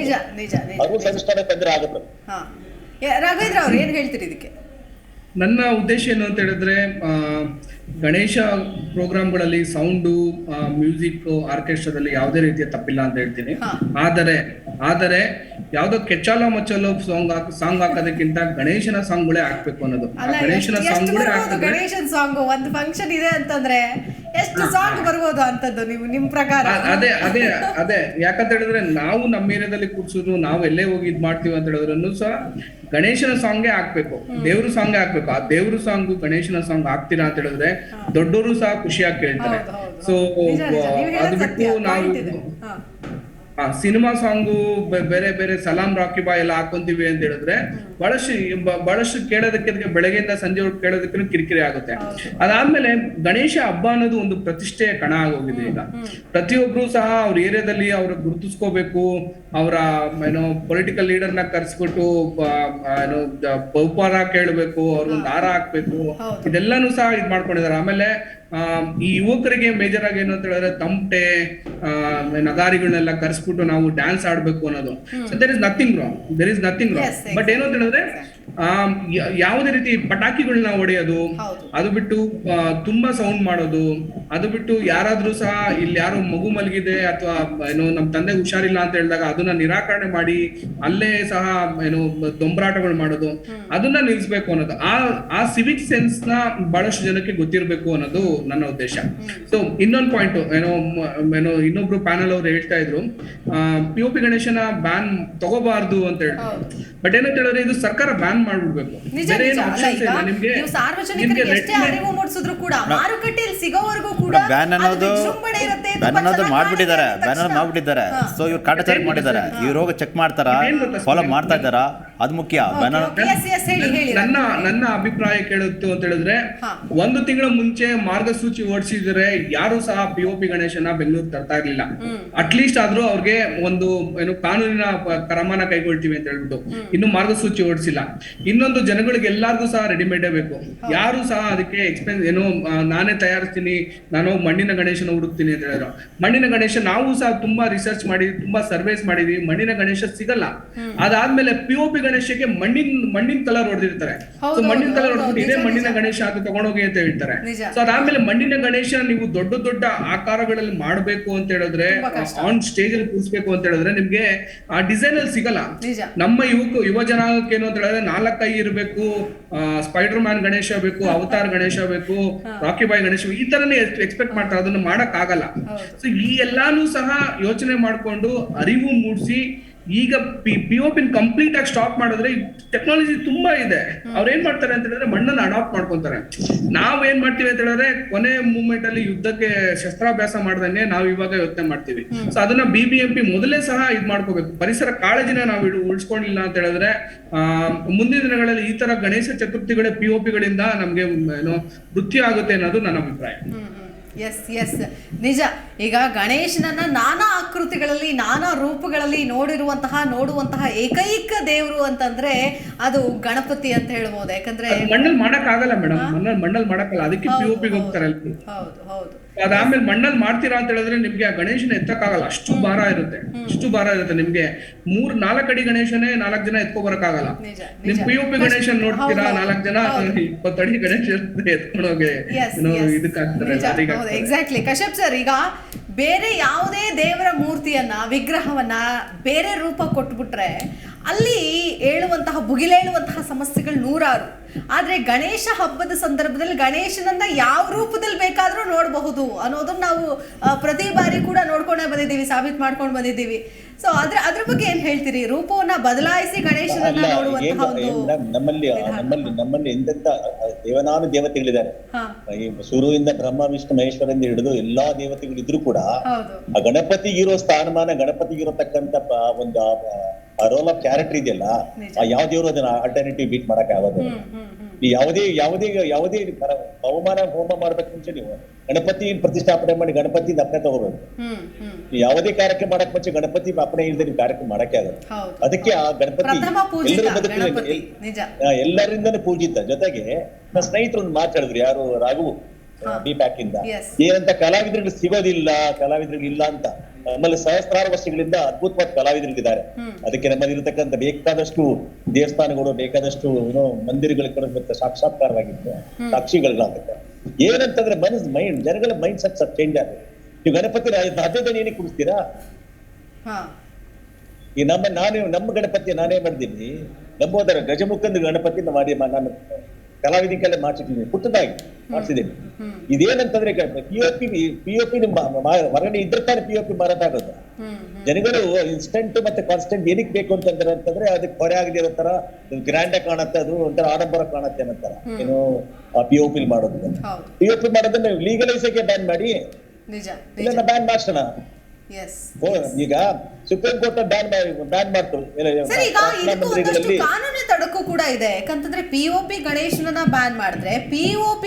ಅದು ಸಂಸ್ಕಾರ ತಂದ್ರೆ ಆಗುತ್ತೆ. ರಾಘವೇಂದ್ರ ಅವ್ರು ಏನ್ ಹೇಳ್ತೀರಿ ಇದಕ್ಕೆ? ನನ್ನ ಉದ್ದೇಶ ಏನು ಅಂತ ಹೇಳಿದ್ರೆ, ಗಣೇಶ ಪ್ರೋಗ್ರಾಮ್ಗಳಲ್ಲಿ ಸೌಂಡು, ಮ್ಯೂಸಿಕ್, ಆರ್ಕೆಸ್ಟ್ರಾದಲ್ಲಿ ಯಾವುದೇ ರೀತಿಯ ತಪ್ಪಿಲ್ಲ ಅಂತ ಹೇಳ್ತೀನಿ. ಆದರೆ ಯಾವ್ದೋ ಕೆಚ್ಚಲ ಮಚ್ಚಲು ಸಾಂಗ್ ಹಾಕೋದಕ್ಕಿಂತ ಗಣೇಶನ ಸಾಂಗ್ಗಳೇ ಹಾಕ್ಬೇಕು ಅನ್ನೋದು. ಗಣೇಶನ ಸಾಂಗ್ಗಳೇ ಹಾಕಿದ್ರೆ ಗಣೇಶನ್ ಸಾಂಗ್ ಒಂದು ಫಂಕ್ಷನ್ ಇದೆ ಅಂತಂದ್ರೆ ಎಷ್ಟು ಸಾಂಗ್ ಬರ್ಬೋದು ಅಂತದ್ದು ನಿಮ್ ಪ್ರಕಾರ? ಅದೇ ಯಾಕಂತ ಹೇಳಿದ್ರೆ ನಾವು ನಮ್ಮ ಏರಿಯಾದಲ್ಲಿ ಕೂರ್ಸಿದ್ರು, ನಾವು ಎಲ್ಲೇ ಹೋಗಿ ಇದ್ ಮಾಡ್ತೀವಿ ಅಂತ ಹೇಳಿದ್ರು ಸಹ ಗಣೇಶನ ಸಾಂಗೇ ಹಾಕ್ಬೇಕು, ದೇವ್ರ ಸಾಂಗೇ ಹಾಕ್ಬೇಕು. ಆ ದೇವ್ರ ಸಾಂಗು, ಗಣೇಶನ ಸಾಂಗ್ ಹಾಕ್ತೀರಾ ಅಂತ ಹೇಳಿದ್ರೆ ದೊಡ್ಡವರು ಸಹ ಖುಷಿಯಾಗಿ ಕೇಳ್ತಾರೆ. ಸೊ ಅದು ಬಿಟ್ಟು ನಾವು ಸಿನಿಮಾ ಸಾಂಗು, ಬೇರೆ ಬೇರೆ ಸಲಾಂ ರಾಕಿ ಬಾಯ್ ಎಲ್ಲ ಹಾಕೊಂತೀವಿ ಅಂತ ಹೇಳಿದ್ರೆ ಬಹಳಷ್ಟು ಕೇಳೋದಕ್ಕೆ, ಬೆಳಗ್ಗೆಯಿಂದ ಸಂಜೆವರೆಗೂ ಕೇಳೋದಕ್ಕೆ ಕಿರಿಕಿರಿ ಆಗುತ್ತೆ. ಅದಾದ್ಮೇಲೆ ಗಣೇಶ ಹಬ್ಬ ಅನ್ನೋದು ಒಂದು ಪ್ರತಿಷ್ಠೆಯ ಕಣ ಆಗೋಗಿದೆ. ಈಗ ಪ್ರತಿಯೊಬ್ರು ಸಹ ಅವ್ರ ಏರಿಯಾದಲ್ಲಿ ಅವ್ರ ಗುರುತಿಸ್ಕೋಬೇಕು. ಅವರ ಪೊಲಿಟಿಕಲ್ ಲೀಡರ್ನ ಕರ್ಸ್ಬಿಟ್ಟು ಬಹುಪಾರ ಕೇಳಬೇಕು, ಅವ್ರಿಗೊಂದು ಹಾರ ಹಾಕ್ಬೇಕು, ಇದೆಲ್ಲಾನು ಸಹ ಇದ್ ಮಾಡ್ಕೊಂಡಿದ್ದಾರೆ. ಆಮೇಲೆ ಈ ಯುವಕರಿಗೆ ಮೇಜರ್ ಆಗಿ ಏನು ಅಂತ ಹೇಳಿದ್ರೆ ತಮಟೆ, ನಗಾರಿಗಳನ್ನೆಲ್ಲ ಕರ್ಸ್ಬಿಟ್ಟು ನಾವು ಡ್ಯಾನ್ಸ್ ಆಡ್ಬೇಕು ಅನ್ನೋದು. So there is nothing wrong. But ಏನು ಅಂತ ಹೇಳಿದ್ರೆ ಯಾವುದೇ ರೀತಿ ಪಟಾಕಿಗಳನ್ನ ಹೊಡೆಯೋದು, ಅದು ಬಿಟ್ಟು ತುಂಬಾ ಸೌಂಡ್ ಮಾಡೋದು, ಅದು ಬಿಟ್ಟು ಯಾರಾದ್ರೂ ಸಹ ಇಲ್ಲಿ ಯಾರೋ ಮಗು ಮಲಗಿದೆ ಅಥವಾ ನಮ್ ತಂದೆ ಹುಷಾರಿಲ್ಲ ಅಂತ ಹೇಳಿದಾಗ ಅದನ್ನ ನಿರಾಕರಣೆ ಮಾಡಿ ಅಲ್ಲೇ ಸಹ ದೊಂಬರಾಟಗಳು ಮಾಡೋದು, ಅದನ್ನ ನಿಲ್ಸ್ಬೇಕು ಅನ್ನೋದು. ಆ ಸಿವಿಕ್ ಸೆನ್ಸ್ ನ ಬಹಳಷ್ಟು ಜನಕ್ಕೆ ಗೊತ್ತಿರ್ಬೇಕು ಅನ್ನೋದು ನನ್ನ ಉದ್ದೇಶ. ಸೊ ಇನ್ನೊಂದು ಪಾಯಿಂಟ್ ಇನ್ನೊಬ್ರು ಪ್ಯಾನಲ್ ಅವ್ರು ಹೇಳ್ತಾ ಇದ್ರು, POP ಗಣೇಶನ ಬ್ಯಾನ್ ತಗೋಬಾರ್ದು ಅಂತ ಹೇಳಿದ್ರು. ಬಟ್ ಏನಂತ ಹೇಳಿದ್ರೆ ಇದು ಸರ್ಕಾರ ಬ್ಯಾನ್ ಮಾಡ್ಬಿಡ್ಬೇಕು. ಬ್ಯಾನ್ ಅನ್ನೋದು ಮಾಡ್ಬಿಟ್ಟಿದ್ದಾರೆ. ಸೊ ಇವ್ರು ಕಾಟಾಚಾರ ಮಾಡಿದ್ದಾರೆ. ಇವ್ರು ಹೋಗಿ ಚೆಕ್ ಮಾಡ್ತಾರ, ಫಾಲೋ ಮಾಡ್ತಾ ಇದ್ದಾರಾ, ಅದು ಮುಖ್ಯ. ನನ್ನ ಅಭಿಪ್ರಾಯ ಕೇಳುತ್ತು ಅಂತ ಹೇಳಿದ್ರೆ, 1 ತಿಂಗಳ ಮುಂಚೆ ಮಾರ್ಗಸೂಚಿ ಹೊರಡಿಸಿದ್ರೆ ಯಾರು ಸಹ POP ಗಣೇಶನ ಬೆಂಗಳೂರು ತರ್ತಾ ಇರ್ಲಿಲ್ಲ. ಅಟ್ಲೀಸ್ಟ್ ಆದ್ರೂ ಅವ್ರಿಗೆ ಒಂದು ಕಾನೂನಿನ ಕ್ರಮನ ಕೈಗೊಳ್ತೀವಿ ಅಂತ ಹೇಳ್ಬಿಟ್ಟು ಇನ್ನು ಮಾರ್ಗಸೂಚಿ ಹೊರಡಿಸಿಲ್ಲ. ಇನ್ನೊಂದು, ಜನಗಳಿಗೆ ಎಲ್ಲಾರ್ಗೂ ಸಹ ರೆಡಿಮೇಡ್ ಬೇಕು. ಯಾರು ಸಹ ಅದಕ್ಕೆ ನಾನೇ ತಯಾರಿಸ್ತೀನಿ, ನಾನು ಮಣ್ಣಿನ ಗಣೇಶನ ಹುಡುಕ್ತೀನಿ ಅಂತ ಹೇಳಿದ್ರು. ಮಣ್ಣಿನ ಗಣೇಶ ನಾವು ಸಹ ತುಂಬಾ ರಿಸರ್ಚ್ ಮಾಡಿದ್ವಿ, ತುಂಬಾ ಸರ್ವೇಸ್ ಮಾಡಿದ್ವಿ, ಮಣ್ಣಿನ ಗಣೇಶ ಸಿಗಲ್ಲ. ಅದಾದ್ಮೇಲೆ POP ಗಣೇಶಕ್ಕೆ ಮಣ್ಣಿನ ಕಲರ್ ಹೊಡೆದಿರ್ತಾರೆ. ಸೊ ಮಣ್ಣಿನ ಕಲರ್ ಹೊಡೆದ್ಬಿಟ್ಟು ಇದೇ ಮಣ್ಣಿನ ಗಣೇಶ ಅದು ತಗೊಂಡೋಗಿ ಅಂತ ಹೇಳ್ತಾರೆ. ಸೊ ಅದಾದ್ಮೇಲೆ ಮಣ್ಣಿನ ಗಣೇಶ ನೀವು ದೊಡ್ಡ ದೊಡ್ಡ ಆಕಾರಗಳಲ್ಲಿ ಮಾಡ್ಬೇಕು ಅಂತ ಹೇಳಿದ್ರೆ, ಆನ್ ಸ್ಟೇಜ್ ಅಲ್ಲಿ ಕೂರಿಸ್ಬೇಕು ಅಂತ ಹೇಳಿದ್ರೆ ನಿಮ್ಗೆ ಆ ಡಿಸೈನ್ ಅಲ್ಲಿ ಸಿಗಲ್ಲ. ನಮ್ಮ ಯುವ ಜನಾಂಗಕ್ಕೆ ಏನು ಅಂತ ಹೇಳಿದ್ರೆ 4 ಕೈ ಇರಬೇಕು, ಸ್ಪೈಡರ್ ಮ್ಯಾನ್ ಗಣೇಶ ಬೇಕು, ಅವತಾರ್ ಗಣೇಶ ಬೇಕು, ರಾಕಿ ಬಾಯ್ ಗಣೇಶ, ಈ ತರನೇ ಎಕ್ಸ್ಪೆಕ್ಟ್ ಮಾಡ್ತಾರೆ. ಅದನ್ನ ಮಾಡಕ್ ಆಗಲ್ಲ. ಸೊ ಈ ಎಲ್ಲಾನು ಸಹ ಯೋಚನೆ ಮಾಡ್ಕೊಂಡು ಅರಿವು ಮೂಡಿಸಿ ಈಗ POP ಕಂಪ್ಲೀಟ್ ಆಗಿ ಸ್ಟಾಪ್ ಮಾಡಿದ್ರೆ ಟೆಕ್ನಾಲಜಿ ತುಂಬಾ ಇದೆ. ಅವ್ರು ಏನ್ ಮಾಡ್ತಾರೆ ಅಂತ ಹೇಳಿದ್ರೆ ಮಣ್ಣನ್ನ ಅಡಾಪ್ಟ್ ಮಾಡ್ಕೊಂತಾರೆ. ನಾವ್ ಏನ್ ಮಾಡ್ತೀವಿ ಅಂತ ಹೇಳಿದ್ರೆ ಕೊನೆ ಮೂವ್ಮೆಂಟ್ ಅಲ್ಲಿ ಯುದ್ಧಕ್ಕೆ ಶಸ್ತ್ರಾಭ್ಯಾಸ ಮಾಡ್ದಂಗೆ ನಾವು ಇವಾಗ ಯೋಚನೆ ಮಾಡ್ತೀವಿ. ಸೊ ಅದನ್ನ BBMP ಮೊದಲೇ ಸಹ ಇದ್ ಮಾಡ್ಕೋಬೇಕು. ಪರಿಸರ ಕಾಳಜಿನ ನಾವು ಉಳಿಸ್ಕೊಂಡಿಲ್ಲ ಅಂತ ಹೇಳಿದ್ರೆ ಮುಂದಿನ ದಿನಗಳಲ್ಲಿ ಈ ತರ ಗಣೇಶ ಚತುರ್ಥಿಗಳ POP ಗಳಿಂದ ನಮ್ಗೆ ಏನೋ ವೃತ್ತಿ ಆಗುತ್ತೆ ಅನ್ನೋದು ನನ್ನ ಅಭಿಪ್ರಾಯ. ಎಸ್ ನಿಜ. ಈಗ ಗಣೇಶನನ್ನ ನಾನಾ ಆಕೃತಿಗಳಲ್ಲಿ ನಾನಾ ರೂಪಗಳಲ್ಲಿ ನೋಡುವಂತಹ ಏಕೈಕ ದೇವರು ಅಂತಂದ್ರೆ ಅದು ಗಣಪತಿ ಅಂತ ಹೇಳ್ಬೋದು. ಯಾಕಂದ್ರೆ ಮಣ್ಣಲ್ಲಿ ಮಾಡಕ್ ಆಗಲ್ಲ ಮೇಡಮ್, ಮಣ್ಣಲ್ಲಿ ಮಾಡಕ್ಕಲ್ಲ, ಅದಕ್ಕೆ POP ಹೋಗ್ತಾರೆ ಅಲ್ಲಿ. ಹೌದು. ಅದಾದ್ಮೇಲೆ ಮಣ್ಣಲ್ಲಿ ಮಾಡ್ತೀರಾ ಅಂತ ಹೇಳಿದ್ರೆ ನಿಮ್ಗೆ ಆ ಗಣೇಶನ ಎತ್ತಕ್ಕಾಗಲ್ಲ, ಅಷ್ಟು ಭಾರ ಇರುತ್ತೆ. ನಿಮ್ಗೆ 3-4 ಅಡಿ ಗಣೇಶನೇ 4 ಜನ ಎತ್ಕೊ ಬರಕ್ಕಾಗಲ್ಲ. ನಿಮ್ POP ಗಣೇಶನ್ ನೋಡ್ತೀರಾ 4 ಜನ 20 ಅಡಿ ಗಣೇಶ ಎತ್ಕೊಂಡೋಗಿ ಇದಕ್ಕಾಗ್ತಾರೆ. ಎಕ್ಸಾಕ್ಟ್ಲಿ. ಕಶ್ಯಪ್ ಸರ್, ಈಗ ಬೇರೆ ಯಾವುದೇ ದೇವರ ಮೂರ್ತಿಯನ್ನ ವಿಗ್ರಹವನ್ನ ಬೇರೆ ರೂಪ ಕೊಟ್ಬಿಟ್ರೆ ಅಲ್ಲಿ ಭುಗಿಲೇಳುವಂತಹ ಸಮಸ್ಯೆಗಳು ನೂರಾರು. ಆದ್ರೆ ಗಣೇಶ ಹಬ್ಬದ ಸಂದರ್ಭದಲ್ಲಿ ಗಣೇಶನನ್ನ ಯಾವ ರೂಪದಲ್ಲಿ ಬೇಕಾದ್ರೂ ನೋಡಬಹುದು ಅನ್ನೋದನ್ನ ನಾವು ಪ್ರತಿ ಬಾರಿ ಕೂಡ ನೋಡ್ಕೊಂಡೇ ಬಂದಿದ್ದೀವಿ, ಸಾಬೀತು ಮಾಡ್ಕೊಂಡು ಬಂದಿದ್ದೀವಿ. ಸೊ ಅದ್ರ ಬಗ್ಗೆ ಏನ್ ಹೇಳ್ತೀರಿ? ರೂಪವನ್ನ ಬದಲಾಯಿಸಿ ಗಣೇಶನನ್ನ ನೋಡುವಂತಹ ಒಂದು ನಮ್ಮಲ್ಲಿ ಎಂತೆಂತ ದೇವನಾನು ದೇವತೆಗಳಿದ್ದಾರೆ. ಈ ಶುರುವಿಂದ ಬ್ರಹ್ಮ ವಿಷ್ಣು ಮಹೇಶ್ವರಿಂದ ಹಿಡಿದು ಎಲ್ಲಾ ದೇವತೆಗಳಿದ್ರು ಕೂಡ ಆ ಗಣಪತಿಗಿರೋ ಸ್ಥಾನಮಾನ, ಗಣಪತಿಗಿರತಕ್ಕಂತ ಒಂದು ರೋಲ್ ಆಫ್ ಕ್ಯಾರೆಕ್ಟರ್ ಇದೆಯಲ್ಲ, ಯಾವ ದೇವರು ಅದನ್ನ ಆಲ್ಟರ್ನೇಟಿವ್ ಬೀಟ್ ಮಾಡಕ್ ಆಗೋದು. ಯಾವುದೇ ಬಹುಮಾನ ಹೋಮ ಮಾಡ್ಬೇಕು ಮುಂಚೆ ನೀವು ಗಣಪತಿ ಪ್ರತಿಷ್ಠಾಪನೆ ಮಾಡಿ ಗಣಪತಿ ಅಪ್ಪಣೆ ತಗೋಬೇಕು. ಯಾವುದೇ ಕಾರ್ಯಕ್ರಮ ಮಾಡಕ್ ಮುಂಚೆ ಗಣಪತಿ ಅಪ್ಪಣೆ ಇಲ್ಲದೆ ನೀವು ಕಾರ್ಯಕ್ರಮ ಮಾಡಕ್ಕೆ ಆಗಲ್ಲ. ಅದಕ್ಕೆ ಆ ಗಣಪತಿ ಎಲ್ಲರೂ ಬದುಕಿನಲ್ಲಿ ಎಲ್ಲರಿಂದನೂ ಪೂಜಿತ. ಜೊತೆಗೆ ನನ್ನ ಸ್ನೇಹಿತರು ಒಂದು ಮಾತಾಡಿದ್ರು, ಯಾರು ರಾಘು BPAC ಇಂದ, ಏನಂತ ಕಲಾವಿದರಿಗೆ ಸಿಗೋದಿಲ್ಲ, ಕಲಾವಿದರಿಗೆ ಇಲ್ಲ ಅಂತ. ನಮ್ಮಲ್ಲಿ ಸಹಸ್ರಾರು ವರ್ಷಗಳಿಂದ ಅದ್ಭುತವಾದ ಕಲಾವಿದರಿದ್ದಾರೆ. ಅದಕ್ಕೆ ನಮ್ಮಲ್ಲಿ ಇರತಕ್ಕಂಥ ಬೇಕಾದಷ್ಟು ದೇವಸ್ಥಾನಗಳು, ಬೇಕಾದಷ್ಟು ಮಂದಿರಗಳ ಸಾಕ್ಷಾತ್ಕಾರವಾಗಿತ್ತು, ಸಾಕ್ಷಿಗಳಾಗುತ್ತೆ. ಏನಂತಂದ್ರೆ ಮೈಂಡ್ ಜನಗಳ ಮೈಂಡ್ ಸೆಟ್ ಚೇಂಜ್ ಆಗುತ್ತೆ. ನೀವು ಗಣಪತಿ ಹಬ್ಬದ ಏನೇ ಕುಡಿಸ್ತೀರಾ? ಈ ನಮ್ಮ ಗಣಪತಿ ನಾನೇ ಮಾಡಿದ್ದೀನಿ. ನಮ್ಮೋದರ ಗಜಮುಖಂದ ಗಣಪತಿ ನಾನು ಕಲಾವಿದಿಕೆಲ್ಲ ಮಾಡಿಸಿದ್ದೀನಿ, ಪುಟ್ಟದಾಗಿ ಮಾಡಿಸಿದ್ದೀನಿ. ಇದೇನಂತಂದ್ರೆ POP ಹೊರಗಡೆ ಇದ್ರೆ ತಾನೇ POP ಮಾರಾಟ ಆಗೋದು. ಜನಗಳು ಇನ್ಸ್ಟೆಂಟ್ ಮತ್ತೆ ಕಾನ್ಸ್ಟೆಂಟ್ ಏನಕ್ಕೆ ಬೇಕು ಅಂತಂದ್ರೆ ಅದಕ್ಕೆ ಹೊರೆ ಆಗದಿರೋ ತರ ಗ್ರ್ಯಾಂಡ್ ಆಗಿ ಕಾಣತ್ತೆ, ಅದು ಒಂಥರ ಆಡಂಬರ ಕಾಣತ್ತೆ ಅನ್ನೋತರ ಏನು POP ಮಾಡೋದು. POP ಮಾಡೋದನ್ನ ಲೀಗಲೈಸ್ ಆಗಿ ಬ್ಯಾನ್ ಮಾಡಿ, ಇಲ್ಲ ಬ್ಯಾನ್ ಮಾಡ್ಸೋಣ. ಈಗ ಸುಪ್ರೀಂ ಕೋರ್ಟ್ ಬ್ಯಾನ್ ಮಾಡ್ತು. ಕಾನೂನು ತಡಕು ಕೂಡ ಇದೆ. ಯಾಕಂತಂದ್ರೆ POP ಗಣೇಶನನ್ನ ಬ್ಯಾನ್ ಮಾಡಿದ್ರೆ POP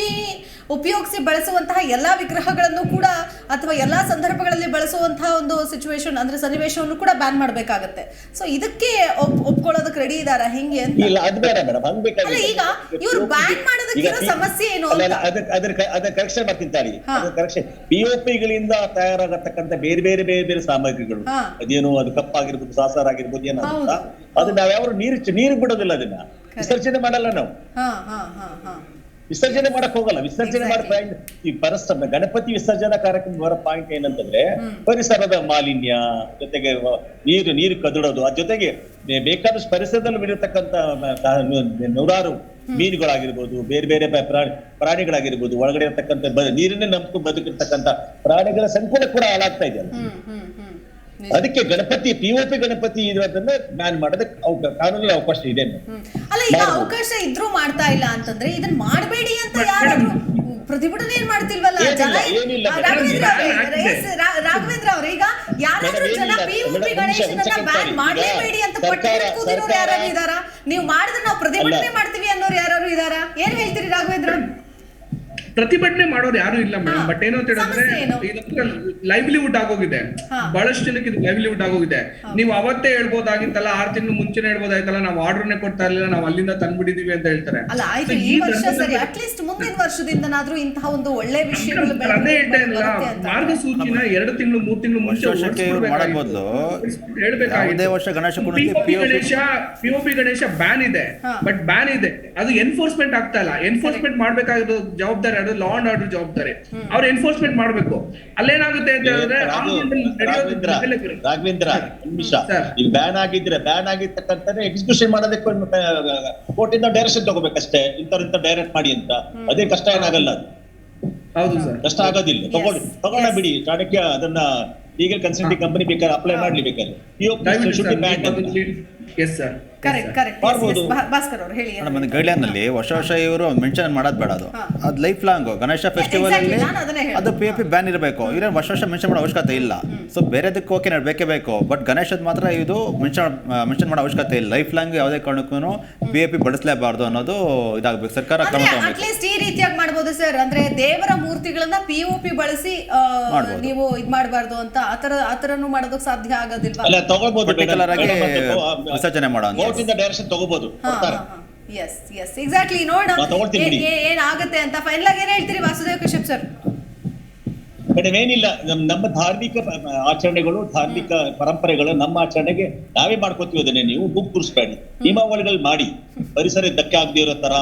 ಉಪಯೋಗಿಸಿ ಬಳಸುವಂತಹ ಎಲ್ಲಾ ವಿಗ್ರಹಗಳನ್ನು ಕೂಡ ಅಥವಾ ಎಲ್ಲಾ ಸಂದರ್ಭಗಳಲ್ಲಿ ಬಳಸುವಂತಹ ಒಂದು ಸಿಚುವೇಶನ್ ಅಂದ್ರೆ ಸನ್ನಿವೇಶವನ್ನು ಕೂಡ ಬ್ಯಾನ್ ಮಾಡ್ಬೇಕಾಗತ್ತೆ. ಸೊ ಇದಕ್ಕೆ ಒಪ್ಕೊಳ್ಳೋದಕ್ಕೆ ರೆಡಿ ಇದಾರ ಹೆಂಗೆ ಅಂತ? ಈಗ ಇವ್ರು ಬ್ಯಾನ್ ಮಾಡೋದಕ್ಕೆ ಸಮಸ್ಯೆ ಏನು? ಅದನ್ನ ಕರೆಕ್ಷನ್ ಮಾಡ್ತಿಂತಾಳಿ. ಕರೆಕ್ಷನ್ POP ಗಳಿಂದ ತಯಾರಾಗತಕ್ಕಂಥ ಬೇರೆ ಬೇರೆ ಬೇರೆ ಬೇರೆ ಸಾಮಗ್ರಿಗಳು, ಅದೇನು ಅದು ಕಪ್ಪಾಗಿರ್ಬೋದು, ಸಾಸಾರ ಆಗಿರ್ಬೋದು, ಏನೋ ಅದನ್ನ ನಾವ್ಯಾವ್ರು ನೀರು ಬಿಡೋದಿಲ್ಲ. ಅದನ್ನ ವಿಸರ್ಜನೆ ಮಾಡಲ್ಲ ನಾವು, ವಿಸರ್ಜನೆ ಮಾಡಕ್ ಹೋಗಲ್ಲ. ವಿಸರ್ಜನೆ ಮಾಡೋ ಪಾಯಿಂಟ್ ಈ ಪರಿಸರ ಗಣಪತಿ ವಿಸರ್ಜನಾ ಕಾರ್ಯಕ್ರಮ ಬರೋ ಪಾಯಿಂಟ್ ಏನಂತಂದ್ರೆ ಪರಿಸರದ ಮಾಲಿನ್ಯ, ಜೊತೆಗೆ ನೀರು ಕದಡೋದು, ಅದ್ರ ಜೊತೆಗೆ ಬೇಕಾದಷ್ಟು ಪರಿಸರದಲ್ಲಿ ಬಿಡಿರ್ತಕ್ಕಂಥ ನೂರಾರು ಮೀನುಗಳಾಗಿರ್ಬೋದು, ಬೇರೆ ಬೇರೆ ಪ್ರಾಣಿಗಳಾಗಿರ್ಬೋದು, ಒಳಗಡೆ ಇರತಕ್ಕಂಥ ನೀರನ್ನೇ ನಂಬಿಕೊಂಡು ಬದುಕಿರ್ತಕ್ಕಂಥ ಪ್ರಾಣಿಗಳ ಸಂಕುಲ ಕೂಡ ಹಾಳಾಗ್ತಾ ಇದೆಯಲ್ಲ. ಅದಕ್ಕೆ ಗಣಪತಿ POP ಗಣಪತಿ ಇರೋದನ್ನ ಬ್ಯಾನ್ ಮಾಡೋದಕ್ಕೆ ಕಾನೂನಲ್ಲಿ ಅವಕಾಶ ಇದೆ. ಅಲ್ಲ, ಈಗ ಅವಕಾಶ ಇದ್ರೂ ಮಾಡ್ತಾ ಇಲ್ಲ ಅಂತಂದ್ರೆ ಇದನ್ನ ಮಾಡಬೇಡಿ ಅಂತ ಯಾರಾದ್ರೂ ಪ್ರತಿಭಟನೆ ಏನ್ ಮಾಡ್ತಿಲ್ವಲ್ಲ ಜನ? ರಾಘವೇಂದ್ರ ಅವ್ರ, ಈಗ ಯಾರಾದ್ರೂ ಜನ POP ಗಣೇಶನನ್ನ ಬ್ಯಾನ್ ಮಾಡಲೇಬೇಡಿ ಅಂತ ಪಟ್ಟು ಕೂತಿರೋರು ಯಾರು ಇದಾರ? ನೀವು ಮಾಡಿದ್ರೆ ನಾವು ಪ್ರತಿಭಟನೆ ಮಾಡ್ತೀವಿ ಅನ್ನೋರು ಯಾರು ಇದಾರ? ಏನ್ ಹೇಳ್ತೀರಿ ರಾಘವೇಂದ್ರ? ಪ್ರತಿಭಟನೆ ಮಾಡೋರು ಯಾರು ಇಲ್ಲ ಮೇಡಮ್. ಬಟ್ ಏನಂತ ಹೇಳಿದ್ರೆ ಸಮಸ್ಯೆ ಏನು? ಇದೊಂದು ಲೈವ್ಲಿಹುಡ್ ಆಗೋಗಿದೆ. ಬಹಳಷ್ಟು ಜನಕ್ಕೆ ಇದು ಲೈವ್ಲಿಹುಡ್ ಆಗೋಗಿದೆ. ನೀವು ಅವತ್ತೇ ಹೇಳ್ಬೋದಾಗಿತ್ತಲ್ಲ, 6 ತಿಂಗಳು ಮುಂಚೆನೆ ಹೇಳ್ಬೋದಾಗಿತ್ತಲ್ಲ, ನಾವು ಆರ್ಡರ್ನೇ ಕೊಡ್ತಾ ಇರ್ಲಿಲ್ಲ, ನಾವು ಅಲ್ಲಿಂದ ತಂದ್ಬಿಟ್ಟಿದೀವಿ ಅಂತ ಹೇಳ್ತಾರೆ. ಅಲ್ಲ ಆಯ್ತು, ಈ ವರ್ಷ ಸರಿ, ಅಟ್ಲೀಸ್ಟ್ ಮುಂದಿನ ವರ್ಷದಿಂದನಾದ್ರೂ ಇಂತಹ ಒಂದು ಒಳ್ಳೆ ವಿಷಯಗಳು ಅದೇ ಹೇಳ್ತಾ ಇಲ್ಲ, ಮಾರ್ಗಸೂಚಿನ 2 ತಿಂಗಳು 3 ತಿಂಗಳು ಮುಂಚೆ ವರ್ಷಕ್ಕೆ ಇವ್ರು ಮಾಡೋ ಬದಲು ಯಾವುದೇ ವರ್ಷ ಗಣೇಶ ಪಿಒಪಿ ಗಣೇಶ ಬ್ಯಾನ್ ಇದೆ, ಬಟ್ ಬ್ಯಾನ್ ಇದೆ, ಅದು ಎನ್ಫೋರ್ಸ್ಮೆಂಟ್ ಆಗ್ತಾ ಇಲ್ಲ. ಎನ್ಫೋರ್ಸ್ಮೆಂಟ್ ಮಾಡ್ಬೇಕಾಗಿರೋ ಜವಾಬ್ದಾರಿ ಅದು ಲಾ ಅಂಡ್ ಆರ್ಡರ್ ಜವಾಬ್ದಾರಿ. ಅವ್ರು ಎನ್ಫೋರ್ಸ್ಮೆಂಟ್ ಮಾಡ್ಬೇಕು. ಅಲ್ಲೇನಾಗುತ್ತೆ ಅಂತ ಹೇಳಿದ್ರೆ ರಾಘವೇಂದ್ರ ನಿಮಿಷ, ಈಗ ಬ್ಯಾನ್ ಆಗಿರ್ತಕ್ಕಂತಾನೆ ಎಕ್ಸಿಕ್ಯೂಷನ್ ಮಾಡೋದಕ್ಕೆ ಕೋರ್ಟ್ ಇಂದ ಡೈರೆಕ್ಷನ್ ತಗೋಬೇಕಷ್ಟೇ, ಇಂಥ ಡೈರೆಕ್ಟ್ ಮಾಡಿ ಅಂತ. ಅದೇ ಕಷ್ಟ ಏನಾಗಲ್ಲ, ಅದು ಹೌದು ಸರ್, ಕಷ್ಟ ಆಗೋದಿಲ್ಲ. ತಗೊಂಡ ಬಿಡಿ, ಚಾಣಕ್ಯ ಅದನ್ನ ಲೀಗಲ್ ಕನ್ಸಲ್ಟಿಂಗ್ ಕಂಪನಿ ಬೇಕಾದ್ರೆ ಅಪ್ಲೈ ಮಾಡ್ಲಿ ಬೇಕಾದ್ರೆ. ಎಸ್ ಸರ್, ಭಾಸ್ಕರ್ ಅವರು ಹೇಳಿ. ಒಂದು ಗೈಡ್ಲೈನ್ ನಲ್ಲಿ ವರ್ಷ ಇವರು ಮೆನ್ಷನ್ ಮಾಡೋದು ಬೇಡ, ಅದು ಲೈಫ್ ಲಾಂಗ್ ಗಣೇಶ ಫೆಸ್ಟಿವಲ್ ಅಲ್ಲಿ ಅದು POP ಬ್ಯಾನ್ ಇರಬೇಕು. ಇವ್ರೆ ವರ್ಷ ಮೆನ್ಷನ್ ಮಾಡೋ ಅವಶ್ಯಕತೆ ಇಲ್ಲ. ಸೊ ಬೇರೆದಕ್ಕೆ ಓಕೆ ಬೇಕೇ ಬೇಕು, ಬಟ್ ಗಣೇಶದ್ ಮಾತ್ರ ಇದು ಮೆನ್ಷನ್ ಮಾಡೋ ಅವಶ್ಯಕತೆ ಇಲ್ಲ. ಲೈಫ್ ಲಾಂಗ್ ಯಾವುದೇ ಕಾರಣಕ್ಕೂ POP ಬಳಸಲೇಬಾರ್ದು ಅನ್ನೋದು ಇದಾಗಬೇಕು. ಸರ್ಕಾರ ಕ್ರಮ ತಗೊಬೇಕು. ಅಟ್ಲೀಸ್ಟ್ ಈ ರೀತಿಯಾಗಿ ಮಾಡ್ಬೋದು ಸರ್, ಅಂದ್ರೆ ದೇವರ ಮೂರ್ತಿಗಳನ್ನ POP ಬಳಸಿ ನೀವು ಇದ್ ಮಾಡಬಾರ್ದು ಅಂತ ಆತರನು ಮಾಡೋದಕ್ಕೆ ಸಾಧ್ಯ ಆಗೋದಿಲ್ವಾ? ಅಲ್ಲ, ತಗೋಬಹುದು, ಪರ್ಟಿಕ್ಯುಲರ್ ಆಗಿ ವಿಸರ್ಜನೆ ಮಾಡೋ ಡೈರೆಕ್ಷನ್ ತಗೋಬಹುದು. Yes exactly. ನೋಡೋಣ ಏನಾಗುತ್ತೆ ಅಂತ. ಫೈನಲ್ ಆಗಿ ಏನ್ ಹೇಳ್ತೀರಿ ವಾಸುದೇವ್ ಕಶ್ಯಪ್ ಸರ್? ಮೇಡಮ್ ಏನಿಲ್ಲ, ನಮ್ಮ ಧಾರ್ಮಿಕ ಆಚರಣೆಗಳು, ಧಾರ್ಮಿಕ ಪರಂಪರೆಗಳು, ನಮ್ಮ ಆಚರಣೆಗೆ ನಾವೇ ಮಾಡ್ಕೋತೀವಿ. ಅದನ್ನೇ ನೀವು ಗುಂಪು ಕೂರಿಸ್ಬೇಡಿ, ನಿಯಮಾವಳಿಗಳು ಮಾಡಿ. ಪರಿಸರ ಧಕ್ಕೆ ಆಗದೆ ಇರೋ ತರ,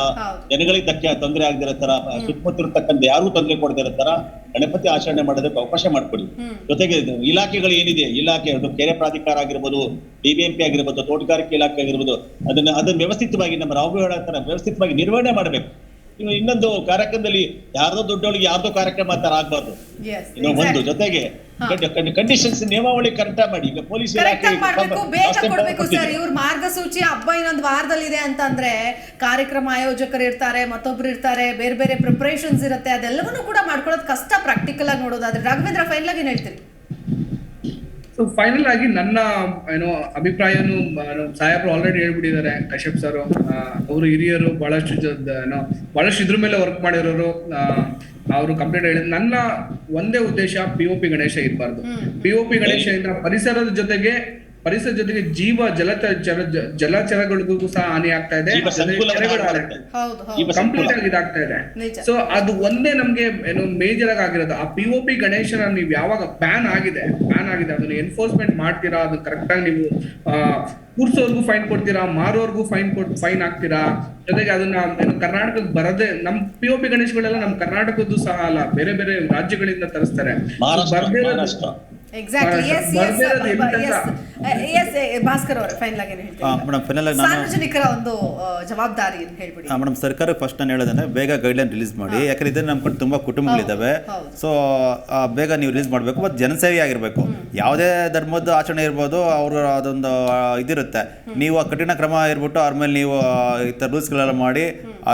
ಜನಗಳಿಗೆ ತೊಂದರೆ ಆಗದೆ ಇರೋ ತರ, ಸುತ್ತಮುತ್ತಿರತಕ್ಕಂಥ ಯಾರು ತೊಂದರೆ ಕೊಡದೇ ಇರೋ ತರ ಗಣಪತಿ ಆಚರಣೆ ಮಾಡೋದಕ್ಕೆ ಅವಕಾಶ ಮಾಡ್ಕೊಡಿ. ಜೊತೆಗೆ ಇಲಾಖೆಗಳು ಏನಿದೆ, ಇಲಾಖೆ ಅದು ಕೆರೆ ಪ್ರಾಧಿಕಾರ ಆಗಿರ್ಬೋದು, BBMP ಆಗಿರ್ಬೋದು, ತೋಟಗಾರಿಕೆ ಇಲಾಖೆ ಆಗಿರ್ಬೋದು, ಅದನ್ನ ವ್ಯವಸ್ಥಿತವಾಗಿ ನಮ್ಮ ರಾಘು ಹೇಳೋ ತರ ವ್ಯವಸ್ಥಿತವಾಗಿ ನಿರ್ವಹಣೆ ಮಾಡ್ಬೇಕು. ಇನ್ನೊಂದು ಕಾರ್ಯಕ್ರಮದಲ್ಲಿ ಯಾರ್ದೋ ದೊಡ್ಡವಳಿಗೆ ಯಾರ್ದೋ ಕಾರ್ಯಕ್ರಮ ತರ ಆಗ್ಬಾರ್ದು. ಒಂದು ಜೊತೆಗೆ ಕಂಡೀಷನ್ಸ್ ನಿಯಮಾವಳಿ ಕರೆಕ್ಟ್ ಮಾಡಿ. ಈಗ ಪೊಲೀಸ್ ಇಲಾಖೆ ಇವ್ರ ಮಾರ್ಗಸೂಚಿ ಹಬ್ಬ ಇನ್ನೊಂದು ವಾರದಲ್ಲಿ ಇದೆ ಅಂತಂದ್ರೆ ಕಾರ್ಯಕ್ರಮ ಆಯೋಜಕರು ಇರ್ತಾರೆ, ಮತ್ತೊಬ್ರು ಇರ್ತಾರೆ, ಬೇರೆ ಬೇರೆ ಪ್ರಿಪರೇಷನ್ಸ್ ಇರುತ್ತೆ, ಅದೆಲ್ಲವನ್ನೂ ಕೂಡ ಮಾಡ್ಕೊಳ್ಳೋದು ಕಷ್ಟ ಪ್ರಾಕ್ಟಿಕಲ್ ಆಗಿ ನೋಡೋದಾದ್ರೆ. ರಾಘವೇಂದ್ರ ಫೈನಲ್ ಆಗಿ ಏನ್ ಹೇಳ್ತೀರಿ? ಸೊ ಫೈನಲ್ ಆಗಿ ನನ್ನ ಅಭಿಪ್ರಾಯನು ಸಾಹೇಬ್ರು ಆಲ್ರೆಡಿ ಹೇಳ್ಬಿಟ್ಟಿದ್ದಾರೆ. ಕಶ್ಯಪ್ ಸರ್ ಅವರು ಹಿರಿಯರು, ಬಹಳಷ್ಟು ಇದ್ರ ಮೇಲೆ ವರ್ಕ್ ಮಾಡಿರೋರು, ಅವರು ಕಂಪ್ಲೀಟ್ ಹೇಳಿದ್ರು. ನನ್ನ ಒಂದೇ ಉದ್ದೇಶ POP ಗಣೇಶ ಇರಬಾರ್ದು. POP ಗಣೇಶ ಇಂದ ಪರಿಸರದ ಜೊತೆಗೆ ಜಲಚರಗಳಿಗೂ ಸಹ ಹಾನಿ ಆಗ್ತಾ ಇದೆ, ಕಂಪ್ಲೀಟ್ ಆಗಿ ಇದಾಗ್ತಾ ಇದೆ. ಸೊ ಅದು ಒಂದೇ ನಮ್ಗೆ ಮೇಜರ್ ಆಗಿರೋದು. ಆ POP ಗಣೇಶನ ನೀವು ಯಾವಾಗ ಬ್ಯಾನ್ ಆಗಿದೆ ಅದನ್ನ ಎನ್ಫೋರ್ಸ್ಮೆಂಟ್ ಮಾಡ್ತೀರಾ, ಅದು ಕರೆಕ್ಟ್ ಆಗಿ ನೀವು ಕೂರ್ಸೋರ್ಗು ಫೈನ್ ಕೊಡ್ತೀರಾ, ಮಾರೋರ್ಗು ಫೈನ್ ಹಾಕ್ತೀರಾ. ಜೊತೆಗೆ ಅದನ್ನ ಕರ್ನಾಟಕಕ್ಕೆ ಬರದೆ, ನಮ್ POP ಗಣೇಶಗಳೆಲ್ಲ ನಮ್ ಕರ್ನಾಟಕದ್ದು ಸಹ ಅಲ್ಲ, ಬೇರೆ ಬೇರೆ ರಾಜ್ಯಗಳಿಂದ ತರಿಸ್ತಾರೆ. ಭಾಸ್ಕರ್ ಅವರು ಫೈನಲ್ ಆಗಿ ಸಾರ್ವಜನಿಕರ ಒಂದು ಜವಾಬ್ದಾರಿ ಹೇಳ್ಬಿಡಿ. ಮೇಡಮ್, ಸರ್ಕಾರ ಫಸ್ಟ್ ನಾನು ಹೇಳೋದಂದ್ರೆ ಬೇಗ ಗೈಡ್ಲೈನ್ ರಿಲೀಸ್ ಮಾಡಿ. ಯಾಕಂದ್ರೆ ಇದ್ರೆ ನಮ್ಮ ಕಡೆ ತುಂಬಾ ಕುಟುಂಬಗಳಿದ್ದಾವೆ. ಸೊ ಬೇಗ ನೀವು ರಿಲೀಸ್ ಮಾಡಬೇಕು, ಮತ್ತು ಜನಸೇವೆ ಆಗಿರಬೇಕು. ಯಾವುದೇ ಧರ್ಮದ ಆಚರಣೆ ಇರ್ಬೋದು, ಅವರು ಅದೊಂದು ಇದಿರುತ್ತೆ. ನೀವು ಕಠಿಣ ಕ್ರಮ ಇರ್ಬಿಟ್ಟು ಅವ್ರ ಮೇಲೆ ನೀವು ಈ ಥರ ರೂಲ್ಸ್ಗಳೆಲ್ಲ ಮಾಡಿ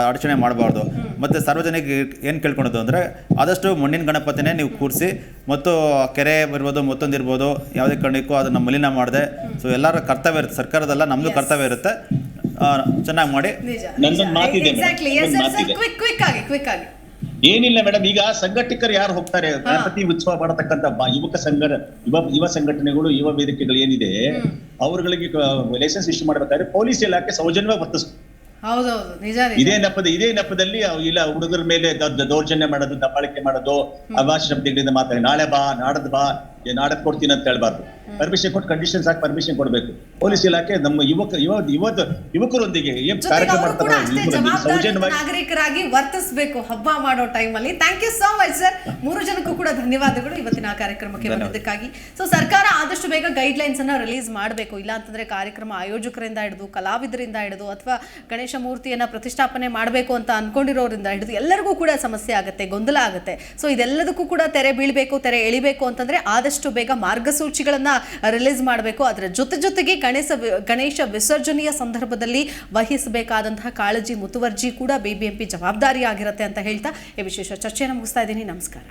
ಅಡಚಣೆ ಮಾಡಬಾರ್ದು. ಮತ್ತು ಸಾರ್ವಜನಿಕ ಏನು ಕೇಳ್ಕೊಳೋದು ಅಂದರೆ ಆದಷ್ಟು ಮಣ್ಣಿನ ಗಣಪತಿನೇ ನೀವು ಕೂರಿಸಿ, ಮತ್ತು ಕೆರೆ ಇರ್ಬೋದು, ಮತ್ತೊಂದಿರ್ಬೋದು, ಯಾವುದೇ ಕಾರಣಕ್ಕೂ ಅದನ್ನು ಮಲಿನ ಮಾಡದೆ. ಸೊ ಎಲ್ಲರ ಕರ್ತವ್ಯ ಇರುತ್ತೆ, ಸರ್ಕಾರದಲ್ಲ ನಮ್ಮದು ಕರ್ತವ್ಯ ಇರುತ್ತೆ. ಚೆನ್ನಾಗಿ ಮಾಡಿ. ಏನಿಲ್ಲ ಮೇಡಮ್, ಈಗ ಸಂಘಟಕರು ಯಾರು ಹೋಗ್ತಾರೆ ಗಣಪತಿ ಉತ್ಸವ ಮಾಡತಕ್ಕಂಥ ಯುವ ಸಂಘಟನೆಗಳು, ಯುವ ವೇದಿಕೆಗಳು ಏನಿದೆ, ಅವರುಗಳಿಗೆ ಲೈಸೆನ್ಸ್ ಇಶ್ಯೂ ಮಾಡಬೇಕಾದ್ರೆ ಪೊಲೀಸ್ ಇಲಾಖೆ ಸೌಜನ್ಯವಾಗಿ ವರ್ತಿಸ್ತಾರೆ. ಇದೇ ನೆಪದಲ್ಲಿ ಇಲ್ಲ ಹುಡುಗರ ಮೇಲೆ ದೌರ್ಜನ್ಯ ಮಾಡೋದು, ದಬ್ಬಾಳಿಕೆ ಮಾಡೋದು, ಅಭಾಷೆ ಶಬ್ದಗಳಿಂದ ಮಾತಾಡಿ ನಾಳೆ ಬಾ, ನಾಡದ್ ಬಾ, ನಾಡದ್ ಕೊಡ್ತೀನಿ ಅಂತ ಹೇಳ್ಬಾರ್ದು. ಪರ್ಮಿಷನ್ ಕೊಟ್ಟು ಕಂಡೀಷನ್ಸ್ ಹಾಕಿ ಪರ್ಮಿಷನ್ ಕೊಡ್ಬೇಕು. ಪೊಲೀಸ್ ಇಲಾಖೆ ನಮ್ಮ ಯುವಕರೊಂದಿಗೆ ಕಾರ್ಯಕ್ರಮ ಮಾಡ್ತಾರೆ, ನಾಗರಿಕರಾಗಿ ವರ್ತಿಸಬೇಕು ಹಬ್ಬ ಮಾಡೋ ಟೈಮಲ್ಲಿ. Thank you so much sir. 3 ಜನಕ್ಕೂ ಕೂಡ ಧನ್ಯವಾದಗಳು ಇವತ್ತಿನ ಕಾರ್ಯಕ್ರಮಕ್ಕೆ ಬಂದಿದ್ದಕ್ಕಾಗಿ. ಸೊ ಸರ್ಕಾರ ಆದಷ್ಟು ಬೇಗ ಗೈಡ್ ಲೈನ್ಸ್ ಅನ್ನ ರಿಲೀಸ್ ಮಾಡಬೇಕು. ಇಲ್ಲ ಅಂತಂದ್ರೆ ಕಾರ್ಯಕ್ರಮ ಆಯೋಜಕರಿಂದ ಹಿಡಿದು, ಕಲಾವಿದರಿಂದ ಹಿಡಿದು, ಅಥವಾ ಗಣೇಶ ಮೂರ್ತಿಯನ್ನ ಪ್ರತಿಷ್ಠಾಪನೆ ಮಾಡಬೇಕು ಅಂತ ಅನ್ಕೊಂಡಿರೋರಿಂದ ಹಿಡಿದು ಎಲ್ಲರಿಗೂ ಕೂಡ ಸಮಸ್ಯೆ ಆಗುತ್ತೆ, ಗೊಂದಲ ಆಗುತ್ತೆ. ಸೊ ಇದೆಲ್ಲದಕ್ಕೂ ಕೂಡ ತೆರೆ ಬೀಳಬೇಕು, ತೆರೆ ಎಳಿಬೇಕು ಅಂತಂದ್ರೆ ಆದಷ್ಟು ಬೇಗ ಮಾರ್ಗಸೂಚಿಗಳನ್ನ ರಿಲೀಸ್ ಮಾಡಬೇಕು. ಅದರ ಜೊತೆಗೆ ಗಣೇಶ ವಿಸರ್ಜನೆಯ ಸಂದರ್ಭದಲ್ಲಿ ವಹಿಸಬೇಕಾದಂತಹ ಕಾಳಜಿ, ಮುತುವರ್ಜಿ ಕೂಡ BBMP ಜವಾಬ್ದಾರಿ ಆಗಿರುತ್ತೆ ಅಂತ ಹೇಳ್ತಾ ಈ ವಿಶೇಷ ಚರ್ಚೆಯನ್ನು ಮುಗಿಸ್ತಾ ಇದ್ದೀನಿ. ನಮಸ್ಕಾರ.